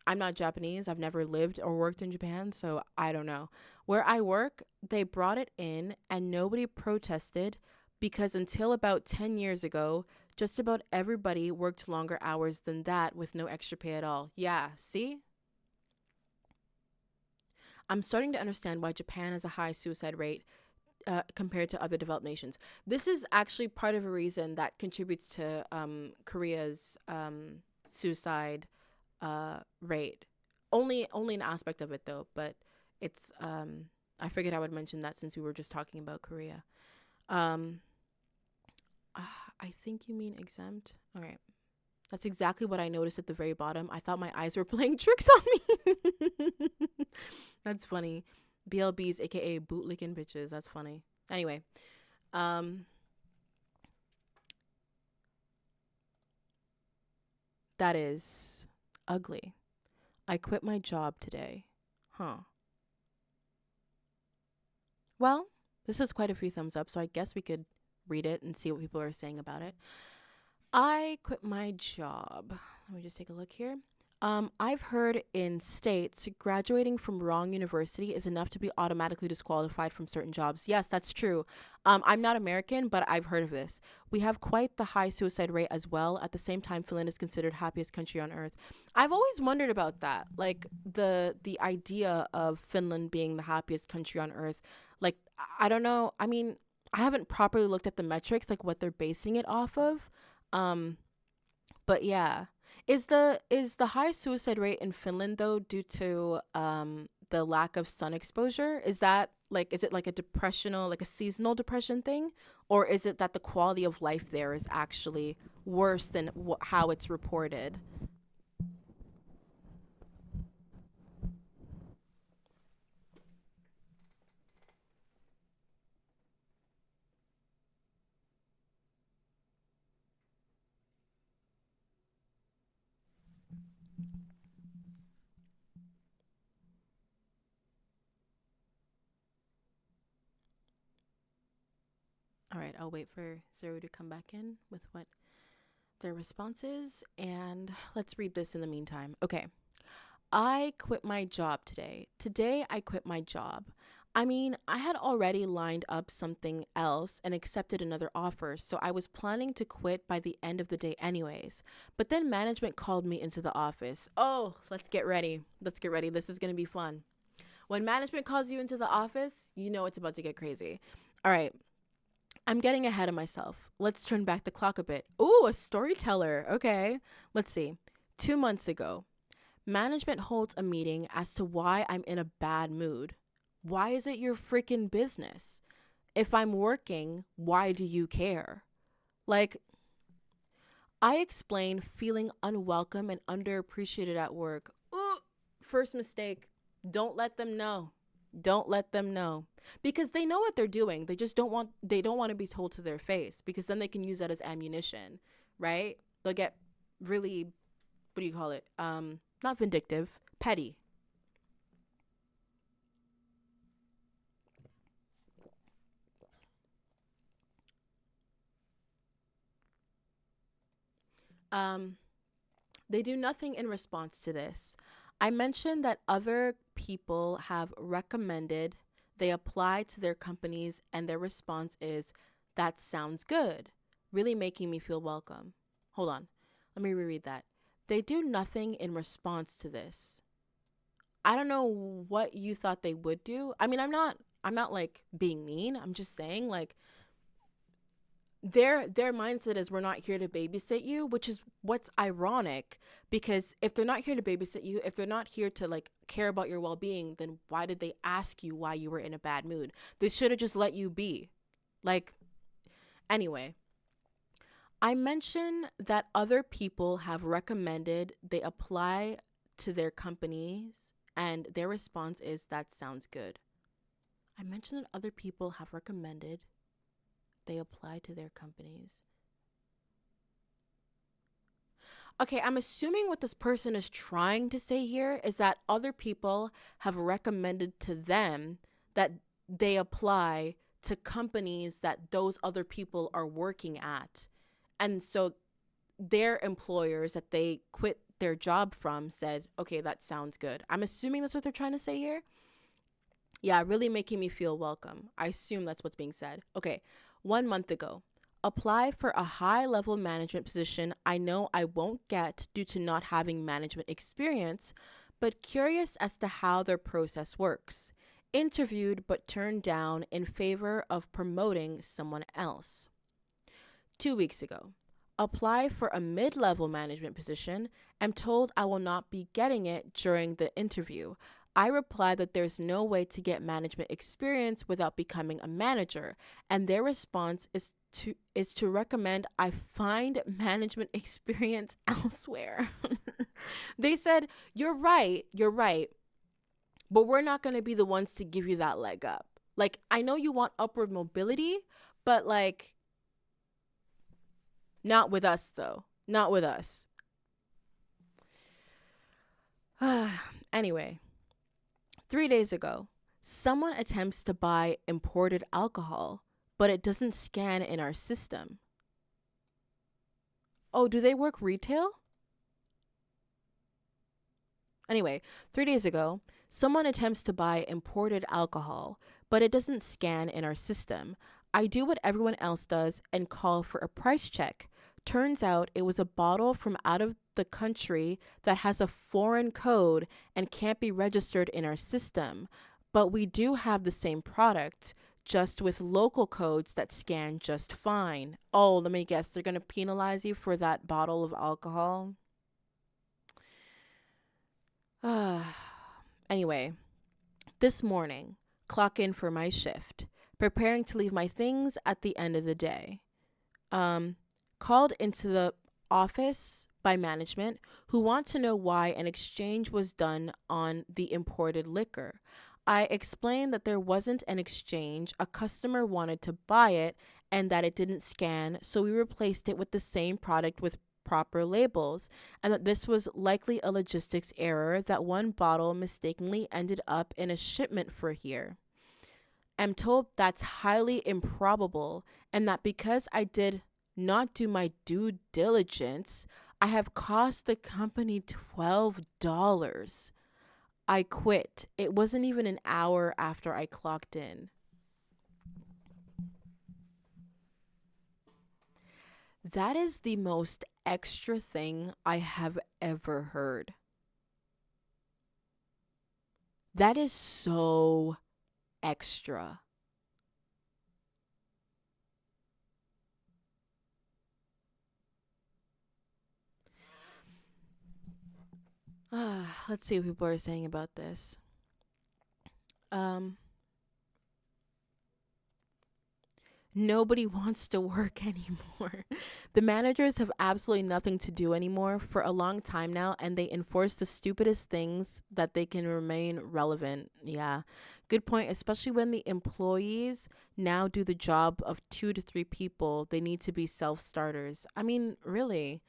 I'm not Japanese. I've never lived or worked in Japan, so I don't know. Where I work, they brought it in and nobody protested because until about 10 years ago, just about everybody worked longer hours than that with no extra pay at all. Yeah, see? I'm starting to understand why Japan has a high suicide rate. compared to other developed nations. This is actually part of a reason that contributes to Korea's suicide rate. Only an aspect of it though, but it's I figured I would mention that since we were just talking about Korea. I think you mean exempt. All right. That's exactly what I noticed at the very bottom. I thought my eyes were playing tricks on me. That's funny. BLBs, aka bootlicking bitches. That's funny. Anyway, that is ugly. I quit my job today. Huh. Well, this is quite a few thumbs up, so I guess we could read it and see what people are saying about it. I quit my job. Let me just take a look here. I've heard in states graduating from wrong university is enough to be automatically disqualified from certain jobs. Yes, that's true. I'm not American, but I've heard of this. We have quite the high suicide rate as well. At the same time, Finland is considered happiest country on earth. I've always wondered about that, like the idea of Finland being the happiest country on earth. Like, I don't know. I mean, I haven't properly looked at the metrics, like what they're basing it off of. But yeah. Is the high suicide rate in Finland though due to the lack of sun exposure? Is it like a depressional, like a seasonal depression thing, or is it that the quality of life there is actually worse than how it's reported? All right, I'll wait for Zero to come back in with what their response is, and let's read this in the meantime. Okay. I quit my job today. Today, I quit my job. I mean, I had already lined up something else and accepted another offer, so I was planning to quit by the end of the day, anyways. But then management called me into the office. Oh, let's get ready. Let's get ready. This is going to be fun. When management calls you into the office, you know it's about to get crazy. All right. I'm getting ahead of myself. Let's turn back the clock a bit. Ooh, a storyteller. Okay. Let's see. 2 months ago, management holds a meeting as to why I'm in a bad mood. Why is it your freaking business? If I'm working, why do you care? Like, I explain feeling unwelcome and underappreciated at work. Ooh, first mistake. Don't let them know. Don't let them know. Because they know what they're doing. They don't want to be told to their face, because then they can use that as ammunition, right? They'll get really, what do you call it? Not vindictive, petty. They do nothing in response to this. I mentioned that other people have recommended they apply to their companies, and their response is, that sounds good, really making me feel welcome. Hold on. Let me reread that. They do nothing in response to this. I don't know what you thought they would do. I mean, I'm not like being mean. I'm just saying, like, their mindset is, we're not here to babysit you, which is what's ironic, because if they're not here to babysit you, if they're not here to like care about your well-being, then why did they ask you why you were in a bad mood? They should have just let you be. Like, anyway, I mentioned that other people have recommended they apply to their companies, and their response is, that sounds good. I mentioned that other people have recommended they apply to their companies. Okay, I'm assuming what this person is trying to say here is that other people have recommended to them that they apply to companies that those other people are working at. And so their employers that they quit their job from said, okay, that sounds good. I'm assuming that's what they're trying to say here. Yeah, really making me feel welcome. I assume that's what's being said. Okay. 1 month ago, apply for a high-level management position I know I won't get due to not having management experience, but curious as to how their process works. interviewed but turned down in favor of promoting someone else. 2 weeks ago, apply for a mid-level management position. Am told I will not be getting it during the interview. I reply that there's no way to get management experience without becoming a manager, and their response is to recommend I find management experience elsewhere. They said, you're right, but we're not going to be the ones to give you that leg up. Like, I know you want upward mobility, but like, not with us though. Not with us. Anyway, 3 days ago, someone attempts to buy imported alcohol, but it doesn't scan in our system. Oh, do they work retail? Anyway, 3 days ago, someone attempts to buy imported alcohol, but it doesn't scan in our system. I do what everyone else does and call for a price check. Turns out it was a bottle from out of the country that has a foreign code and can't be registered in our system. But we do have the same product, just with local codes that scan just fine. Oh, let me guess, they're going to penalize you for that bottle of alcohol? Anyway, this morning, clock in for my shift, preparing to leave my things at the end of the day. Called into the office by management who want to know why an exchange was done on the imported liquor. I explained that there wasn't an exchange, a customer wanted to buy it and that it didn't scan, so we replaced it with the same product with proper labels, and that this was likely a logistics error, that one bottle mistakenly ended up in a shipment for here. I'm told that's highly improbable, and that because I did not do my due diligence, I have cost the company $12. I quit. It wasn't even an hour after I clocked in. That is the most extra thing I have ever heard. That is so extra. Let's see what people are saying about this. Nobody wants to work anymore. The managers have absolutely nothing to do anymore for a long time now, and they enforce the stupidest things that they can remain relevant. Yeah, good point, especially when the employees now do the job of 2 to 3 people. They need to be self-starters. I mean, really.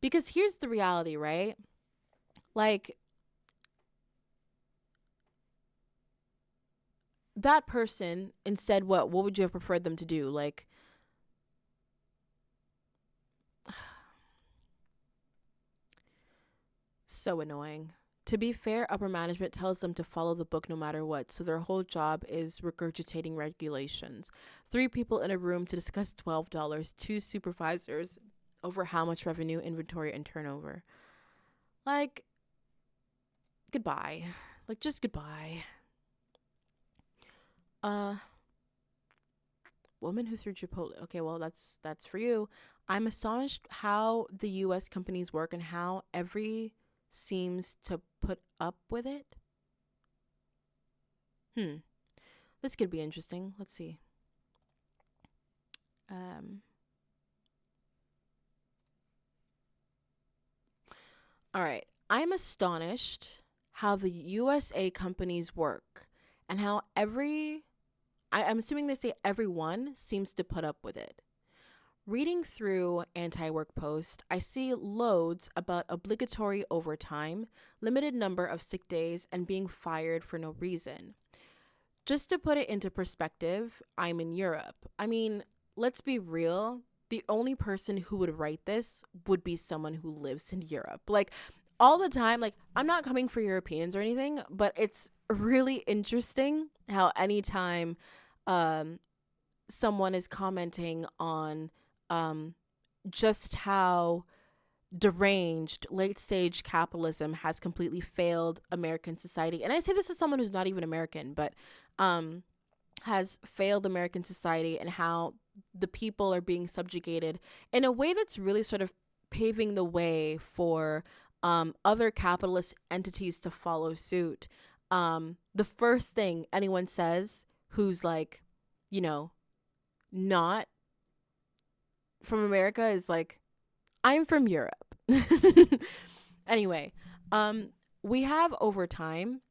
Because here's the reality, right? Like, that person, instead, what would you have preferred them to do? Like, so annoying. To be fair, upper management tells them to follow the book no matter what, so their whole job is regurgitating regulations. 3 people in a room to discuss $12, 2 supervisors over how much revenue, inventory, and turnover. Like, goodbye. Like, just goodbye. Woman who threw Chipotle. Okay, well, that's for you. I'm astonished how the U.S. companies work and how every seems to put up with it. This could be interesting. Let's see. All right. I'm astonished how the USA companies work and how I'm assuming they say everyone seems to put up with it. Reading through anti-work posts, I see loads about obligatory overtime, limited number of sick days, and being fired for no reason. Just to put it into perspective, I'm in Europe. I mean, let's be real. The only person who would write this would be someone who lives in Europe. Like, all the time, like, I'm not coming for Europeans or anything, but it's really interesting how anytime someone is commenting on just how deranged late stage capitalism has completely failed American society. And I say this as someone who's not even American, but has failed American society, and how the people are being subjugated in a way that's really sort of paving the way for other capitalist entities to follow suit. The first thing anyone says who's like, you know, not from America is like, I'm from Europe. Anyway, we have overtime.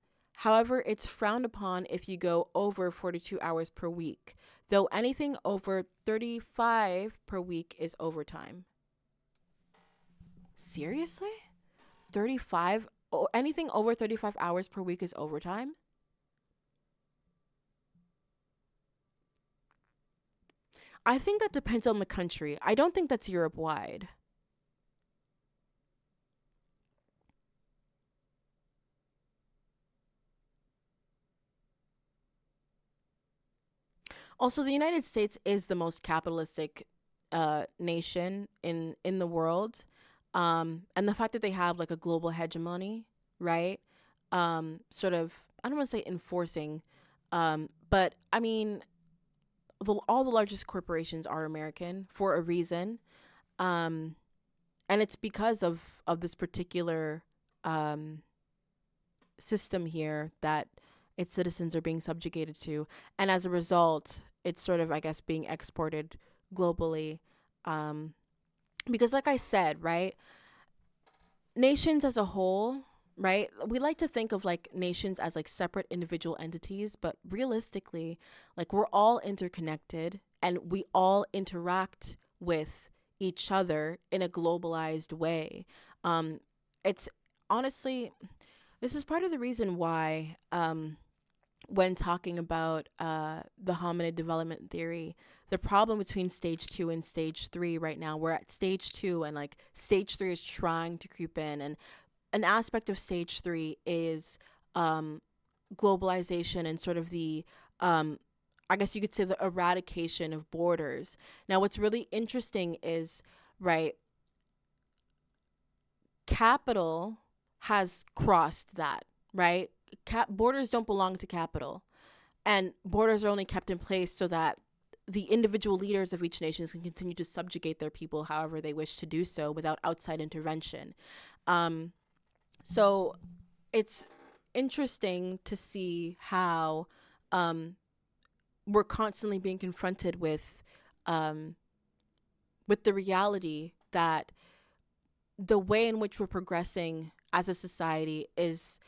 However, it's frowned upon if you go over 42 hours per week, though anything over 35 per week is overtime. Seriously? 35? Oh, anything over 35 hours per week is overtime? I think that depends on the country. I don't think that's Europe wide. Also, the United States is the most capitalistic nation in the world, and the fact that they have like a global hegemony, right? Sort of, I don't want to say enforcing, but I mean, all the largest corporations are American for a reason, and it's because of this particular system here that its citizens are being subjugated to, and as a result, it's sort of, I guess, being exported globally. Because, like I said, right, nations as a whole, right, we like to think of like nations as like separate individual entities, but realistically, like, we're all interconnected and we all interact with each other in a globalized way. It's honestly, this is part of the reason why, when talking about the hominid development theory, the problem between stage 2 and stage 3 right now, we're at stage 2, and like stage 3 is trying to creep in, and an aspect of stage 3 is globalization and sort of the I guess you could say the eradication of borders. Now, what's really interesting is, right, capital has crossed that, right? Borders don't belong to capital, and borders are only kept in place so that the individual leaders of each nation can continue to subjugate their people however they wish to do so without outside intervention. So it's interesting to see how we're constantly being confronted with the reality that the way in which we're progressing as a society is,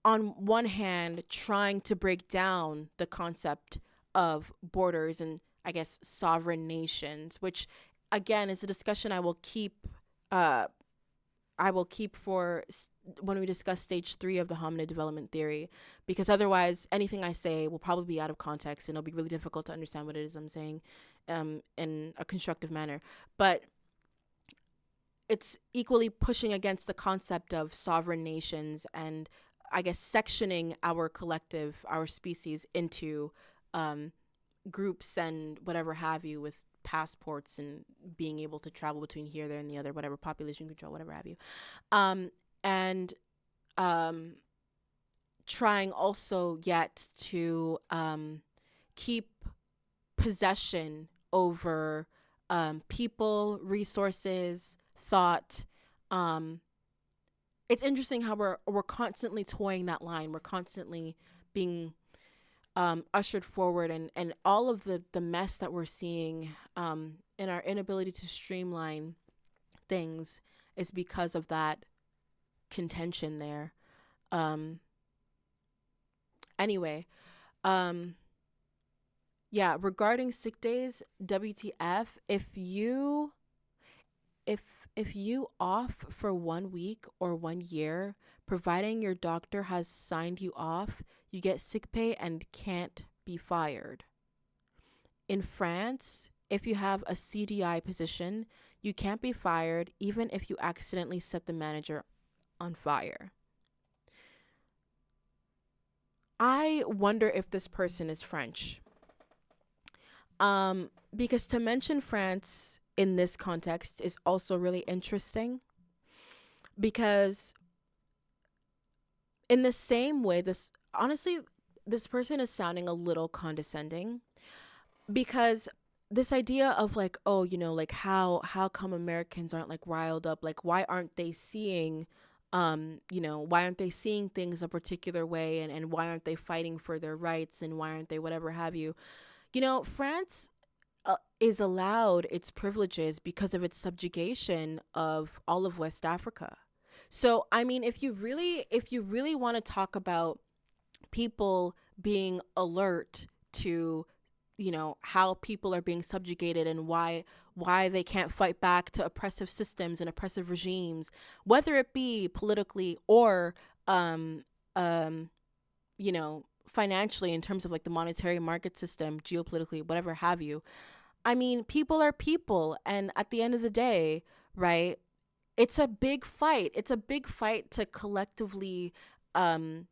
on one hand, trying to break down the concept of borders and, I guess, sovereign nations, which again is a discussion I will keep for when we discuss stage 3 of the hominid development theory, because otherwise anything I say will probably be out of context and it'll be really difficult to understand what it is I'm saying in a constructive manner. But it's equally pushing against the concept of sovereign nations and, I guess, sectioning our collective, our species into groups and whatever have you, with passports and being able to travel between here, there, and the other, whatever, population control, whatever have you. And trying also yet to keep possession over people, resources, thought. It's interesting how we're constantly toying that line. We're constantly being ushered forward, and all of the mess that we're seeing in our inability to streamline things is because of that contention there. Anyway, yeah, regarding sick days, WTF, if you off for 1 week or 1 year, providing your doctor has signed you off, you get sick pay and can't be fired. In France, if you have a CDI position, you can't be fired even if you accidentally set the manager on fire. I wonder if this person is French. Because to mention France in this context is also really interesting, because in the same way, this person is sounding a little condescending, because this idea of like, oh, like how come Americans aren't like riled up? Like, why aren't they seeing, why aren't they seeing things a particular way, and why aren't they fighting for their rights, and why aren't they whatever have you? France is allowed its privileges because of its subjugation of all of West Africa. So, I mean, if you really want to talk about people being alert to, how people are being subjugated, and why they can't fight back to oppressive systems and oppressive regimes, whether it be politically or financially, in terms of like the monetary market system, geopolitically, whatever have you. I mean, people are people, and at the end of the day, right, it's a big fight. It's a big fight to collectively get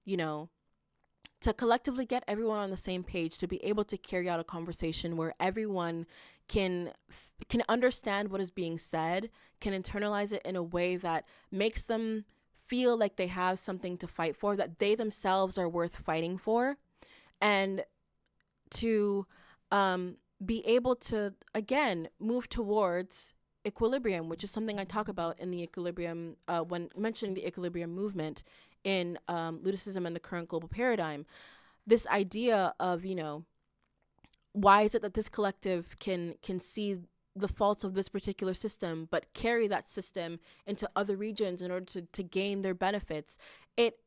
everyone on the same page, to be able to carry out a conversation where everyone can understand what is being said, can internalize it in a way that makes them feel like they have something to fight for, that they themselves are worth fighting for, and to be able to, again, move towards equilibrium, which is something I talk about in the equilibrium, when mentioning the equilibrium movement in Ludicism and the Current Global Paradigm. This idea of, why is it that this collective can see the faults of this particular system, but carry that system into other regions in order to gain their benefits? It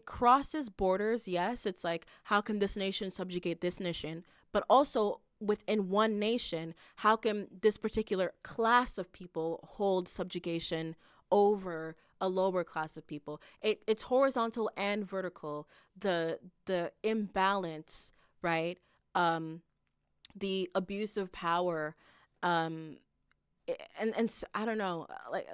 crosses borders, yes. It's like, how can this nation subjugate this nation? But also within one nation, how can this particular class of people hold subjugation over a lower class of people? It's horizontal and vertical. The imbalance, right? The abuse of power, and I don't know, like,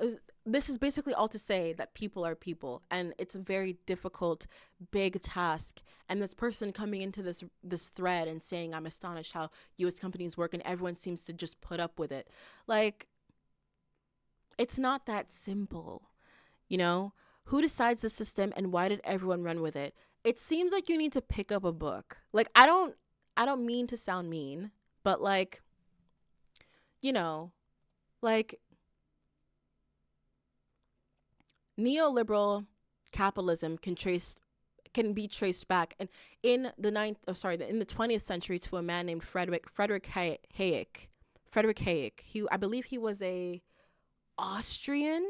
this is basically all to say that people are people, and it's a very difficult, big task. And this person coming into this thread and saying, I'm astonished how U.S. companies work, and everyone seems to just put up with it. Like, it's not that simple, Who decides the system, and why did everyone run with it? It seems like you need to pick up a book. Like, I don't mean to sound mean, but like, like, neoliberal capitalism can be traced back, and in the 20th century, to a man named Frederick Hayek. I believe he was a Austrian.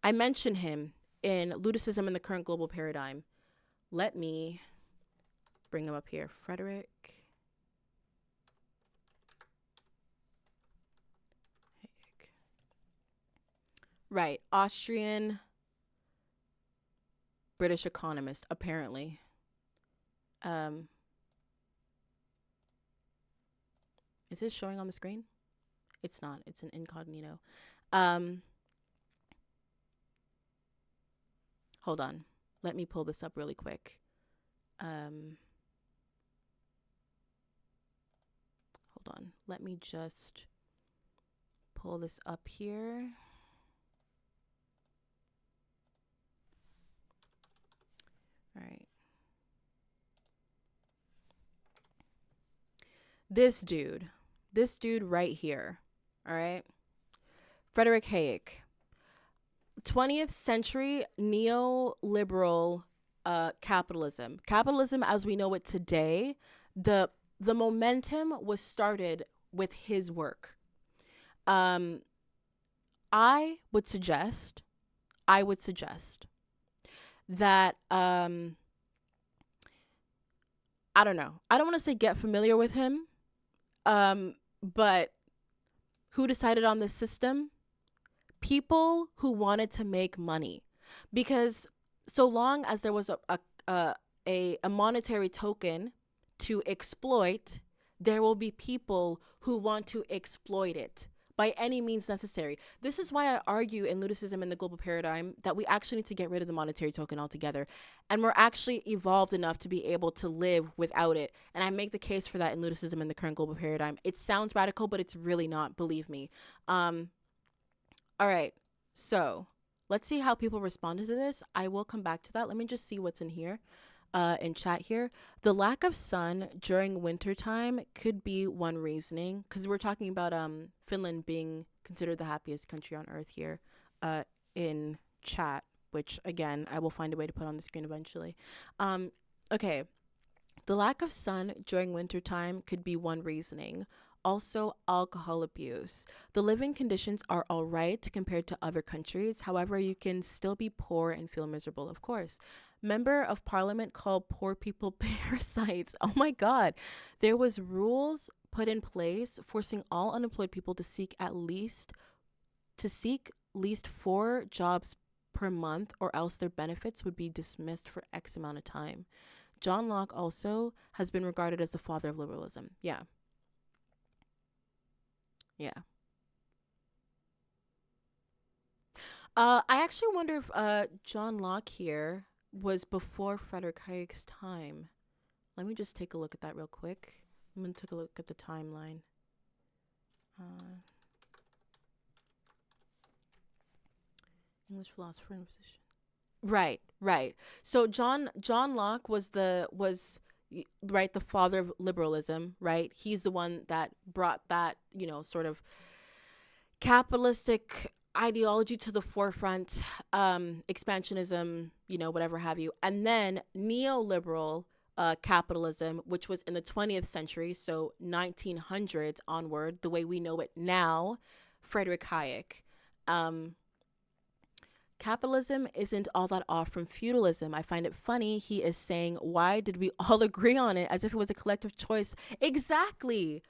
I mention him in Ludicism and the Current Global Paradigm. Let me bring him up here. Frederick Hayek. Right. Austrian British economist, apparently. Is it showing on the screen? It's not. It's an incognito. Hold on. Let me pull this up really quick. Hold on. Let me just pull this up here. All right. This dude right here. All right. Frederick Hayek. 20th century neoliberal capitalism as we know it today. The momentum was started with his work. I would suggest that I don't know. I don't want to say get familiar with him, but who decided on this system? People who wanted to make money, because so long as there was a monetary token to exploit, there will be people who want to exploit it by any means necessary. This is why I argue in Ludicism and the Global Paradigm that we actually need to get rid of the monetary token altogether. And we're actually evolved enough to be able to live without it. And I make the case for that in Ludicism and the current Global Paradigm. It sounds radical, but it's really not, believe me. All right, so let's see how people responded to this. I will come back to that. Let me just see what's in here. In chat here, the lack of sun during wintertime could be one reasoning, because we're talking about Finland being considered the happiest country on earth here in chat, which again I will find a way to put on the screen eventually. Okay, the lack of sun during wintertime could be one reasoning. Also, alcohol abuse. The living conditions are all right compared to other countries. However, you can still be poor and feel miserable, of course. Member of Parliament called poor people parasites. Oh my God. There was rules put in place forcing all unemployed people to seek at least 4 jobs per month, or else their benefits would be dismissed for X amount of time. John Locke also has been regarded as the father of liberalism. Yeah. Yeah. I actually wonder if John Locke here was before Frederick Hayek's time. Let me just take a look at that real quick. I'm going to take a look at the timeline. English philosopher and physician. Right. So John Locke was the father of liberalism, right? He's the one that brought that, sort of capitalistic ideology to the forefront, expansionism, whatever have you. And then neoliberal capitalism, which was in the 20th century, so 1900s onward, the way we know it now, Frederick Hayek. Capitalism isn't all that off from feudalism. I find it funny he is saying, why did we all agree on it, as if it was a collective choice? Exactly.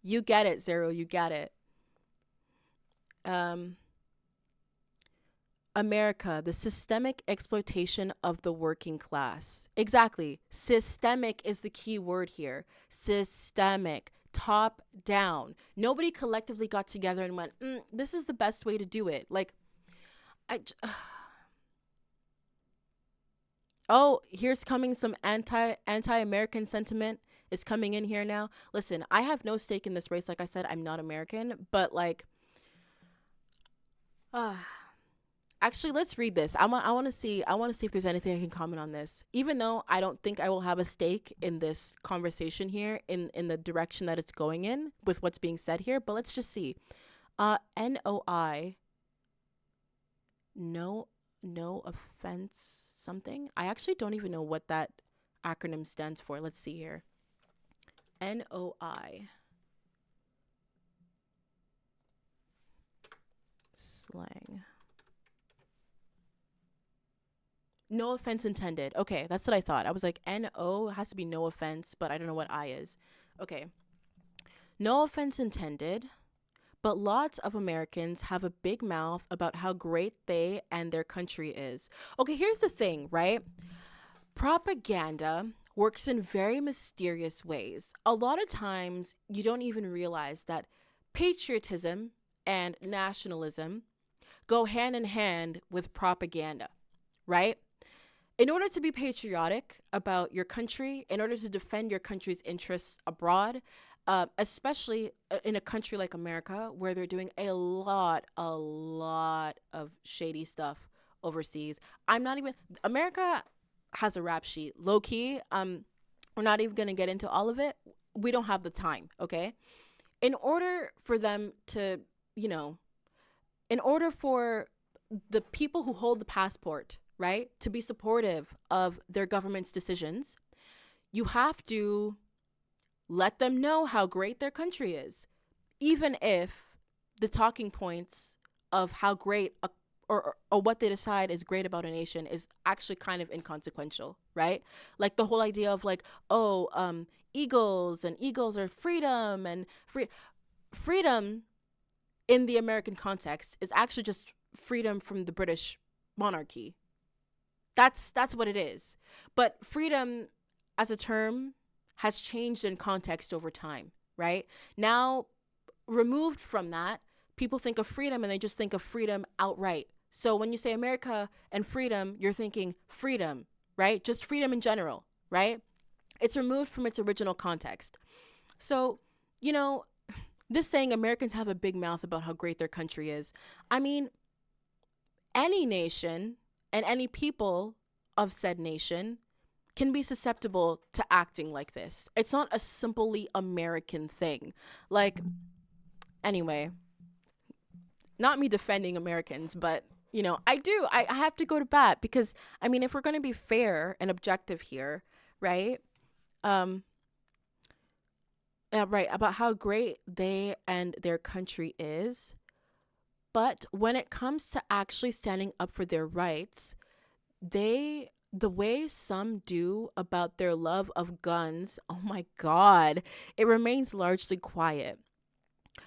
You get it, Zero, you get it. America, the systemic exploitation of the working class. Exactly. Systemic is the key word here. Systemic. Top down. Nobody collectively got together and went, this is the best way to do it. Like, oh, here's coming some anti-American sentiment is coming in here now. Listen, I have no stake in this race. Like I said, I'm not American, but like, actually, let's read this. I want to see if there's anything I can comment on this. Even though I don't think I will have a stake in this conversation here, in the direction that it's going in with what's being said here, but let's just see. NOI, no offense something. I actually don't even know what that acronym stands for. Let's see here. NOI. Slang. No offense intended. Okay, that's what I thought. I was like, N-O has to be no offense, but I don't know what I is. Okay. No offense intended, but lots of Americans have a big mouth about how great they and their country is. Okay, here's the thing, right? Propaganda works in very mysterious ways. A lot of times, you don't even realize that patriotism and nationalism go hand in hand with propaganda, right? In order to be patriotic about your country, in order to defend your country's interests abroad, especially in a country like America, where they're doing a lot of shady stuff overseas. America has a rap sheet, low key. We're not even going to get into all of it. We don't have the time, okay? In order for them to, in order for the people who hold the passport, right, to be supportive of their government's decisions, you have to let them know how great their country is, even if the talking points of how great or what they decide is great about a nation is actually kind of inconsequential, right? Like the whole idea of like, eagles are freedom, and freedom in the American context is actually just freedom from the British monarchy. That's what it is. But freedom as a term has changed in context over time, right? Now, removed from that, people think of freedom and they just think of freedom outright. So when you say America and freedom, you're thinking freedom, right? Just freedom in general, right? It's removed from its original context. So, you know, this saying Americans have a big mouth about how great their country is. I mean, any nation and any people of said nation can be susceptible to acting like this. It's not a simply American thing. Like, anyway, not me defending Americans, but I have to go to bat because, I mean, if we're going to be fair and objective here, right? Right, about how great they and their country is. But when it comes to actually standing up for their rights, the way some do about their love of guns, oh my God, it remains largely quiet.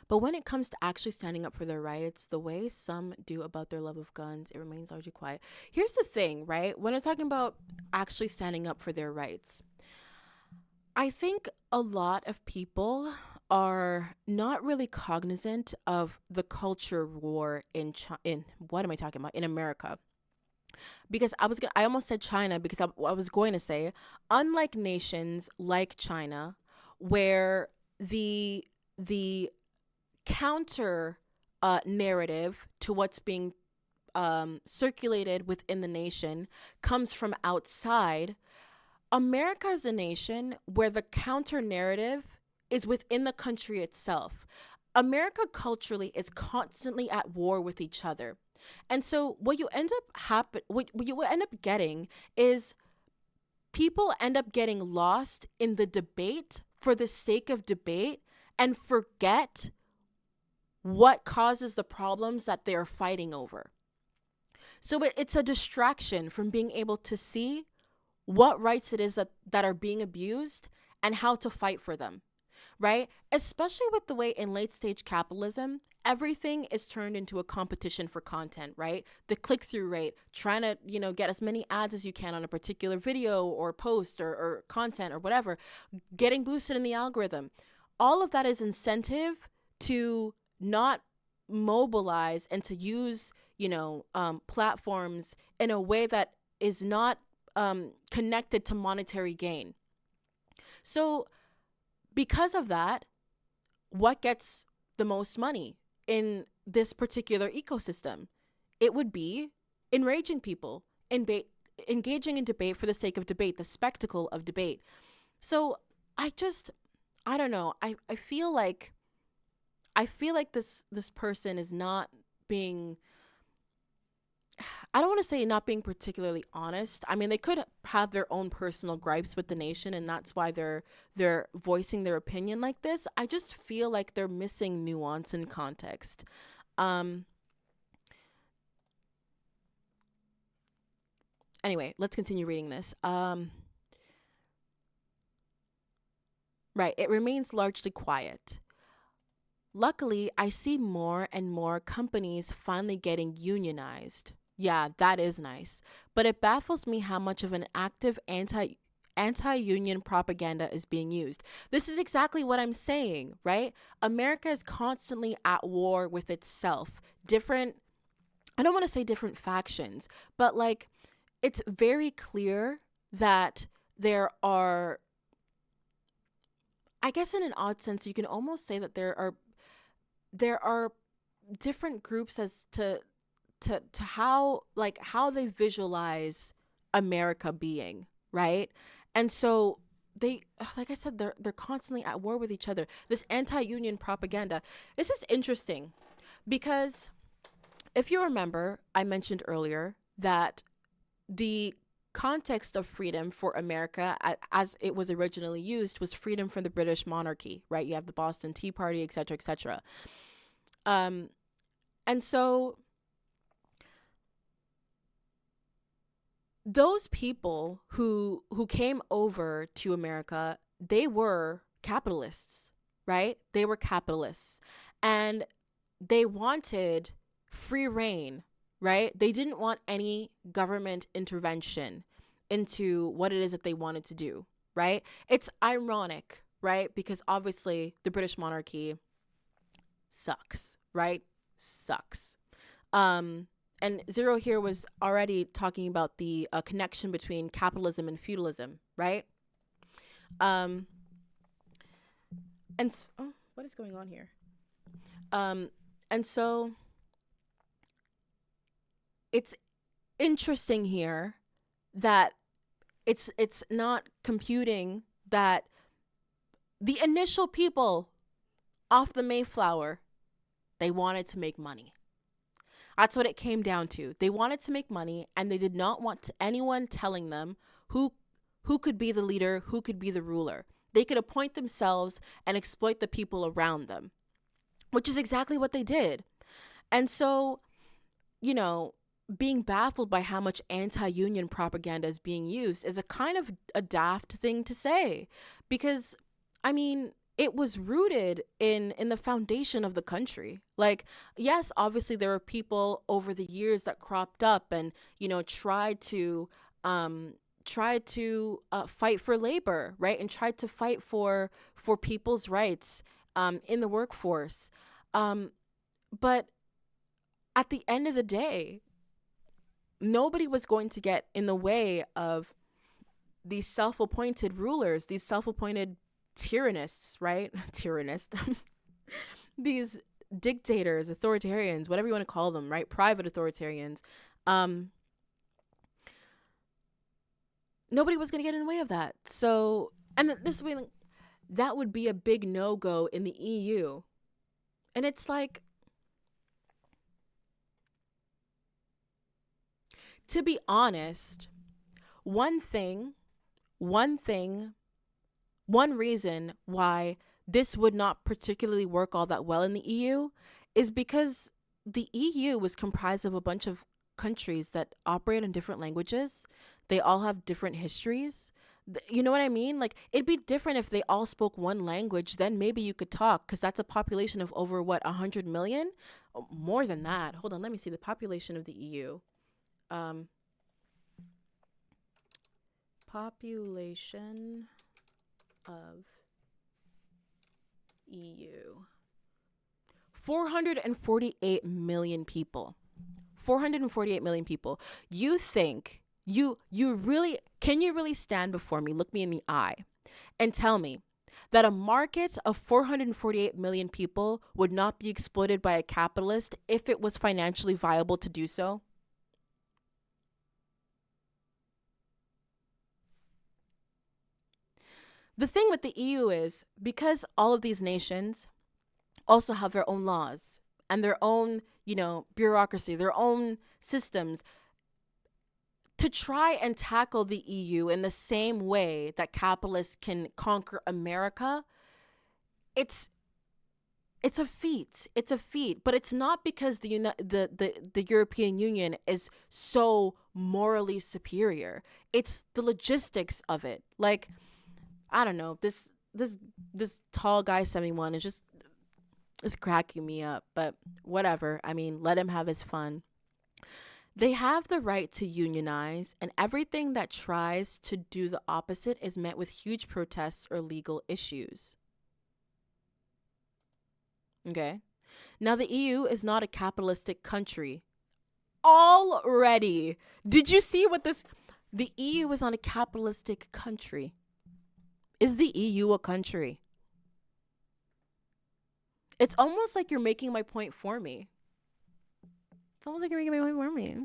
But when it comes to actually standing up for their rights, the way some do about their love of guns, it remains largely quiet. Here's the thing, right? When I'm talking about actually standing up for their rights, I think a lot of people are not really cognizant of the culture war in what am I talking about? In America. Because I almost said China because I was going to say, unlike nations like China, where the counter narrative to what's being circulated within the nation comes from outside, America is a nation where the counter narrative is within the country itself. America culturally is constantly at war with each other. And so what you end up getting is people end up getting lost in the debate for the sake of debate and forget what causes the problems that they're fighting over. So it's a distraction from being able to see what rights it is that are being abused and how to fight for them, right? Especially with the way in late stage capitalism, everything is turned into a competition for content, right? The click-through rate, trying to, get as many ads as you can on a particular video or post or content or whatever, getting boosted in the algorithm. All of that is incentive to not mobilize and to use, platforms in a way that is not connected to monetary gain. So because of that, what gets the most money in this particular ecosystem? It would be enraging people, engaging in debate for the sake of debate, the spectacle of debate. So I don't know. I feel like this person is not being, I don't want to say not being particularly honest. I mean, they could have their own personal gripes with the nation, and that's why they're voicing their opinion like this. I just feel like they're missing nuance and context. Anyway, let's continue reading this. Right, it remains largely quiet. Luckily, I see more and more companies finally getting unionized. Yeah, that is nice. But it baffles me how much of an active anti-union propaganda is being used. This is exactly what I'm saying, right? America is constantly at war with itself. I don't want to say different factions, but like it's very clear that there are, I guess in an odd sense, you can almost say that there are different groups as to how they visualize America being, right? And so they, like I said, they're constantly at war with each other. This anti-union propaganda. This is interesting because if you remember, I mentioned earlier that the context of freedom for America as it was originally used was freedom from the British monarchy, right? You have the Boston Tea Party, et cetera, et cetera. And so those people who came over to America, they were capitalists, right? They were capitalists and they wanted free reign, right? They didn't want any government intervention into what it is that they wanted to do, right? It's ironic, right? Because obviously the British monarchy sucks, right? Sucks. And Zero here was already talking about the connection between capitalism and feudalism, right? And oh, what is going on here? And so it's interesting here that it's not computing that the initial people off the Mayflower, they wanted to make money. That's what it came down to. They wanted to make money, and they did not want anyone telling them who could be the leader, who could be the ruler. They could appoint themselves and exploit the people around them, which is exactly what they did. And so, you know, being baffled by how much anti-union propaganda is being used is a kind of a daft thing to say, because, I mean, it was rooted in the foundation of the country. Like, yes, obviously there were people over the years that cropped up and, you know, tried to fight for labor, right, and tried to fight for people's rights in the workforce. But at the end of the day, nobody was going to get in the way of these self-appointed rulers, these self-appointed tyrannists, right? Tyrannists. These dictators, authoritarians, whatever you want to call them, right? Private authoritarians. Nobody was going to get in the way of that. So, and this way, that would be a big no-go in the EU. And it's like, to be honest, one reason why this would not particularly work all that well in the EU is because the EU was comprised of a bunch of countries that operate in different languages. They all have different histories. You know what I mean? Like, it'd be different if they all spoke one language. Then maybe you could talk, because that's a population of over, 100 million? Oh, more than that. Hold on, let me see the population of the EU. Population of EU. 448 million people. 448 million people. You think, you really, can you really stand before me, look me in the eye, and tell me that a market of 448 million people would not be exploited by a capitalist if it was financially viable to do so? The thing with the EU is, because all of these nations also have their own laws and their own, you know, bureaucracy, their own systems, to try and tackle the EU in the same way that capitalists can conquer America, it's a feat. It's a feat, but it's not because the European Union is so morally superior. It's the logistics of it. Like, I don't know, this tall guy 71 is cracking me up, but whatever. I mean, let him have his fun. They have the right to unionize, and everything that tries to do the opposite is met with huge protests or legal issues. Okay? Now, the EU is not a capitalistic country. Already. Did you see what this... The EU is not a capitalistic country. Is the EU a country? It's almost like you're making my point for me. It's almost like you're making my point for me.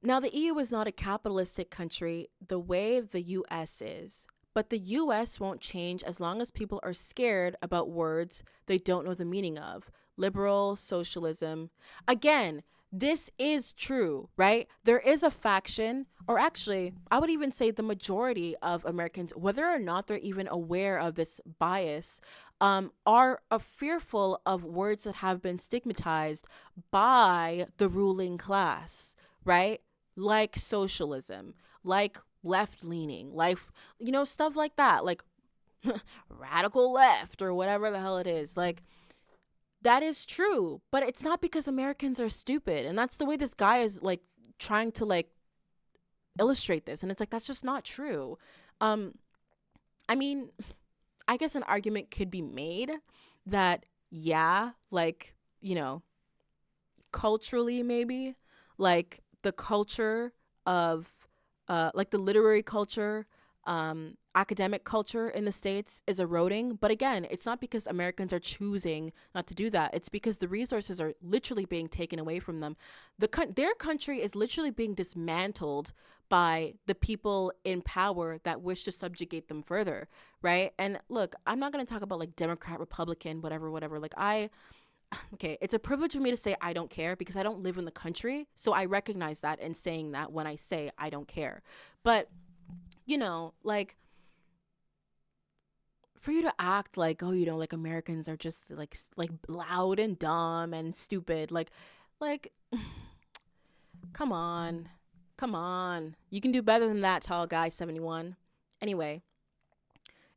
Now, the EU is not a capitalistic country the way the US is. But the US won't change as long as people are scared about words they don't know the meaning of. Liberal, socialism. Again, this is true, right? There is a faction, or actually, I would even say the majority of Americans, whether or not they're even aware of this bias, are fearful of words that have been stigmatized by the ruling class, right? Like socialism, like left-leaning, like, you know, stuff like that, like radical left or whatever the hell it is. Like, that is true, but it's not because Americans are stupid. And that's the way this guy is like trying to like illustrate this, and it's like that's just not true. I mean, I guess an argument could be made that yeah, like, you know, culturally maybe, like the culture of like the literary culture, academic culture in the States is eroding. But again, it's not because Americans are choosing not to do that. It's because the resources are literally being taken away from them. Their country is literally being dismantled by the people in power that wish to subjugate them further, right? And look, I'm not going to talk about like Democrat, Republican, whatever. Like okay, it's a privilege for me to say I don't care because I don't live in the country. So I recognize that in saying that when I say I don't care. But, you know, like, for you to act like, oh, you know, like Americans are just like loud and dumb and stupid, like come on, you can do better than that, tall guy 71. Anyway,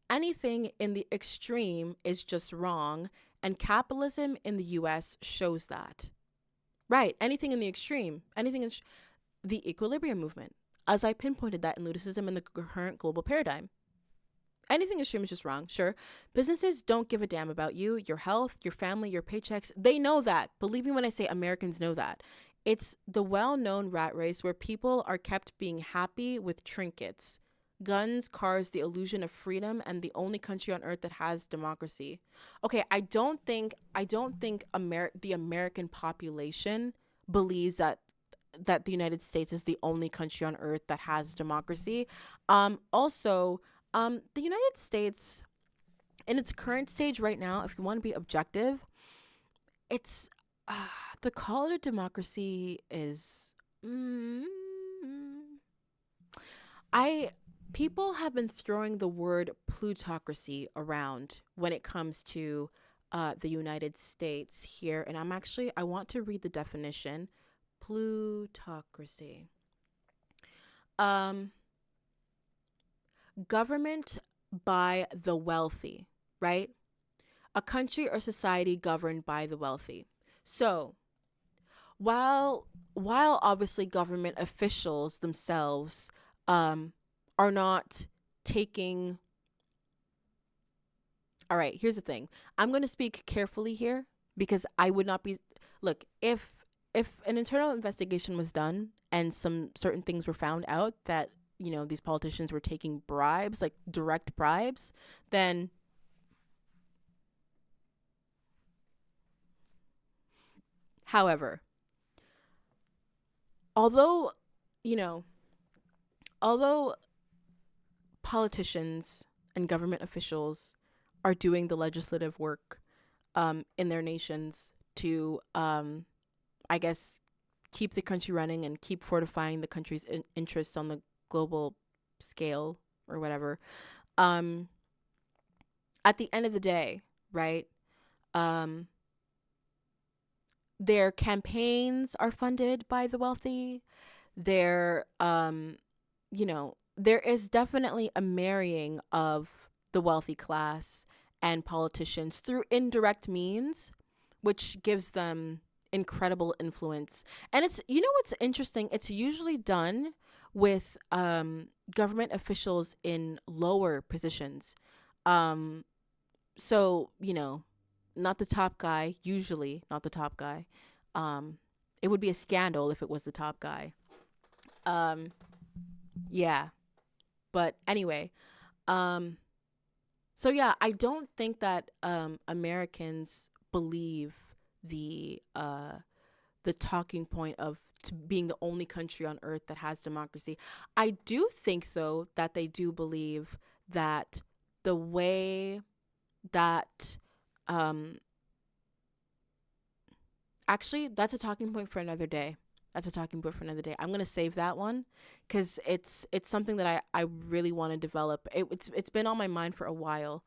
anything in the extreme is just wrong, and capitalism in the US shows that. Right, anything in the extreme, anything in the equilibrium movement, as I pinpointed that in ludicism and the current global paradigm. Anything extreme is just wrong, sure. Businesses don't give a damn about you, your health, your family, your paychecks. They know that. Believe me when I say Americans know that. It's the well-known rat race where people are kept being happy with trinkets. Guns, cars, the illusion of freedom, and the only country on earth that has democracy. Okay, I don't think the American population believes that the United States is the only country on earth that has democracy. Also, the United States, in its current stage right now, if you want to be objective, it's to call it a democracy is people have been throwing the word plutocracy around when it comes to the United States here, and I want to read the definition. Plutocracy. Government by the wealthy, right? A country or society governed by the wealthy. So, while obviously government officials themselves are not taking. All right, here's the thing. I'm going to speak carefully here because I would not be. Look, if an internal investigation was done and some certain things were found out that, you know, these politicians were taking bribes, like direct bribes, then however, although politicians and government officials are doing the legislative work in their nations to I guess keep the country running and keep fortifying the country's interests on the global scale or whatever, at the end of the day, right, their campaigns are funded by the wealthy. There is definitely a marrying of the wealthy class and politicians through indirect means, which gives them incredible influence. And it's, you know what's interesting? It's usually done with government officials in lower positions. So, you know, not the top guy, usually not the top guy. It would be a scandal if it was the top guy. Yeah. But anyway, so yeah, I don't think that Americans believe the talking point of being the only country on earth that has democracy. I do think, though, that they do believe that the way that actually, that's a talking point for another day. I'm going to save that one because it's something that I really want to develop. It's been on my mind for a while.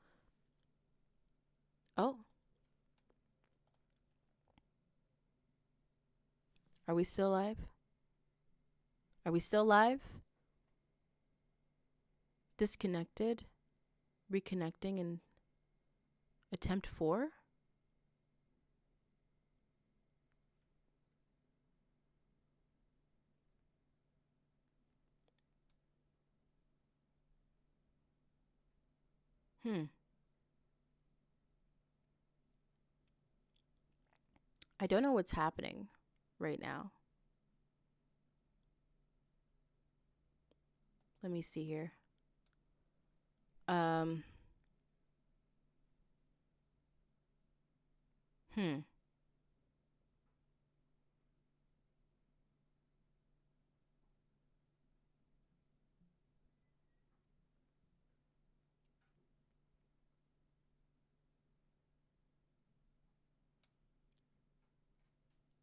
Oh. Are we still live? Disconnected? Reconnecting in attempt 4? I don't know what's happening right now. Let me see here.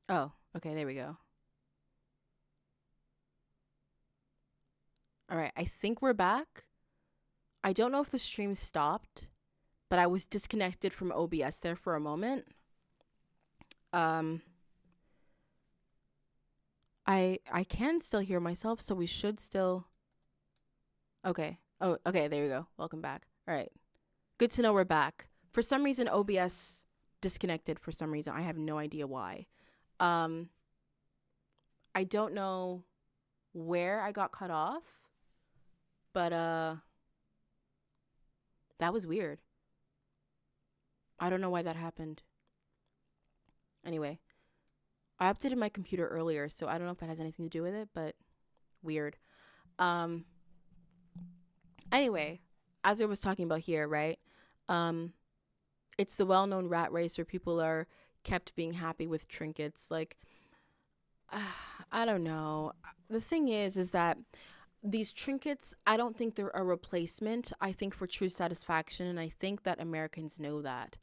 Oh, okay, there we go. All right, I think we're back. I don't know if the stream stopped, but I was disconnected from OBS there for a moment. I can still hear myself, so we should still. Okay. Oh, okay, there you go. Welcome back. All right. Good to know we're back. For some reason OBS disconnected for some reason. I have no idea why. I don't know where I got cut off, but that was weird. I don't know why that happened. Anyway, I updated my computer earlier, so I don't know if that has anything to do with it, but weird. Anyway, as I was talking about here, right? It's the well-known rat race where people are kept being happy with trinkets. Like, I don't know. The thing is that these trinkets, I don't think they're a replacement. I think for true satisfaction, and I think that Americans know that.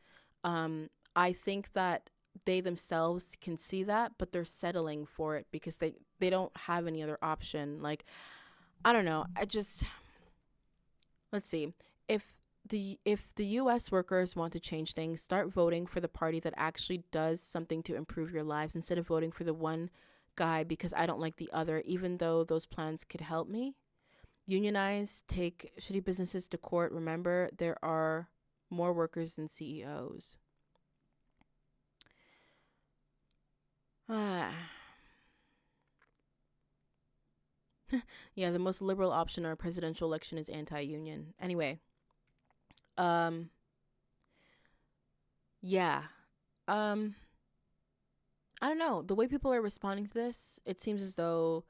I think that they themselves can see that, but they're settling for it because they don't have any other option. Like, I don't know. Let's see. If the US workers want to change things, start voting for the party that actually does something to improve your lives instead of voting for the one guy because I don't like the other, even though those plans could help me. Unionize, take shitty businesses to court. Remember, there are more workers than CEOs. Yeah, the most liberal option in our presidential election is anti-union. Anyway, yeah. I don't know. The way people are responding to this, it seems as though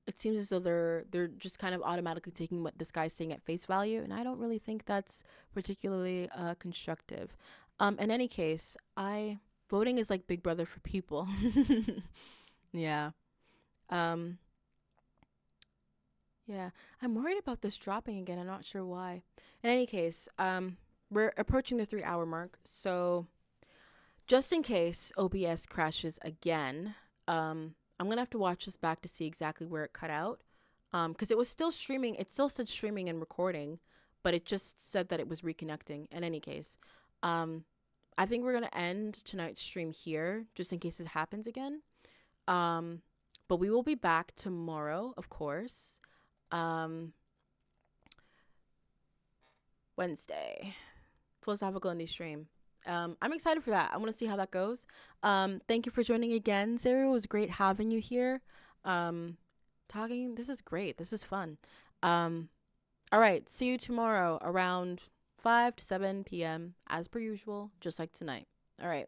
they're just kind of automatically taking what this guy's saying at face value, and I don't really think that's particularly constructive. In any case, voting is like Big Brother for people. Yeah. Yeah, I'm worried about this dropping again. I'm not sure why. In any case, we're approaching the 3-hour mark, so just in case OBS crashes again, I'm gonna have to watch this back to see exactly where it cut out, because it was still streaming. It still said streaming and recording, but it just said that it was reconnecting. In any case, I think we're gonna end tonight's stream here, just in case it happens again. But we will be back tomorrow, of course. Wednesday, philosophical indie stream. I'm excited for that. I want to see how that goes. Thank you for joining again, Sarah. It was great having you here. Talking. This is great. This is fun. All right. See you tomorrow around 5 to 7 p.m. as per usual, just like tonight. All right.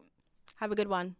Have a good one.